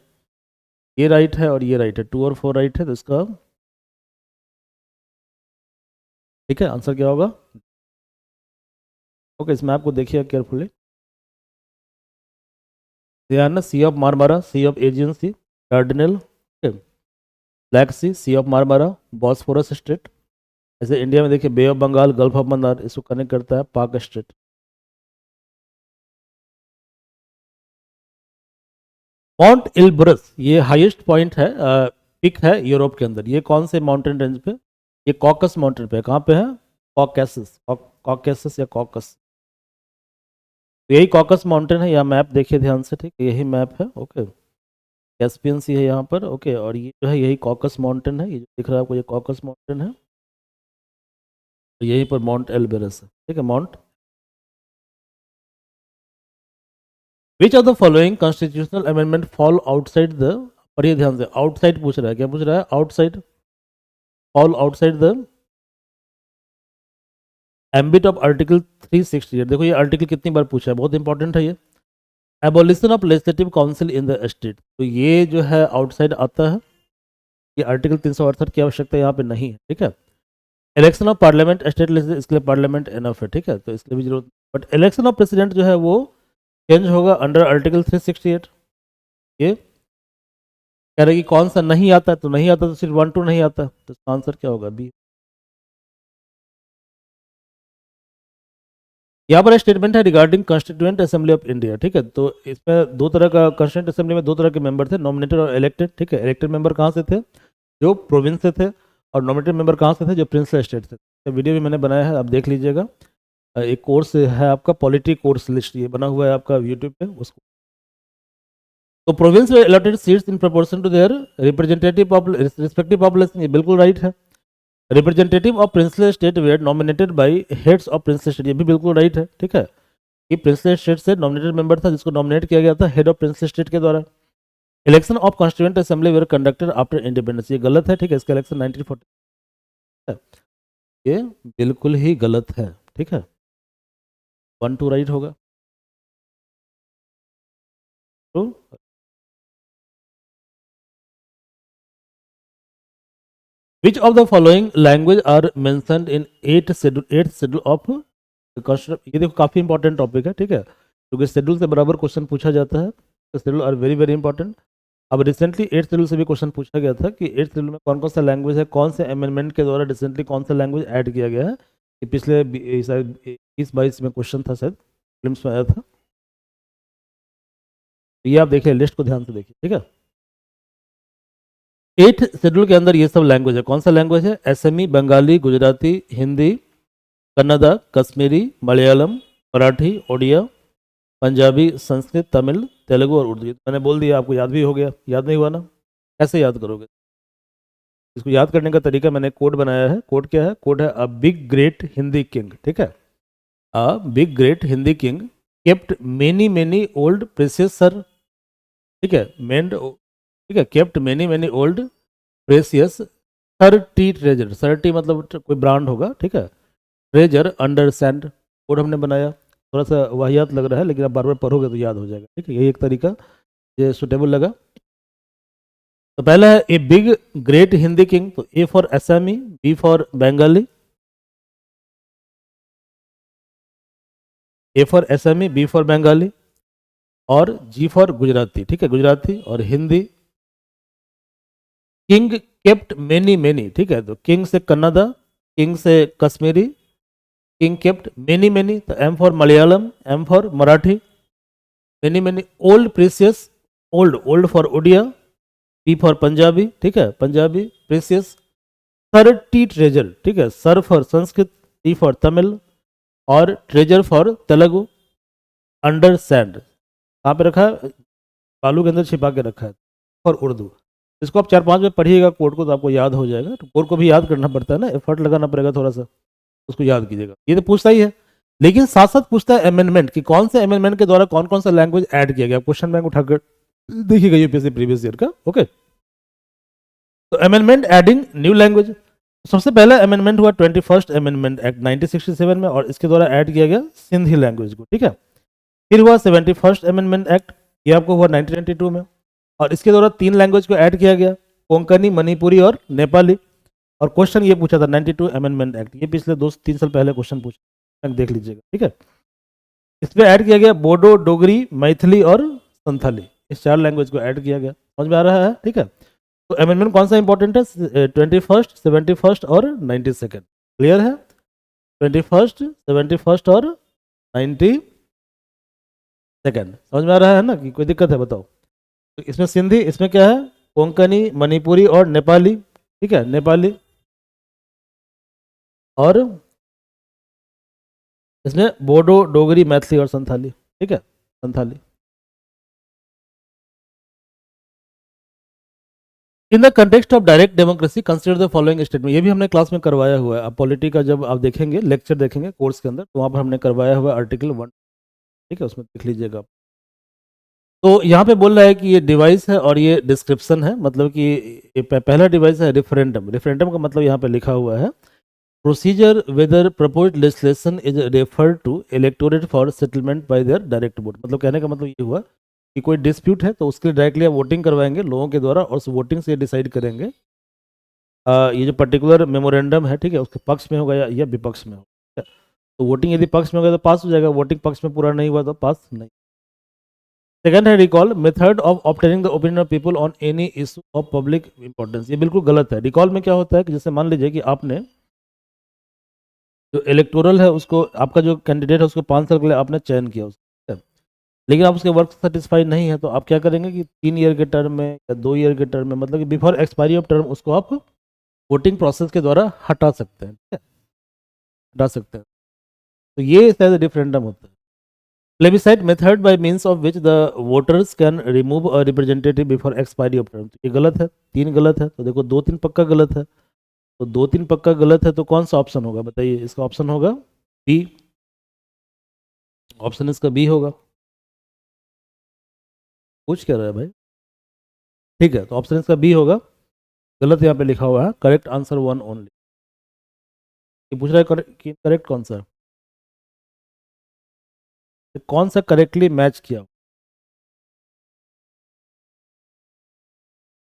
ये राइट है, और ये राइट है, 2 और 4 राइट है, तो इसका ठीक है आंसर क्या होगा। ओके, इस मैप को देखिए केयरफुली, ध्यान ना, sea of Marmara, sea of Aegean sea, cardinal, black sea of Marmara, Bosphorus strait, ऐसे इंडिया में देखिए bay of Bengal, gulf of Mannar, इसको कनेक्ट करता है पाक स्ट्रेट। माउंट इलब्रस ये हाईएस्ट पॉइंट है, पिक है यूरोप के अंदर, ये कौन से माउंटेन रेंज पे, ये कॉकस माउंटेन पे है, कहाँ पे है, कॉकेसस, कॉकेसस या कॉकस, तो यही कॉकस माउंटेन है, यहाँ मैप देखिए ध्यान से, ठीक है, यही मैप है, ओके, कैस्पियन सी है यहाँ पर, ओके, और ये जो है यही कॉकस माउंटेन है, ये जो दिख रहा है आपको ये कॉकस माउंटेन है, तो यहीं पर माउंट एल्बरस है, ठीक है, mount. Which of the following constitutional amendment fall outside the, और ये ध्यान से आउटसाइड पूछ रहा है, क्या पूछ रहा है, outside, fall outside the ambit of article 368, देखो ये आर्टिकल कितनी बार पूछा है, बहुत इंपॉर्टेंट है ये, abolition of legislative council in the state, तो ये जो है आउटसाइड आता है, ये आर्टिकल 368 की आवश्यकता यहाँ पे नहीं है, ठीक है। Election of parliament state legislature, इसके लिए पार्लियामेंट एनफ है, ठीक है, तो इसके लिए भी जरूरत, बट इलेक्शन ऑफ प्रेसिडेंट जो है वो चेंज होगा अंडर आर्टिकल 368, ये कह रहे कि कौन सा नहीं आता, तो नहीं आता तो सिर्फ 1 2 नहीं आता, तो इसका आंसर क्या होगा, बी। यहाँ पर स्टेटमेंट है regarding constituent assembly of India, ठीक है, तो इसमें दो तरह का कॉन्स्टिट्यूएंट असेंबली में 2 तरह के मेंबर थे, नॉमिनेटेड और इलेक्टेड, ठीक है, इलेक्टेड मेंबर कहाँ से थे, जो प्रोविंस से थे, और नॉमिनेटेड मेंबर कहाँ से थे, जो प्रिंसली स्टेट से, तो वीडियो भी मैंने बनाया है, आप देख लीजिएगा, एक कोर्स है आपका पॉलिटी कोर्स लिस्ट, ये बना हुआ है आपका यूट्यूब पे, उसको, तो प्रोविंस में allotted seats in proportion to their representative respective population, ये बिल्कुल राइट है। Representative of princely state were nominated by heads of princely state, ये भी बिल्कुल राइट है, ठीक है। ये प्रिंसली स्टेट से नॉमिनेटेड मेंबर था जिसको नॉमिनेट किया गया था हेड ऑफ प्रिंसली स्टेट के द्वारा। Election of constituent assembly were conducted after independence, ये गलत है, ठीक है। इसका इलेक्शन 1940 है, ये बिल्कुल ही गलत है, ठीक है। 1-2 राइट होगा। तो which of the following language are mentioned in 8th schedule of constitution, ये देखो काफी इंपॉर्टेंट टॉपिक है, ठीक है, क्योंकि शेड्यूल से बराबर क्वेश्चन पूछा जाता है। Schedule are very very important. अब रिसेंटली 8th शेड्यूल से भी क्वेश्चन पूछा गया था कि 8th शेड्यूल में कौन कौन सा लैंग्वेज है, कौन से अमेंडमेंट के द्वारा रिसेंटली कौन सा लैंग्वेज ऐड किया गया है। ये पिछले शायद 20-22 में क्वेश्चन था, शायद फिल्म्स में आया था। ये आप देखिए, लिस्ट को ध्यान से देखिए, ठीक है। 8th शेड्यूल के अंदर ये सब लैंग्वेज है। कौन सा लैंग्वेज है? असमी, बंगाली, गुजराती, हिंदी, कन्नड़ा, कश्मीरी, मलयालम, मराठी, ओडिया, पंजाबी, संस्कृत, तमिल, तेलुगु और उर्दू। मैंने बोल दिया, आपको याद भी हो गया। याद नहीं हुआ ना? कैसे याद करोगे इसको? याद करने का तरीका मैंने कोड बनाया है। कोड क्या है? कोड है a big great Hindi king, ठीक है। A big great Hindi king kept many many old precious sir, ठीक है, मेंड, ठीक है, kept many many old precious 30 treasure, 30 मतलब कोई ब्रांड होगा, ठीक है, ट्रेजर अंडर सैंड। कोड हमने बनाया, थोड़ा सा वाहियात लग रहा है, लेकिन आप बार बार पढ़ोगे तो याद हो जाएगा, ठीक है। यही एक तरीका ये सुटेबल लगा। तो पहला है A big great Hindi king, तो A for Assamese, B for Bengali, A for Assamese, B for Bengali और जी फॉर गुजराती, ठीक है, गुजराती और Hindi. King kept many many, ठीक है, तो किंग से कन्नड़ा, किंग से Kashmiri, king kept many many, तो M for Malayalam, M for Marathi, many many old precious, old, old for Oriya, P for Punjabi, ठीक है, पंजाबी प्रीसियस, 30 ट्रेजर, ठीक है, sir for Sanskrit, T for Tamil और treasure for Telugu, under sand कहाँ पे रखा है? बालू के अंदर छिपा के रखा है, फॉर उर्दू। इसको आप 4-5 में पढ़िएगा कोड को, तो आपको याद हो जाएगा। तो कोड को भी याद करना पड़ता है ना, एफर्ट लगाना पड़ेगा थोड़ा सा, उसको याद कीजिएगा। ये तो पूछता ही है, लेकिन साथ साथ पूछता है अमेंडमेंट कि कौन से अमेंडमेंट के द्वारा कौन कौन सा लैंग्वेज ऐड किया गया। क्वेश्चन बैंक उठाकर देखिएगा यूपीएससी प्रीवियस ईयर का, ओके। तो अमेंडमेंट एडिंग न्यू लैंग्वेज, सबसे पहला अमेंडमेंट हुआ 21st अमेंडमेंट एक्ट 1967 में, और इसके द्वारा ऐड किया गया सिंधी लैंग्वेज को, ठीक है। फिर हुआ 71st अमेंडमेंट एक्ट, ये आपको हुआ 1992 में, और इसके द्वारा 3 लैंग्वेज को ऐड किया गया, कोंकणी, मणिपुरी और नेपाली। और क्वेश्चन ये पूछा था 92 अमेंडमेंट एक्ट, ये पिछले 2-3 साल पहले क्वेश्चन पूछा, देख लीजिएगा, ठीक है। इसमें ऐड किया गया बोडो, डोगरी, मैथिली और संथाली, इस 4 लैंग्वेज को ऐड किया गया। समझ में आ रहा है, ठीक है। तो अमेंडमेंट कौन सा इंपॉर्टेंट है? 21st, 71st और 92nd, क्लियर है? 21st, 71st और 92nd, समझ में आ रहा है ना? कि कोई दिक्कत है बताओ? तो इसमें सिंधी, इसमें क्या है? कोंकणी, मणिपुरी और नेपाली, ठीक है, नेपाली, और इसमें बोडो, डोगरी, मैथिली और संथाली, ठीक है, Santhali. In the context of direct democracy consider the following statement, ये भी हमने क्लास में करवाया हुआ है। अब पॉलिटी का जब आप देखेंगे, लेक्चर देखेंगे कोर्स के अंदर, तो वहाँ पर हमने करवाया हुआ आर्टिकल 1, ठीक है, उसमें देख लीजिएगा। तो यहाँ पे बोल रहा है कि ये डिवाइस है और ये डिस्क्रिप्शन है, मतलब कि ये पहला डिवाइस है रेफरेंडम। रेफरेंडम का मतलब यहाँ पे लिखा हुआ है procedure whether proposed legislation is referred to electorate for settlement by their direct vote. मतलब कहने का मतलब ये हुआ कि कोई डिस्प्यूट है तो उसके लिए डायरेक्टली आप वोटिंग करवाएंगे लोगों के द्वारा, और उस वोटिंग से डिसाइड करेंगे ये जो पर्टिकुलर मेमोरेंडम है, ठीक है, उसके पक्ष में होगा या विपक्ष में होगा। तो वोटिंग यदि पक्ष में होगा तो पास हो जाएगा, वोटिंग पक्ष में पूरा नहीं हुआ तो पास नहीं। सेकंड है recall, method of obtaining the opinion of people on any issue of public importance. ये बिल्कुल गलत है। रिकॉल में क्या होता है कि जैसे मान लीजिए कि आपने जो इलेक्टोरल है उसको, आपका जो कैंडिडेट है उसको 5 साल के लिए आपने चयन किया उसका, लेकिन आप उसके वर्क सेटिस्फाइड नहीं है, तो आप क्या करेंगे कि 3 ईयर के टर्म में या 2 ईयर के टर्म में, मतलब कि बिफोर एक्सपायरी ऑफ टर्म, उसको आप वोटिंग प्रोसेस के द्वारा हटा सकते हैं, ठीक है, हटा सकते हैं। तो ये शायद रेफरेंडम होता है। Plebiscite method by means of which the voters can remove a representative before expiry of term, ये गलत है, 3 गलत है। तो देखो 2-3 पक्का गलत है। तो 2-3 पक्का गलत है, तो कौन सा ऑप्शन होगा बताइए? इसका ऑप्शन होगा बी, ऑप्शन इसका बी होगा। पूछ क्या रहा है भाई? ठीक है, तो ऑप्शन इसका बी होगा। गलत यहाँ पे लिखा हुआ है, करेक्ट आंसर 1 ओनली। ये पूछ रहा है कि करेक्ट कौन सा है, तो कौन सा करेक्टली मैच किया?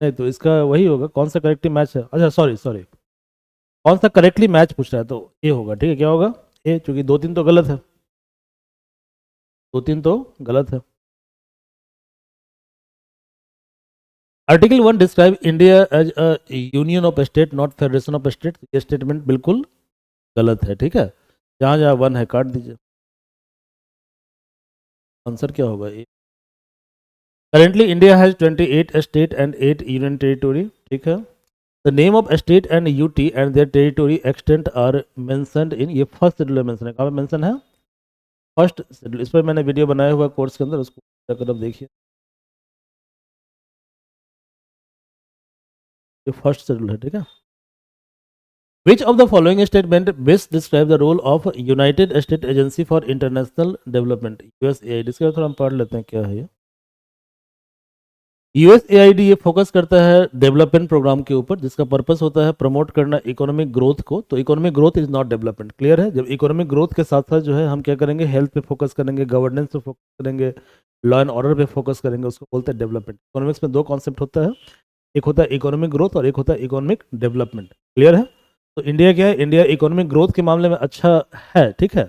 नहीं, तो इसका वही होगा, कौन सा करेक्टली मैच है। अच्छा सॉरी सॉरी, कौन सा करेक्टली मैच पूछ रहा है, तो ए होगा। ठीक है, क्या होगा? ए, क्योंकि 2-3 तो गलत है, 2-3 तो गलत है। Article 1 describe India as a union of state not federation of state. ये स्टेटमेंट बिल्कुल गलत है। ठीक है, जहाँ जहाँ 1 है काट दीजिए। आंसर क्या होगा? A. Currently India has 28 state and 8 union territory. ठीक है, the name of state and UT and their territory extent are mentioned in, ये फर्स्ट शेड्यूल में मेंशन है। कहाँ पे मेंशन है? First schedule. इस पर मैंने वीडियो बनाया हुआ कोर्स के अंदर, उसको जाकर अब देखिए। ये फर्स्ट शेड्यूल है। ठीक है, which of the following statement best describe the role of United State agency for international development, USAID. इसके बाद थोड़ा हम पढ़ लेते हैं क्या है ये। यूएसएआईडी ये फोकस करता है डेवलपमेंट प्रोग्राम के ऊपर, जिसका पर्पस होता है प्रमोट करना इकोनॉमिक ग्रोथ को। तो economic growth is not development, clear है? जब इकोनॉमिक ग्रोथ के साथ साथ जो है हम क्या करेंगे, हेल्थ पे फोकस करेंगे, गवर्नेंस पे फोकस करेंगे, लॉ एंड ऑर्डर पे फोकस करेंगे, उसको बोलते हैं डेवलपमेंट। इकोनॉमिक्स में 2 कॉन्सेप्ट होता है, एक होता है इकोनॉमिक ग्रोथ और एक होता है इकोनॉमिक डेवलपमेंट, क्लियर है? तो इंडिया क्या है, इंडिया इकोनॉमिक ग्रोथ के मामले में अच्छा है, ठीक है,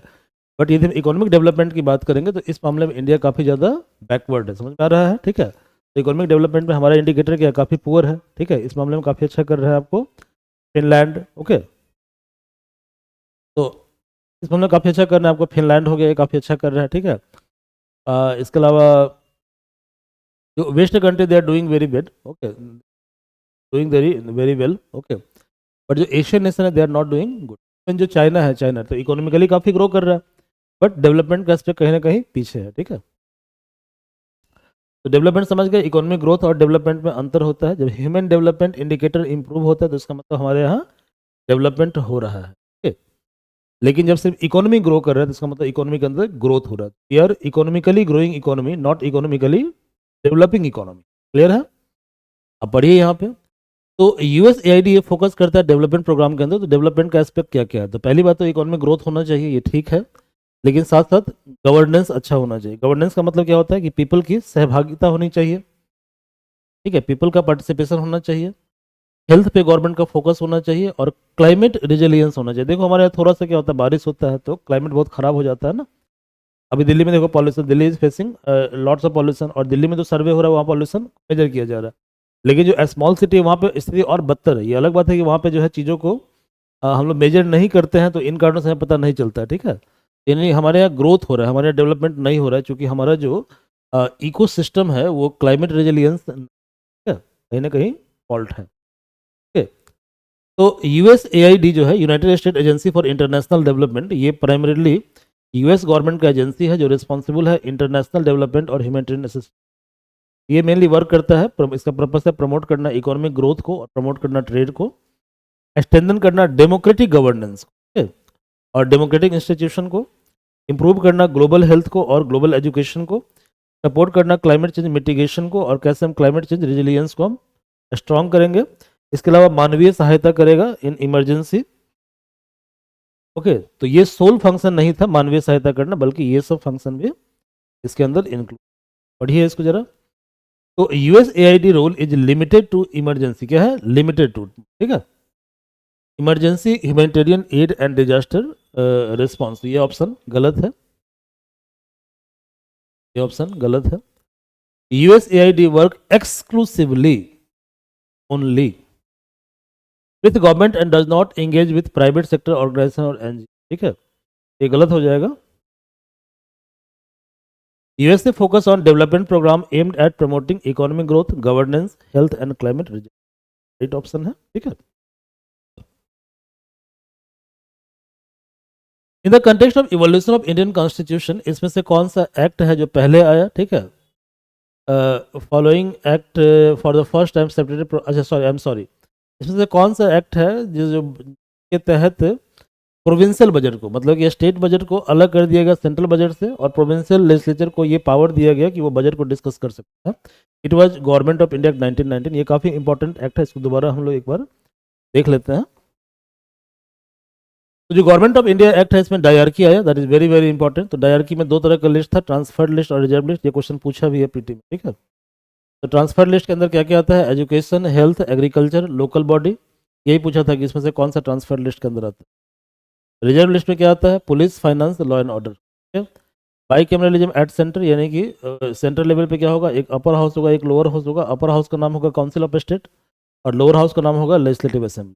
बट यदि हम इकोनॉमिक डेवलपमेंट की बात करेंगे तो इस मामले में इंडिया काफ़ी ज़्यादा बैकवर्ड है। समझ में आ रहा है? ठीक है, तो इकोनॉमिक डेवलपमेंट में हमारा इंडिकेटर क्या, काफ़ी पुअर है। ठीक है, इस मामले में काफ़ी अच्छा कर रहा है आपको फिनलैंड। ओके, तो इस मामले में काफ़ी अच्छा कर रहा है आपको फिनलैंड हो गया, ये काफ़ी अच्छा कर रहा है। ठीक है, इसके अलावा जो west country they are doing very bad, okay, doing very very well. Okay, but जो एशियन नेशन है they are not doing good. जो चाइना है, चाइना तो इकोनॉमिकली काफ़ी ग्रो कर रहा है, बट डेवलपमेंट का एस्पेक्ट कहीं ना कहीं पीछे है। ठीक है, तो डेवलपमेंट समझ गए, इकोनॉमिक ग्रोथ और डेवलपमेंट में अंतर होता है। जब ह्यूमन डेवलपमेंट इंडिकेटर इंप्रूव होता है तो इसका मतलब हमारे यहाँ डेवलपमेंट हो रहा है। ठीक है, लेकिन जब सिर्फ इकोनॉमी ग्रो कर रहा है तो इसका मतलब इकोनॉमी के अंदर ग्रोथ हो रहा है। We are economically growing economy, not economically developing economy, clear है? अब पढ़िए यहाँ पे। तो यूएसएआईडी ये फोकस करता है डेवलपमेंट प्रोग्राम के अंदर। तो डेवलपमेंट का एस्पेक्ट क्या क्या है? तो पहली बात तो इकोनॉमिक ग्रोथ होना चाहिए, ये ठीक है, लेकिन साथ साथ गवर्नेंस अच्छा होना चाहिए। गवर्नेंस का मतलब क्या होता है कि पीपल की सहभागिता होनी चाहिए। ठीक है, पीपल का पार्टिसिपेशन होना चाहिए, हेल्थ पे गवर्नमेंट का फोकस होना चाहिए, और क्लाइमेट रिजिलियंस होना चाहिए। देखो हमारे यहाँ थोड़ा सा क्या होता है, बारिश होता है तो क्लाइमेट बहुत खराब हो जाता है ना। अभी दिल्ली में देखो pollution, Delhi is facing lots of pollution, और दिल्ली में जो सर्वे हो रहा है वहाँ पॉल्यूशन मेजर किया जा रहा है। लेकिन जो स्मॉल सिटी है वहाँ पे स्थिति और बदतर है। ये अलग बात है कि वहाँ पे जो है चीज़ों को हम लोग मेजर नहीं करते हैं, तो इन कारणों से हमें पता नहीं चलता है। ठीक है, यानी हमारे यहाँ ग्रोथ हो रहा है, हमारे यहाँ डेवलपमेंट नहीं हो रहा है, क्योंकि हमारा जो इको सिस्टम है वो क्लाइमेट रेजिलियंस कहीं ना कहीं फॉल्ट है। ठीक है, तो यूएसएआईडी जो है, United State agency for international development, ये प्राइमरीली यूएस गवर्नमेंट का एजेंसी है जो रिस्पॉन्सिबल है इंटरनेशनल डेवलपमेंट और ह्यूमैनिटेरियन असिस्टेंस। ये मेनली वर्क करता है, इसका पर्पस है प्रमोट करना इकोनॉमिक ग्रोथ को, और प्रमोट करना ट्रेड को, स्ट्रेंथन करना डेमोक्रेटिक गवर्नेंस को और डेमोक्रेटिक इंस्टीट्यूशन को, इंप्रूव करना ग्लोबल हेल्थ को और ग्लोबल एजुकेशन को, सपोर्ट करना क्लाइमेट चेंज मिटिगेशन को, और कैसे हम क्लाइमेट चेंज रिजिलियंस को हम स्ट्रॉन्ग करेंगे। इसके अलावा मानवीय सहायता करेगा इन इमरजेंसी। ओके, तो ये सोल फंक्शन नहीं था मानवीय सहायता करना, बल्कि ये सब फंक्शन भी इसके अंदर इंक्लूड। पढ़िए इसको जरा। तो USAID role is limited to emergency, क्या है? Limited to. ठीक है, emergency humanitarian aid and disaster response, ये ऑप्शन गलत है, ये ऑप्शन गलत है। USAID work exclusively only with government and does not engage with private sector organization और एनजीओ। ठीक है, ये गलत हो जाएगा। USA focus on development program aimed at promoting economic growth, governance, health and climate resilience, right option है। ठीक है, in the context of evolution of Indian constitution, इसमें से कौन सा एक्ट है जो पहले आया? ठीक है, following act for the first time separated, अच्छा सॉरी, आई एम सॉरी, इसमें से कौन सा एक्ट है जो के तहत प्रोविंशियल बजट को, मतलब कि स्टेट बजट को अलग कर दिया गया सेंट्रल बजट से, और प्रोविंशियल लेजिस्लेचर को ये पावर दिया गया कि वो बजट को डिस्कस कर सकता है। It was government of India 1919। ये काफ़ी इंपॉर्टेंट एक्ट है, इसको दोबारा हम लोग एक बार देख लेते हैं। तो जो गवर्नमेंट ऑफ इंडिया एक्ट है इसमें डायरकी आया, that is very very important. तो डायरकी में दो तरह का लिस्ट था, ट्रांसफर्ड लिस्ट और रिजर्व लिस्ट। ये क्वेश्चन पूछा भी है पीटी में, ठीक है। तो ट्रांसफर लिस्ट के अंदर क्या क्या आता है, education, health, agriculture, local body, यही पूछा था कि इसमें से कौन सा ट्रांसफर लिस्ट के अंदर आता है। रिजर्व लिस्ट में क्या आता है, police, finance, law and order, ठीक है। बाईकैमरलिज्म एट सेंटर, यानी कि सेंट्रल लेवल पे क्या होगा, एक अपर हाउस होगा, एक लोअर हाउस होगा। अपर हाउस का नाम होगा काउंसिल ऑफ स्टेट और लोअर हाउस का नाम होगा legislative assembly.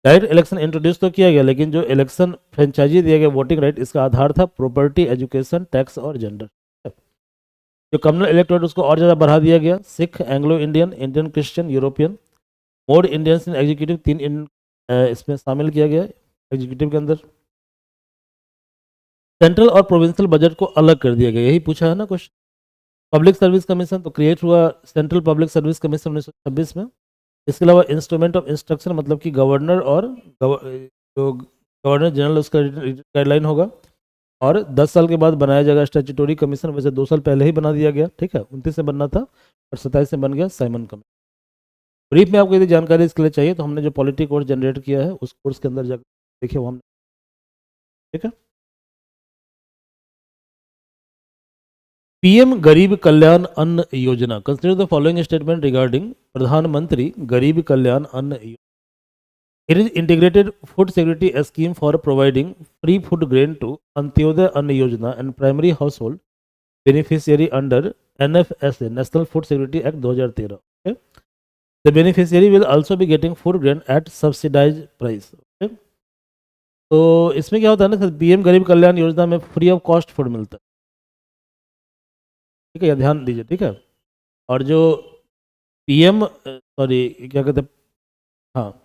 Direct election introduce तो किया गया, लेकिन जो इलेक्शन फ्रेंचाइजी दिया गया वोटिंग राइट, इसका आधार था प्रॉपर्टी, एजुकेशन, टैक्स और जेंडर। जो कम्युनल इलेक्टोरेट उसको और ज़्यादा बढ़ा दिया गया, Sikh, Anglo Indian, Indian Christian, European, more Indians in executive, तीन इसमें शामिल किया गया एग्जीक्यूटिव के अंदर। सेंट्रल और प्रोविंशियल बजट को अलग कर दिया गया, यही पूछा है ना क्वेश्चन। पब्लिक सर्विस कमीशन तो क्रिएट हुआ सेंट्रल पब्लिक सर्विस कमीशन 1926 में। इसके अलावा इंस्ट्रूमेंट ऑफ इंस्ट्रक्शन, मतलब कि गवर्नर और जो गवर्नर जनरल उसका गाइडलाइन होगा, और 10 साल के बाद बनाया जाएगा स्टैट्यूटरी कमीशन। वैसे 2 साल पहले ही बना दिया गया, ठीक है, 29 से बनना था और 27 से बन गया साइमन कमीशन। ब्रीफ में आपको यदि जानकारी इसके लिए चाहिए तो हमने जो पॉलिटी कोर्स जनरेट किया है उस कोर्स के अंदर जाकर देखिए वो हमने, ठीक है। पीएम गरीब कल्याण अन्न योजना, consider the following statement regarding प्रधानमंत्री गरीब कल्याण अन्न योजना। It is integrated food security scheme for providing free food grain to Antyodaya Anna Yojana and primary household beneficiary under NFSA, National Food Security Act 2013. Okay? The beneficiary will also be getting food grain at subsidized price. Okay? तो इसमें क्या होता है ना sir, PM गरीब कल्याण योजना में free of cost food मिलता है, ठीक है, यह ध्यान दीजिए, ठीक है। और जो पीएम सॉरी क्या कहते हैं, हाँ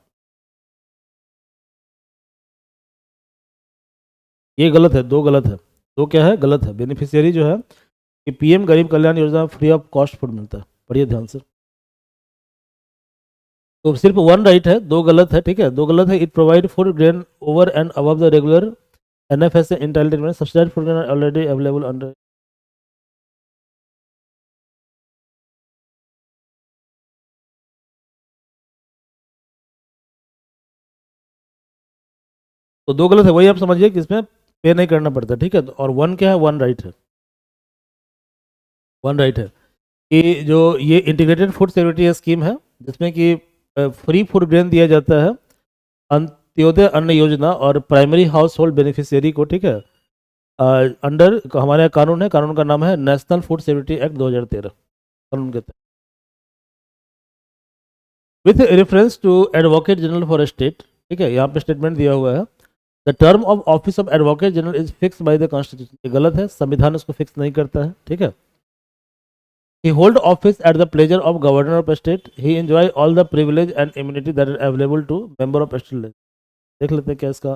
ये गलत है, दो गलत है। दो क्या है, गलत है। बेनिफिशियरी जो है कि पीएम गरीब कल्याण योजना में फ्री ऑफ कॉस्ट फूड मिलता है, पढ़िए ध्यान से। तो सिर्फ वन राइट है, दो गलत है, ठीक है, दो गलत है। It provide food grain over and above the regular NFSA entitlement, subsidised food grain already available under. तो दो गलत है, वही आप समझिए कि इसमें पे नहीं करना पड़ता, ठीक है। और वन क्या है, वन राइट है, वन राइट है कि जो ये इंटीग्रेटेड फूड सिक्योरिटी स्कीम है जिसमें कि फ्री फूड ग्रेन दिया जाता है अंत्योदय अन्न योजना और प्राइमरी हाउस होल्ड बेनिफिशियरी को, ठीक है, अंडर हमारे यहाँ कानून है, कानून का नाम है नेशनल फूड सिक्योरिटी एक्ट 2013 कानून के तहत। With reference to advocate general for state, ठीक है, यहाँ पे स्टेटमेंट दिया हुआ है, the term of office of advocate general is fix by the constitution. ये गलत है, संविधान उसको फिक्स नहीं करता है, ठीक है। He hold office at the pleasure of governor of a state. He enjoy all the privilege and immunity that are available to member of state. देख लेते हैं क्या इसका।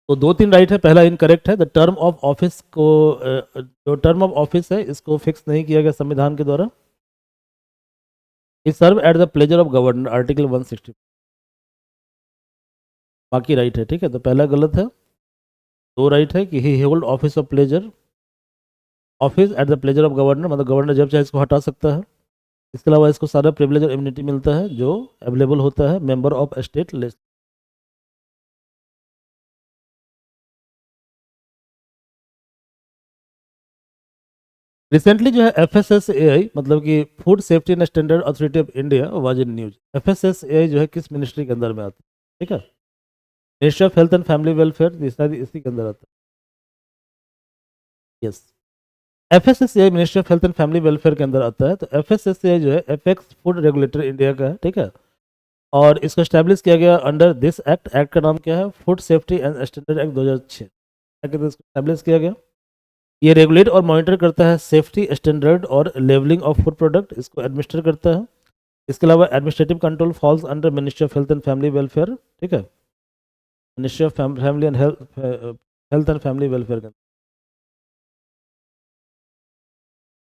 तो दो तीन राइट है, पहला इनकरेक्ट है। द टर्म ऑफ ऑफिस को जो टर्म ऑफ ऑफिस है इसको फिक्स नहीं किया गया संविधान के द्वारा। He serve at the pleasure of governor, article 160। बाकी राइट है, ठीक है। तो पहला गलत है, दो राइट है कि he hold office of pleasure, office at the pleasure of governor, मतलब गवर्नर जब चाहे इसको हटा सकता है। इसके अलावा इसको सारा प्रिविलेज और इम्यूनिटी मिलता है जो अवेलेबल होता है member of state list. Recently जो है एफएसएसएआई, मतलब कि food safety and standard authority of India, was in news. FSSAI जो है किस मिनिस्ट्री के अंदर में आता है, ठीक है, ministry of health and family welfare, इसी के अंदर आता है। Yes, FSSAI ministry of health and family welfare के अंदर आता है। तो एफएसएसएआई जो है एफेक्स फूड रेगुलेटर इंडिया का है, ठीक है, और इसको स्टैब्लिश किया गया अंडर दिस एक्ट। एक्ट का नाम क्या है, food safety and standard act 2006। इसको स्टैब्लिश किया गया। ये रेगुलेट और मॉनिटर करता है सेफ्टी स्टैंडर्ड और लेवलिंग ऑफ फूड प्रोडक्ट, इसको एडमिनिस्टर करता है। इसके अलावा administrative control falls under ministry of health and family welfare, ठीक है, ministry of family and health and family welfare.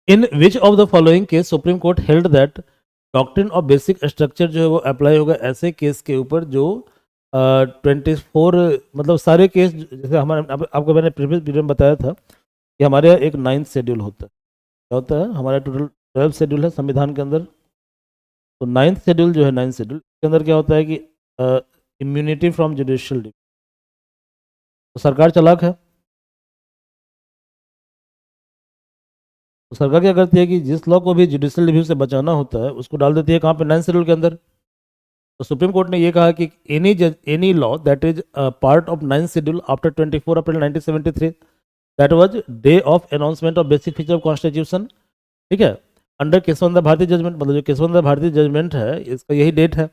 In which of the following case supreme court held that doctrine of basic structure जो है वो apply होगा ऐसे case के ऊपर जो 24 मतलब सारे केस, जैसे हमारे आपको मैंने प्रीवियस वीडियो में बताया था कि हमारे यहाँ एक 9th शेड्यूल होता है। क्या होता है? हमारा टोटल 12 शेड्यूल है संविधान के अंदर। तो 9th शेड्यूल जो है, 9th शेड्यूल के अंदर क्या होता है कि इम्यूनिटी फ्रॉम जुडिशियल। तो सरकार चालाक है, तो सरकार क्या करती है कि जिस लॉ को भी जुडिशियल रिव्यू से बचाना होता है उसको डाल देती है कहाँ पे? 9th शेड्यूल के अंदर। तो सुप्रीम कोर्ट ने ये कहा कि any law that is part of 9th schedule after 24 April 1973, that was day of announcement of basic feature of constitution, ठीक है, अंडर केशवंत भारती जजमेंट, मतलब जो केशवंत भारती जजमेंट है इसका यही डेट है।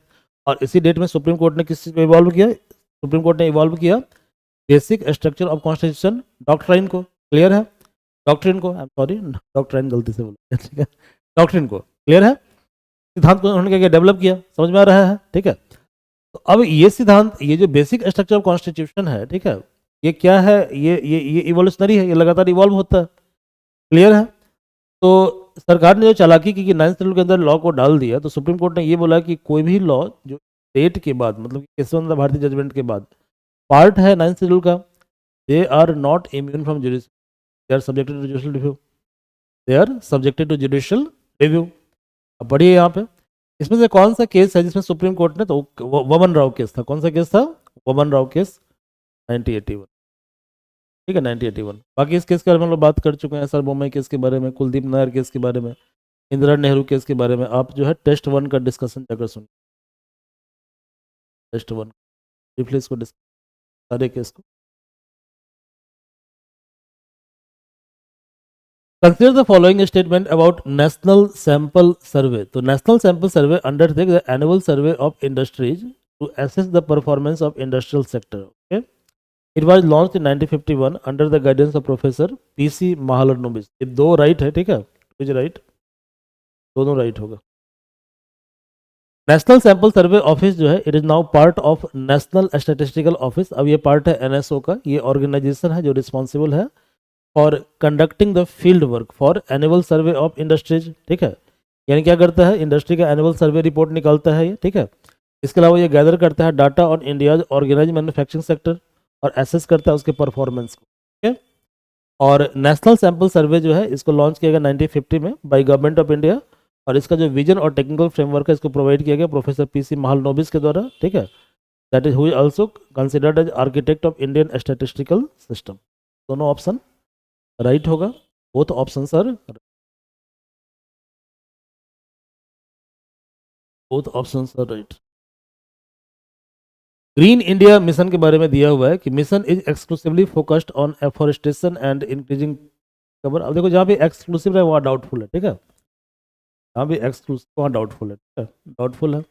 और इसी डेट में सुप्रीम कोर्ट ने किस चीज़ को इवॉल्व किया? सुप्रीम कोर्ट ने इवॉल्व किया basic structure of constitution doctrine को। क्लियर है? डॉक्ट्रिन को, आई एम सॉरी, डॉक्ट्राइन गलती से बोला, ठीक है, डॉक्ट्रिन को। क्लियर है? सिद्धांत को उन्होंने क्या डेवलप किया, समझ में आ रहा है? ठीक है। तो अब ये सिद्धांत, ये जो बेसिक स्ट्रक्चर ऑफ कॉन्स्टिट्यूशन है, ठीक है, ये क्या है? ये इवोल्यूशनरी है, ये लगातार इवॉल्व होता है। क्लियर है? तो सरकार ने जो चालाकी की कि 9th शेड्यूल के अंदर लॉ को डाल दिया, तो सुप्रीम कोर्ट ने ये बोला कि कोई भी लॉ जो डेट के बाद, मतलब केशवंत भारती जजमेंट के बाद पार्ट है 9th शेड्यूल का, they are not immune from judicial, they are subjected to judicial review, they are subjected to judicial review. अब बढ़िए यहाँ पे, इसमें से कौन सा केस है जिसमें सुप्रीम कोर्ट ने, तो वमन राव केस था। कौन सा केस था? वमन राव केस 1981, ठीक है, 1981। बाकी इस केस के बारे में हम लोग बात कर चुके हैं, सर बोमई केस के बारे में, कुलदीप नायर केस के बारे में, इंदिरा नेहरू केस के बारे में। आप जो है टेस्ट 1 का डिस्कशन जाकर सुनिए, टेस्ट 1 ब्रीफली इसको सारे केस को। Consider the following statement about national sample survey. तो national sample survey undertake the annual survey of industries to assess the performance of industrial sector. Okay, it was launched in 1951 under the guidance of professor PC Mahalanobis. ये दो right है, ठीक है, right, दोनों right होगा। National sample सर्वे office जो है, it is now part of national statistical office. अब ये पार्ट है एनएसओ का। ये ऑर्गेनाइजेशन है जो रिस्पॉन्सिबल है for conducting the field work for annual survey of industries, ठीक है, यानी क्या करता है? इंडस्ट्री का एनुअल सर्वे रिपोर्ट निकालता है ये, ठीक है। इसके अलावा ये गैदर करता है data on India's organize manufacturing sector और एसेस करता है उसके परफॉर्मेंस को, ठीक है। और नेशनल सैंपल सर्वे जो है इसको लॉन्च किया गया 1950 में बाय गवर्नमेंट ऑफ इंडिया, और इसका जो विजन और टेक्निकल फ्रेमवर्क है इसको प्रोवाइड किया गया प्रोफेसर पीसी महालनोबिस के द्वारा, ठीक है, that is who is also considered as architect of Indian statistical system. दोनों ऑप्शन राइट होगा, both option sir, both option sir right. Green India mission के बारे में दिया हुआ है कि mission is exclusively focused on afforestation and increasing cover. अब देखो, जहाँ भी एक्सक्लूसिव है वहाँ डाउटफुल है, ठीक है, जहाँ भी एक्सक्लूसिव वहाँ डाउटफुल है, ठीक है, डाउटफुल है। तो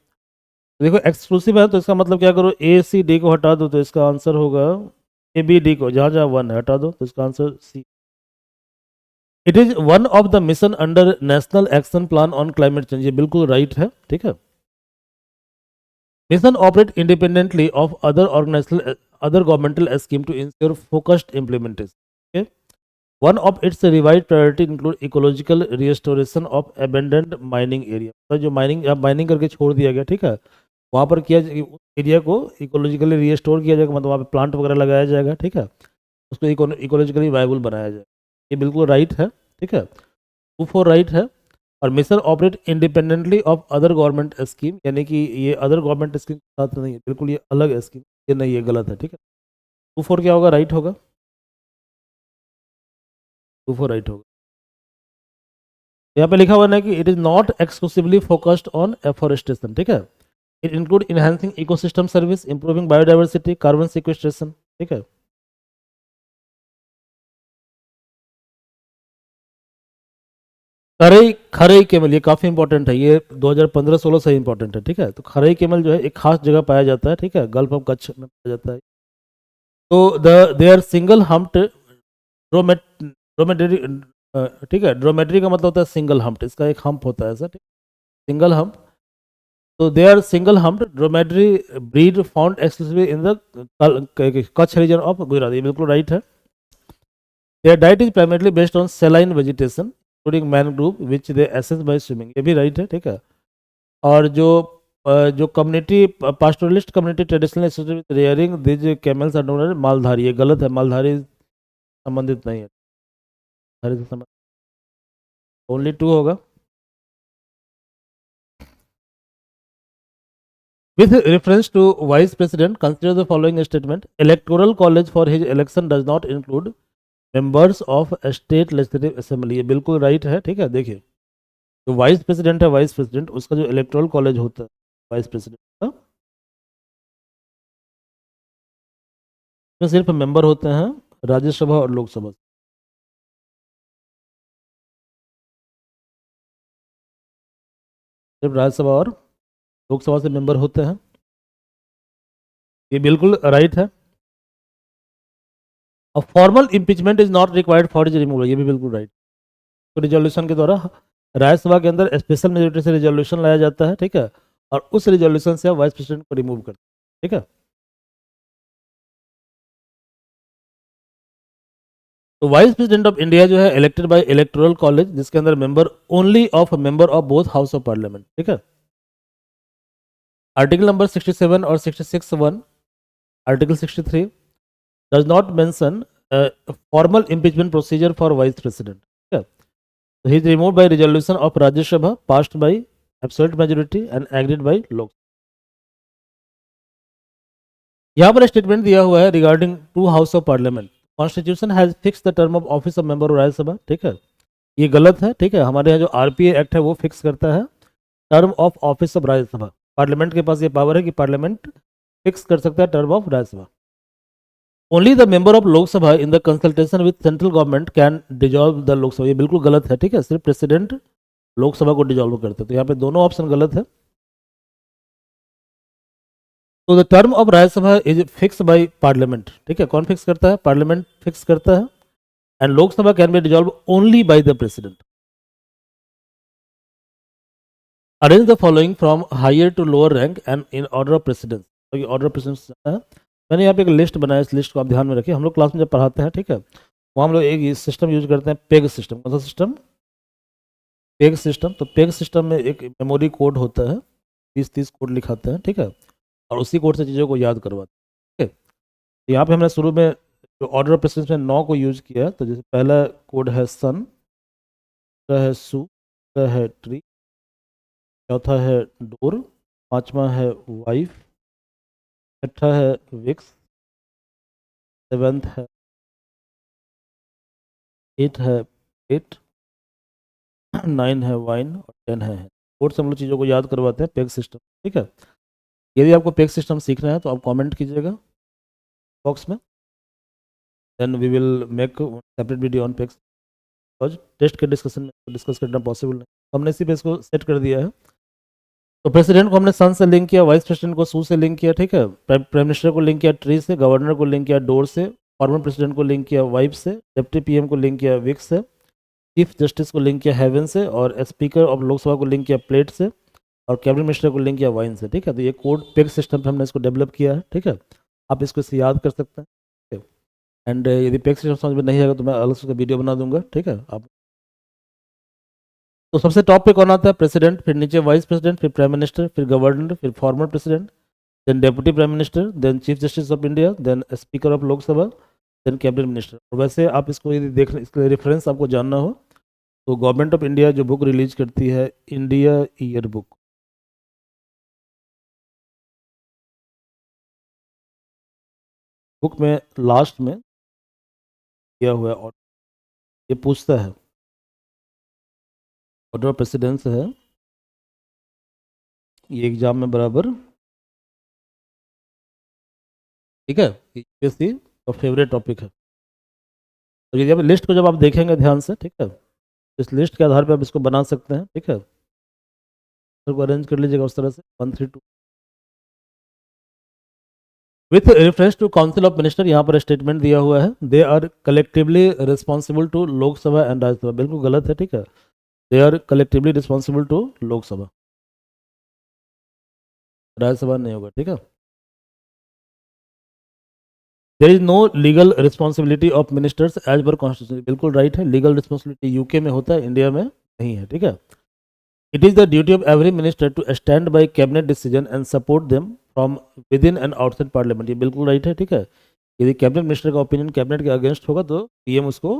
देखो एक्सक्लूसिव है तो इसका मतलब क्या करो, ए सी डी को हटा दो तो इसका आंसर होगा ए बी डी को, जहाँ जहाँ 1 है हटा दो तो इसका answer C. It is one of the mission under national action plan on climate change, ये बिल्कुल राइट है, ठीक है। Mission operate independently of other organizational other governmental scheme to ensure focused implementation. One of its revise priority include ecological restoration of abandoned mining area, तो जो mining करके छोड़ दिया गया, ठीक है, वहाँ पर किया एरिया को इकोलॉजिकली रिस्टोर किया जाएगा, मतलब वहाँ पे प्लांट वगैरह लगाया जाएगा, ठीक है, उसको इकोलॉजिकली वायबल बनाया जाएगा। ये बिल्कुल राइट है, ठीक है, 2 4 राइट है। और mission operate independently of other government scheme, यानी कि ये अदर गवर्नमेंट स्कीम के साथ नहीं है, बिल्कुल ये अलग स्कीम, ये नहीं, ये गलत है, ठीक है। 2 4 क्या होगा? राइट होगा, 2 4 राइट होगा। यहाँ पे लिखा हुआ है कि it is not exclusively focused on afforestation, ठीक है, it include enhancing ecosystem service, improving biodiversity, carbon sequestration, ठीक है। खरई खरई केमल, ये काफ़ी इंपॉर्टेंट है, ये 2015-16 से इंपॉर्टेंट है, ठीक है। तो खरई केमल जो है एक खास जगह पाया जाता है, ठीक है, गल्फ ऑफ कच्छ में पाया जाता है। तो दे आर सिंगल हम्प्ड ड्रोमेट्री, ठीक है, ड्रोमेट्री का मतलब होता है सिंगल हम्प्ड, इसका एक हम्प होता है सर, सिंगल हम्प। तो they are single humped dromedary breed found exclusively in the Kutch region of Gujarat, ये बिल्कुल राइट है। Their diet is primarily based on saline vegetation including mangrove which they access by swimming, ये भी right है, ठीक है। और जो community pastoralist community traditional rearing these camels are known as Maldhari, ये गलत है, मालधारी संबंधित नहीं है, धारी से संबंधित ओनली टू होगा। With reference to Vice President, consider the following statement. Electoral college for his election does not include members of state legislative assembly. ये बिल्कुल राइट है, ठीक है। देखिए, जो वाइस प्रेसिडेंट है, वाइस प्रेसिडेंट उसका जो इलेक्टोरल कॉलेज होता है वाइस प्रेसिडेंट का, उसमें सिर्फ मेंबर होते हैं राज्यसभा और लोकसभा से। सिर्फ राज्यसभा और लोकसभा से मेंबर होते हैं, ये बिल्कुल राइट है। और formal impeachment is not required for is removal, ये भी बिल्कुल राइट। तो रिजोल्यूशन के द्वारा राज्यसभा के अंदर स्पेशल मेजोरिटी से रिजोल्यूशन लाया जाता है, ठीक है, और उस रिजोल्यूशन से आप वाइस प्रेसिडेंट को रिमूव करते हैं, ठीक है। तो वाइस प्रेसिडेंट ऑफ इंडिया जो है इलेक्टेड बाय इलेक्टोरल कॉलेज, जिसके अंदर member of both house of parliament, ठीक है। आर्टिकल नंबर 67 और 66(1), article 63 does not mention formal impeachment procedure for vice president, ठीक है। So he is removed by resolution of Rajya Sabha passed by absolute majority and agreed by लोग। यहाँ पर statement दिया हुआ है regarding to house of parliament, constitution has fix the term of office of member of Rajya Sabha, ठीक है। ये गलत है, ठीक है। हमारे यहाँ जो आरपीए एक्ट है वो फिक्स करता है term of office of Rajya Sabha. Parliament के पास ये पावर है कि पार्लियामेंट फिक्स कर सकता है term of Rajya Sabha. Only the member of Lok Sabha in the consultation with central government can dissolve the Lok Sabha, ये बिल्कुल गलत है, ठीक है। सिर्फ प्रेसिडेंट लोकसभा को डिजॉल्व करते हैं, तो यहाँ पे दोनों ऑप्शन गलत है। तो the term of Rajya Sabha is fix by parliament, ठीक है। कौन फिक्स करता है? पार्लियामेंट फिक्स करता है। And Lok Sabha can be dissolve only by the president. Arrange the following from higher to lower rank and in order of precedence, तो order of precedence है। मैंने यहाँ पे एक लिस्ट बनाया, इस लिस्ट को आप ध्यान में रखिए। हम लोग क्लास में जब पढ़ाते हैं, ठीक है, वहाँ हम लोग एक सिस्टम यूज करते हैं, पेग सिस्टम। कौन सा सिस्टम? Peg system. तो पेग सिस्टम में एक मेमोरी कोड होता है, 30 कोड लिखाते हैं, ठीक है, और उसी कोड से चीज़ों को याद करवाते हैं, ठीक है। तो यहाँ पे हमने शुरू में जो ऑर्डर ऑफ प्रेसिडेंस में 9 को यूज किया है। तो जैसे पहला कोड है सन, दूसरा है सू, तीसरा है ट्री, चौथा है डोर, पांचवा है वाइफ, छठा है विक्स, सेवेंथ है, 8 है पेट, 9 है वाइन और 10 है। कोड से हम लोग चीज़ों को याद करवाते हैं पेग सिस्टम, ठीक है। यदि आपको पेग सिस्टम सीखना है तो आप कमेंट कीजिएगा बॉक्स में, then we will make separate video on pegs. और टेस्ट के डिस्कशन में डिस्कस करना पॉसिबल नहीं, तो हमने इसी पे इसको सेट कर दिया है। तो प्रेसिडेंट को हमने सन से लिंक किया, वाइस प्रेसिडेंट को सू से लिंक किया, ठीक है। प्राइम मिनिस्टर को लिंक किया ट्री से, गवर्नर को लिंक किया डोर से, फॉर्मर प्रेसिडेंट को लिंक किया वाइफ से, डिप्टी पीएम को लिंक किया विक्स से, चीफ जस्टिस को लिंक किया हेवन से, और स्पीकर ऑफ लोकसभा को लिंक किया प्लेट से, और कैबिनेट मिनिस्टर को लिंक किया वाइन से, ठीक है। तो ये कोड पेग सिस्टम पे हमने इसको डेवलप किया है, ठीक है। आप इसको इससे याद कर सकते हैं, ठीक है। एंड यदि पेग सिस्टम समझ में नहीं आएगा तो मैं अलग से वीडियो बना दूंगा, ठीक है। आप तो सबसे टॉप पे कौन आता है? प्रेसिडेंट, फिर नीचे वाइस प्रेसिडेंट, फिर प्राइम मिनिस्टर, फिर गवर्नर, फिर former president, then deputy prime minister, then chief justice of India, then speaker of Lok Sabha, then cabinet minister. और वैसे आप इसको यदि देख, इसके रेफरेंस आपको जानना हो तो गवर्नमेंट ऑफ इंडिया जो बुक रिलीज करती है, इंडिया ईयर बुक, बुक में लास्ट में दिया हुआ है और ये पूछता है ऑर्डर ऑफ प्रेसिडेंस है, ये एग्जाम में बराबर, ठीक है, यूपीएससी का फेवरेट टॉपिक है। तो यदि आप लिस्ट को जब आप देखेंगे ध्यान से, ठीक है, इस लिस्ट के आधार पर आप इसको बना सकते हैं, ठीक है। को अरेंज कर लीजिएगा उस तरह से 132 with reference to council of minister. यहाँ पर स्टेटमेंट दिया हुआ है, they are collectively responsible to Lok Sabha and Rajya Sabha, बिल्कुल गलत है, ठीक है। They are collectively responsible to Lok Sabha, Rajya Sabha नहीं होगा, ठीक है। There is no legal responsibility of ministers as per constitution, बिल्कुल राइट है। लीगल रिस्पॉन्सिबिलिटी यूके में होता है, इंडिया में नहीं है, ठीक है। It is the duty of every minister to stand by cabinet decision and support them from within and outside parliament. ये बिल्कुल राइट है, ठीक है। यदि कैबिनेट मिनिस्टर का ओपिनियन कैबिनेट के अगेंस्ट होगा तो पीएम उसको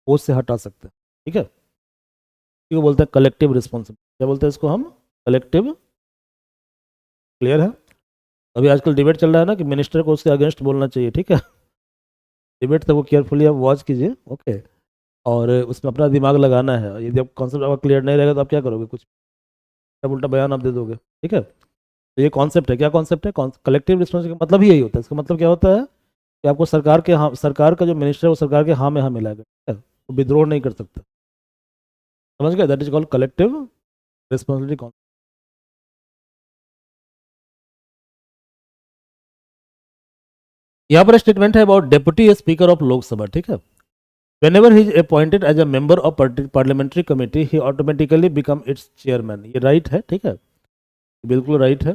पोस्ट से हटा सकते हैं, ठीक है। इसको बोलते हैं कलेक्टिव रिस्पॉन्सिबिलिटी। क्या बोलते हैं इसको हम? कलेक्टिव। क्लियर है? अभी आजकल डिबेट चल रहा है ना कि मिनिस्टर को उसके अगेंस्ट बोलना चाहिए, ठीक है। डिबेट तो वो केयरफुली आप वॉच कीजिए, ओके। और उसमें अपना दिमाग लगाना है। यदि आप कॉन्सेप्ट आपका क्लियर नहीं रहेगा तो आप क्या करोगे? कुछ उल्टा बयान आप दे दोगे, ठीक है। तो ये कॉन्सेप्ट है। क्या कॉन्सेप्ट है? कलेक्टिव रिस्पॉन्सिबिलिटी का मतलब ही यही होता है। इसका मतलब क्या होता है कि आपको सरकार के हाँ, सरकार का जो मिनिस्टर है वो सरकार के हाँ में हाँ मिलाएगा, ठीक है। वो विद्रोह नहीं कर सकता। समझ गए? That is called collective responsibility. यहाँ पर स्टेटमेंट है about deputy speaker of Lok Sabha, ठीक है। Whenever he is appointed as a member of parliamentary committee, he automatically become its chairman। ये राइट है, ठीक है, बिल्कुल राइट है।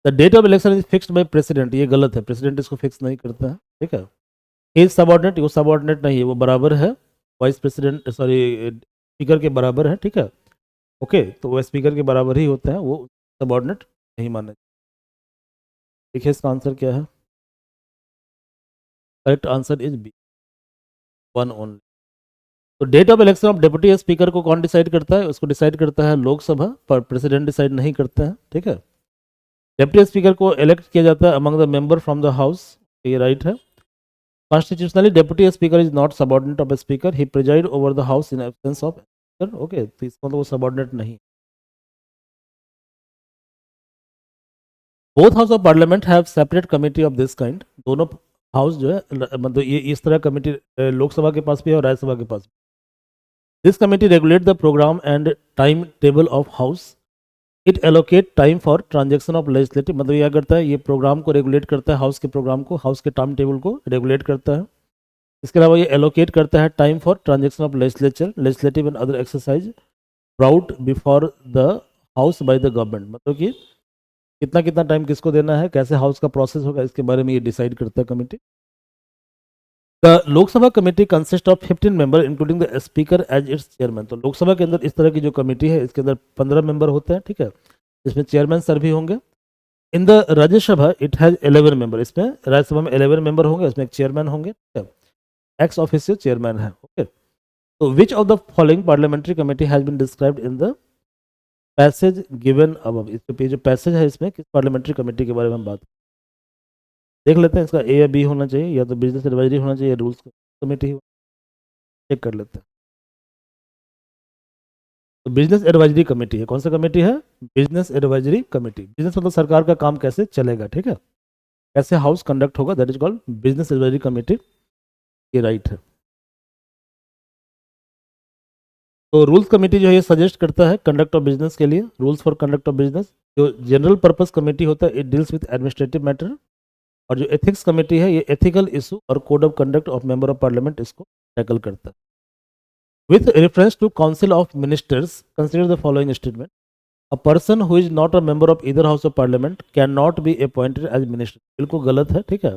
The date of election is fixed by president. ये गलत है, प्रेसिडेंट इसको फिक्स नहीं करता है, ठीक है। He is subordinate. वो सबऑर्डिनेट नहीं है, वो बराबर है वाइस प्रेसिडेंट, सॉरी, स्पीकर के बराबर है, ठीक है। ओके, तो वो स्पीकर के बराबर ही होता है, वो सबऑर्डिनेट नहीं माना। देखिए इसका आंसर क्या है। Correct answer is B, one only. तो date of election of deputy speaker को कौन डिसाइड करता है? उसको डिसाइड करता है लोकसभा, पर प्रेसिडेंट डिसाइड नहीं करता है, ठीक है। डेप्यूटी स्पीकर को इलेक्ट किया जाता है among the member from the house. ये राइट है। Constitutionally deputy speaker is not subordinate of a speaker, he preside over the house in absence of speaker. Okay, तो इसका मतलब वो सबऑर्डिनेट नहीं। Both house of parliament have separate committee of this kind. दोनों house जो है मतलब ये इस तरह कमेटी लोकसभा के पास भी है और राज्यसभा के पास भी। This committee regulate the program and time table of house. It allocate time for transaction of legislative. मतलब यह करता है, ये प्रोग्राम को रेगुलेट करता है, हाउस के प्रोग्राम को, हाउस के टाइम टेबल को रेगुलेट करता है। इसके अलावा ये एलोकेट करता है time for transaction of legislative and other exercise brought before the house by the government. मतलब कि कितना कितना टाइम किसको देना है, कैसे हाउस का प्रोसेस होगा, इसके बारे में ये डिसाइड करता है committee. The Lok Sabha committee consist of 15 member including the speaker as its chairman. तो लोकसभा के अंदर इस तरह की जो कमेटी है इसके अंदर 15 मेंबर होते हैं, ठीक है, इसमें चेयरमैन सर भी होंगे। In the Rajya Sabha it has 11 member. इसमें राज्यसभा में 11 मेंबर होंगे, इसमें एक चेयरमैन होंगे, ठीक है, एक्स ऑफिशियल चेयरमैन है, ओके। तो which of the following parliamentary committee has been described in the passage given above. इसके जो पैसेज है इसमें किस पार्लियामेंट्री कमेटी के बारे में हम बात देख लेते हैं। इसका ए या बी होना चाहिए, या तो बिजनेस एडवाइजरी होना चाहिए, रूल्स कमेटी। चेक कर लेते हैं। तो बिजनेस एडवाइजरी कमेटी है। कौन सा कमेटी है? Business advisory committee. बिजनेस मतलब सरकार का काम कैसे चलेगा, ठीक है, कैसे हाउस कंडक्ट होगा, that is called business advisory committee. ये राइट है। तो रूल्स कमेटी जो है ये सजेस्ट करता है कंडक्ट ऑफ बिजनेस के लिए, rules for conduct of business. जो जनरल पर्पस कमेटी होता है it deals with administrative matter. और जो एथिक्स कमेटी है ये एथिकल इशू और code of conduct of member of parliament इसको टैकल करता है। With reference to council of ministers consider the following statement. A person who is not a member of either house of parliament cannot be appointed as minister। बिल्कुल गलत है, ठीक है।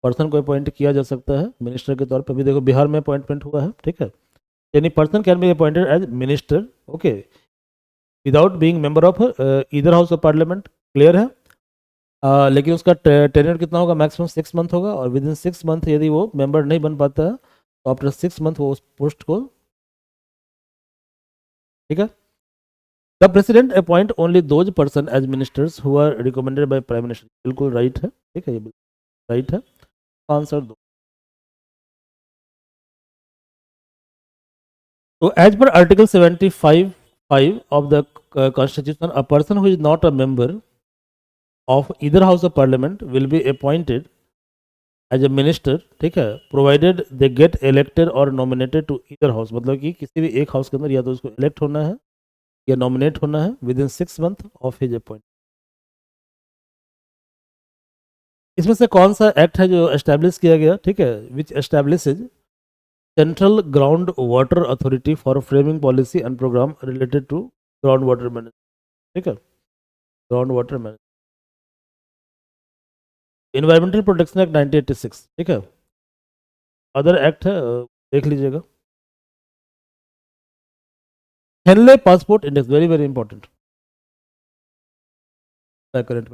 Person को appoint किया जा सकता है मिनिस्टर के तौर पर। भी देखो बिहार में अपॉइंटमेंट हुआ है, ठीक है। यानी person can be appointed as minister, okay, without being member of either house of parliament. Clear है? लेकिन उसका टेन्योर कितना होगा? मैक्सिमम 6 मंथ होगा। और विद इन 6 मंथ यदि वो मेंबर नहीं बन पाता है तो आफ्टर 6 मंथ वो उस पोस्ट को, ठीक है। The president appoint only those person as ministers who are recommended by prime minister. बिल्कुल राइट है, ठीक है, ये राइट है। आंसर दो। तो as per article 75(5) of the constitution a person who is not a member of either house of parliament will be appointed as a minister, ठीक है, प्रोवाइडेड दे गेट इलेक्टेड और नॉमिनेटेड टू ईदर हाउस। मतलब कि किसी भी एक house के अंदर या तो उसको इलेक्ट होना है या नॉमिनेट होना है within 6 month of his appoint. इसमें से कौन सा एक्ट है जो एस्टैब्लिश किया गया, ठीक है, which establishes central ground water authority for framing policy and programme related to ground water management, ठीक है, ground water management. Environmental protection act 1986, ठीक है। अदर एक्ट है, देख लीजिएगा। Henley passport index very very important. Current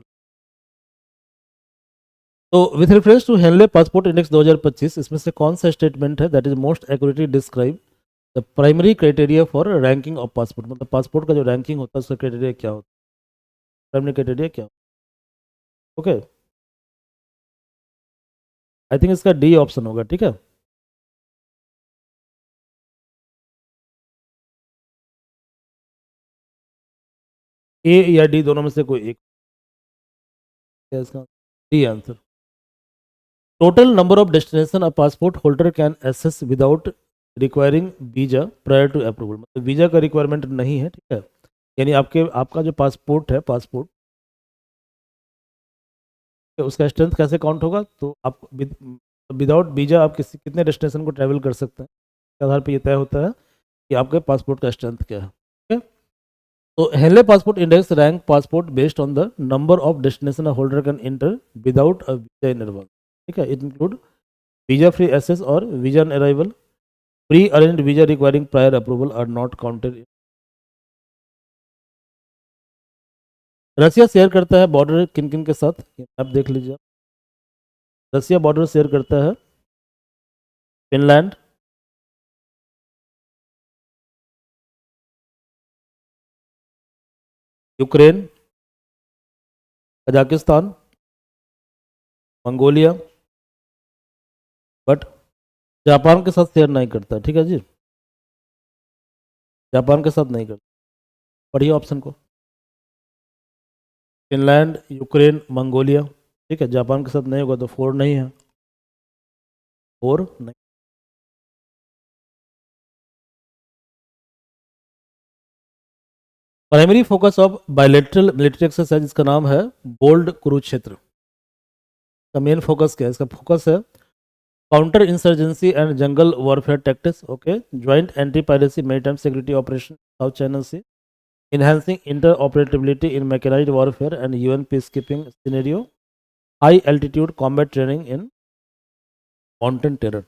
तो with reference to Henley passport index 2025, इसमें से कौन सा स्टेटमेंट है that is most accurately describe the primary criteria for ranking of passport, मतलब पासपोर्ट का जो रैंकिंग होता है उसका क्राइटेरिया क्या होता है, प्राइमरी क्राइटेरिया क्या होता है? ओके, आई थिंक इसका डी ऑप्शन होगा, ठीक है। ए या डी दोनों में से कोई एक है इसका, D answer. Total number of destination a passport holder can access without requiring visa prior to approval, मतलब वीजा का रिक्वायरमेंट नहीं है, ठीक है। यानी आपका जो पासपोर्ट है, पासपोर्ट उसका स्ट्रेंथ कैसे काउंट होगा, तो आप विदाउट वीजा आप कितने डेस्टिनेशन को ट्रैवल कर सकते हैं, के आधार पर यह तय होता है कि आपके पासपोर्ट का स्ट्रेंथ क्या है, ठीक है। तो Henley passport index rank passport based on the number of destination a holder can enter without a visa in advance, ठीक है। It include visa free access और visa on arrival, pre arranged visa requiring prior approval are not counted. Russia share करता है border किन किन के साथ, आप देख लीजिए। रसिया बॉर्डर शेयर करता है Finland, Ukraine, Kazakhstan, Mongolia, but Japan के साथ शेयर नहीं करता, ठीक है जी, जापान के साथ नहीं करता। पढ़िए ऑप्शन को, फिनलैंड, यूक्रेन, मंगोलिया, ठीक है। जापान के साथ नहीं होगा तो 4 नहीं है, 4 नहीं। Primary focus of bilateral military exercise, इसका नाम है बोल्ड कुरुक्षेत्र। का मेन फोकस क्या है, इसका फोकस है counter insurgency and jungle warfare tactics, okay, joint anti piracy maritime security operation South China Sea, enhancing interoperability in mechanized warfare and UN peacekeeping scenario, high altitude combat training in mountain terrain।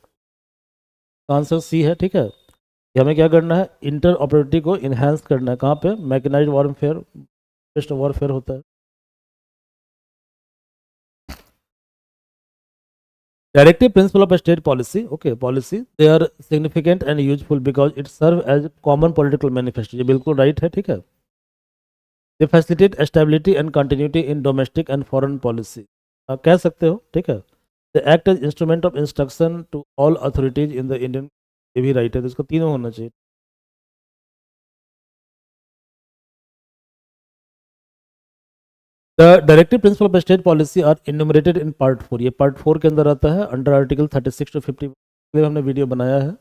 Answer C है, ठीक है। कि हमें क्या करना है, inter operability को enhance करना है, कहाँ पे, मैकेनाइज्ड वॉरफेयर, बेस्ट वॉरफेयर होता है। Directive principle of state policy, okay, policy they are significant and useful because it serve as common political manifesto, ये बिल्कुल राइट है, ठीक है। They facilitate stability and continuity in domestic and foreign policy, आप कह सकते हो, ठीक है। The act as instrument of instruction to all authorities in the Indian, ये भी राइट है, तो इसको तीनों होना चाहिए। The directive principle of state policy are enumerated in part 4, ये पार्ट 4 के अंदर आता है, अंडर आर्टिकल 36 टू 50, हमने वीडियो बनाया है।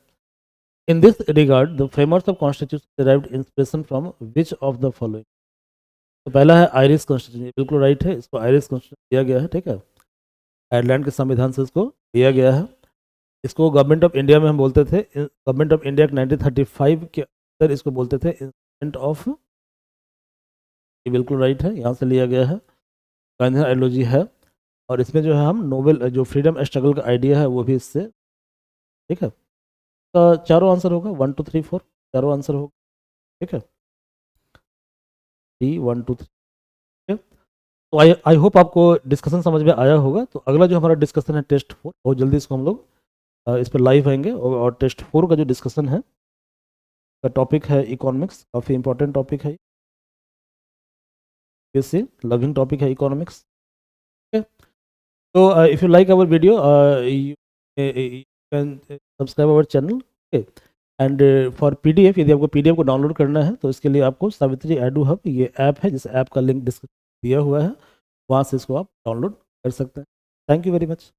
In this regard the framework of constitution derived inspiration from which of the following, तो पहला है आयरिश कॉन्स्टिट्यूशन, बिल्कुल राइट है, इसको आयरिश कॉन्स्टिट्यूशन दिया गया है, ठीक है। आयरलैंड के संविधान से इसको दिया गया है। इसको गवर्नमेंट ऑफ इंडिया में हम बोलते थे, गवर्नमेंट ऑफ इंडिया 1935 के अंदर इसको बोलते थे इंस्ट्रूमेंट ऑफ, ये बिल्कुल राइट है, यहाँ से लिया गया है, गांधी आइडियोलॉजी है। और इसमें जो है हम नोबेल जो फ्रीडम स्ट्रगल का आइडिया है वो भी इससे, ठीक है। तो चारों आंसर होगा, 1 2 3 4 चारों आंसर होगा, ठीक है, डी 1 2 3, ठीक है। तो आई होप आपको डिस्कशन समझ में आया होगा। तो अगला जो हमारा डिस्कशन है टेस्ट 4, बहुत जल्दी इसको हम लोग इस पर लाइव आएंगे, और टेस्ट 4 का जो डिस्कशन है का टॉपिक है इकोनॉमिक्स, काफ़ी इंपॉर्टेंट टॉपिक है, इससे लविंग टॉपिक है इकोनॉमिक्स, ठीक है। तो if you like our video you can subscribe our channel, and for PDF, यदि आपको पीडीएफ को डाउनलोड करना है तो इसके लिए आपको सावित्री एडू हब, ये ऐप है, जिस ऐप का लिंक दिया हुआ है, वहाँ से इसको आप डाउनलोड कर सकते हैं। Thank you very much.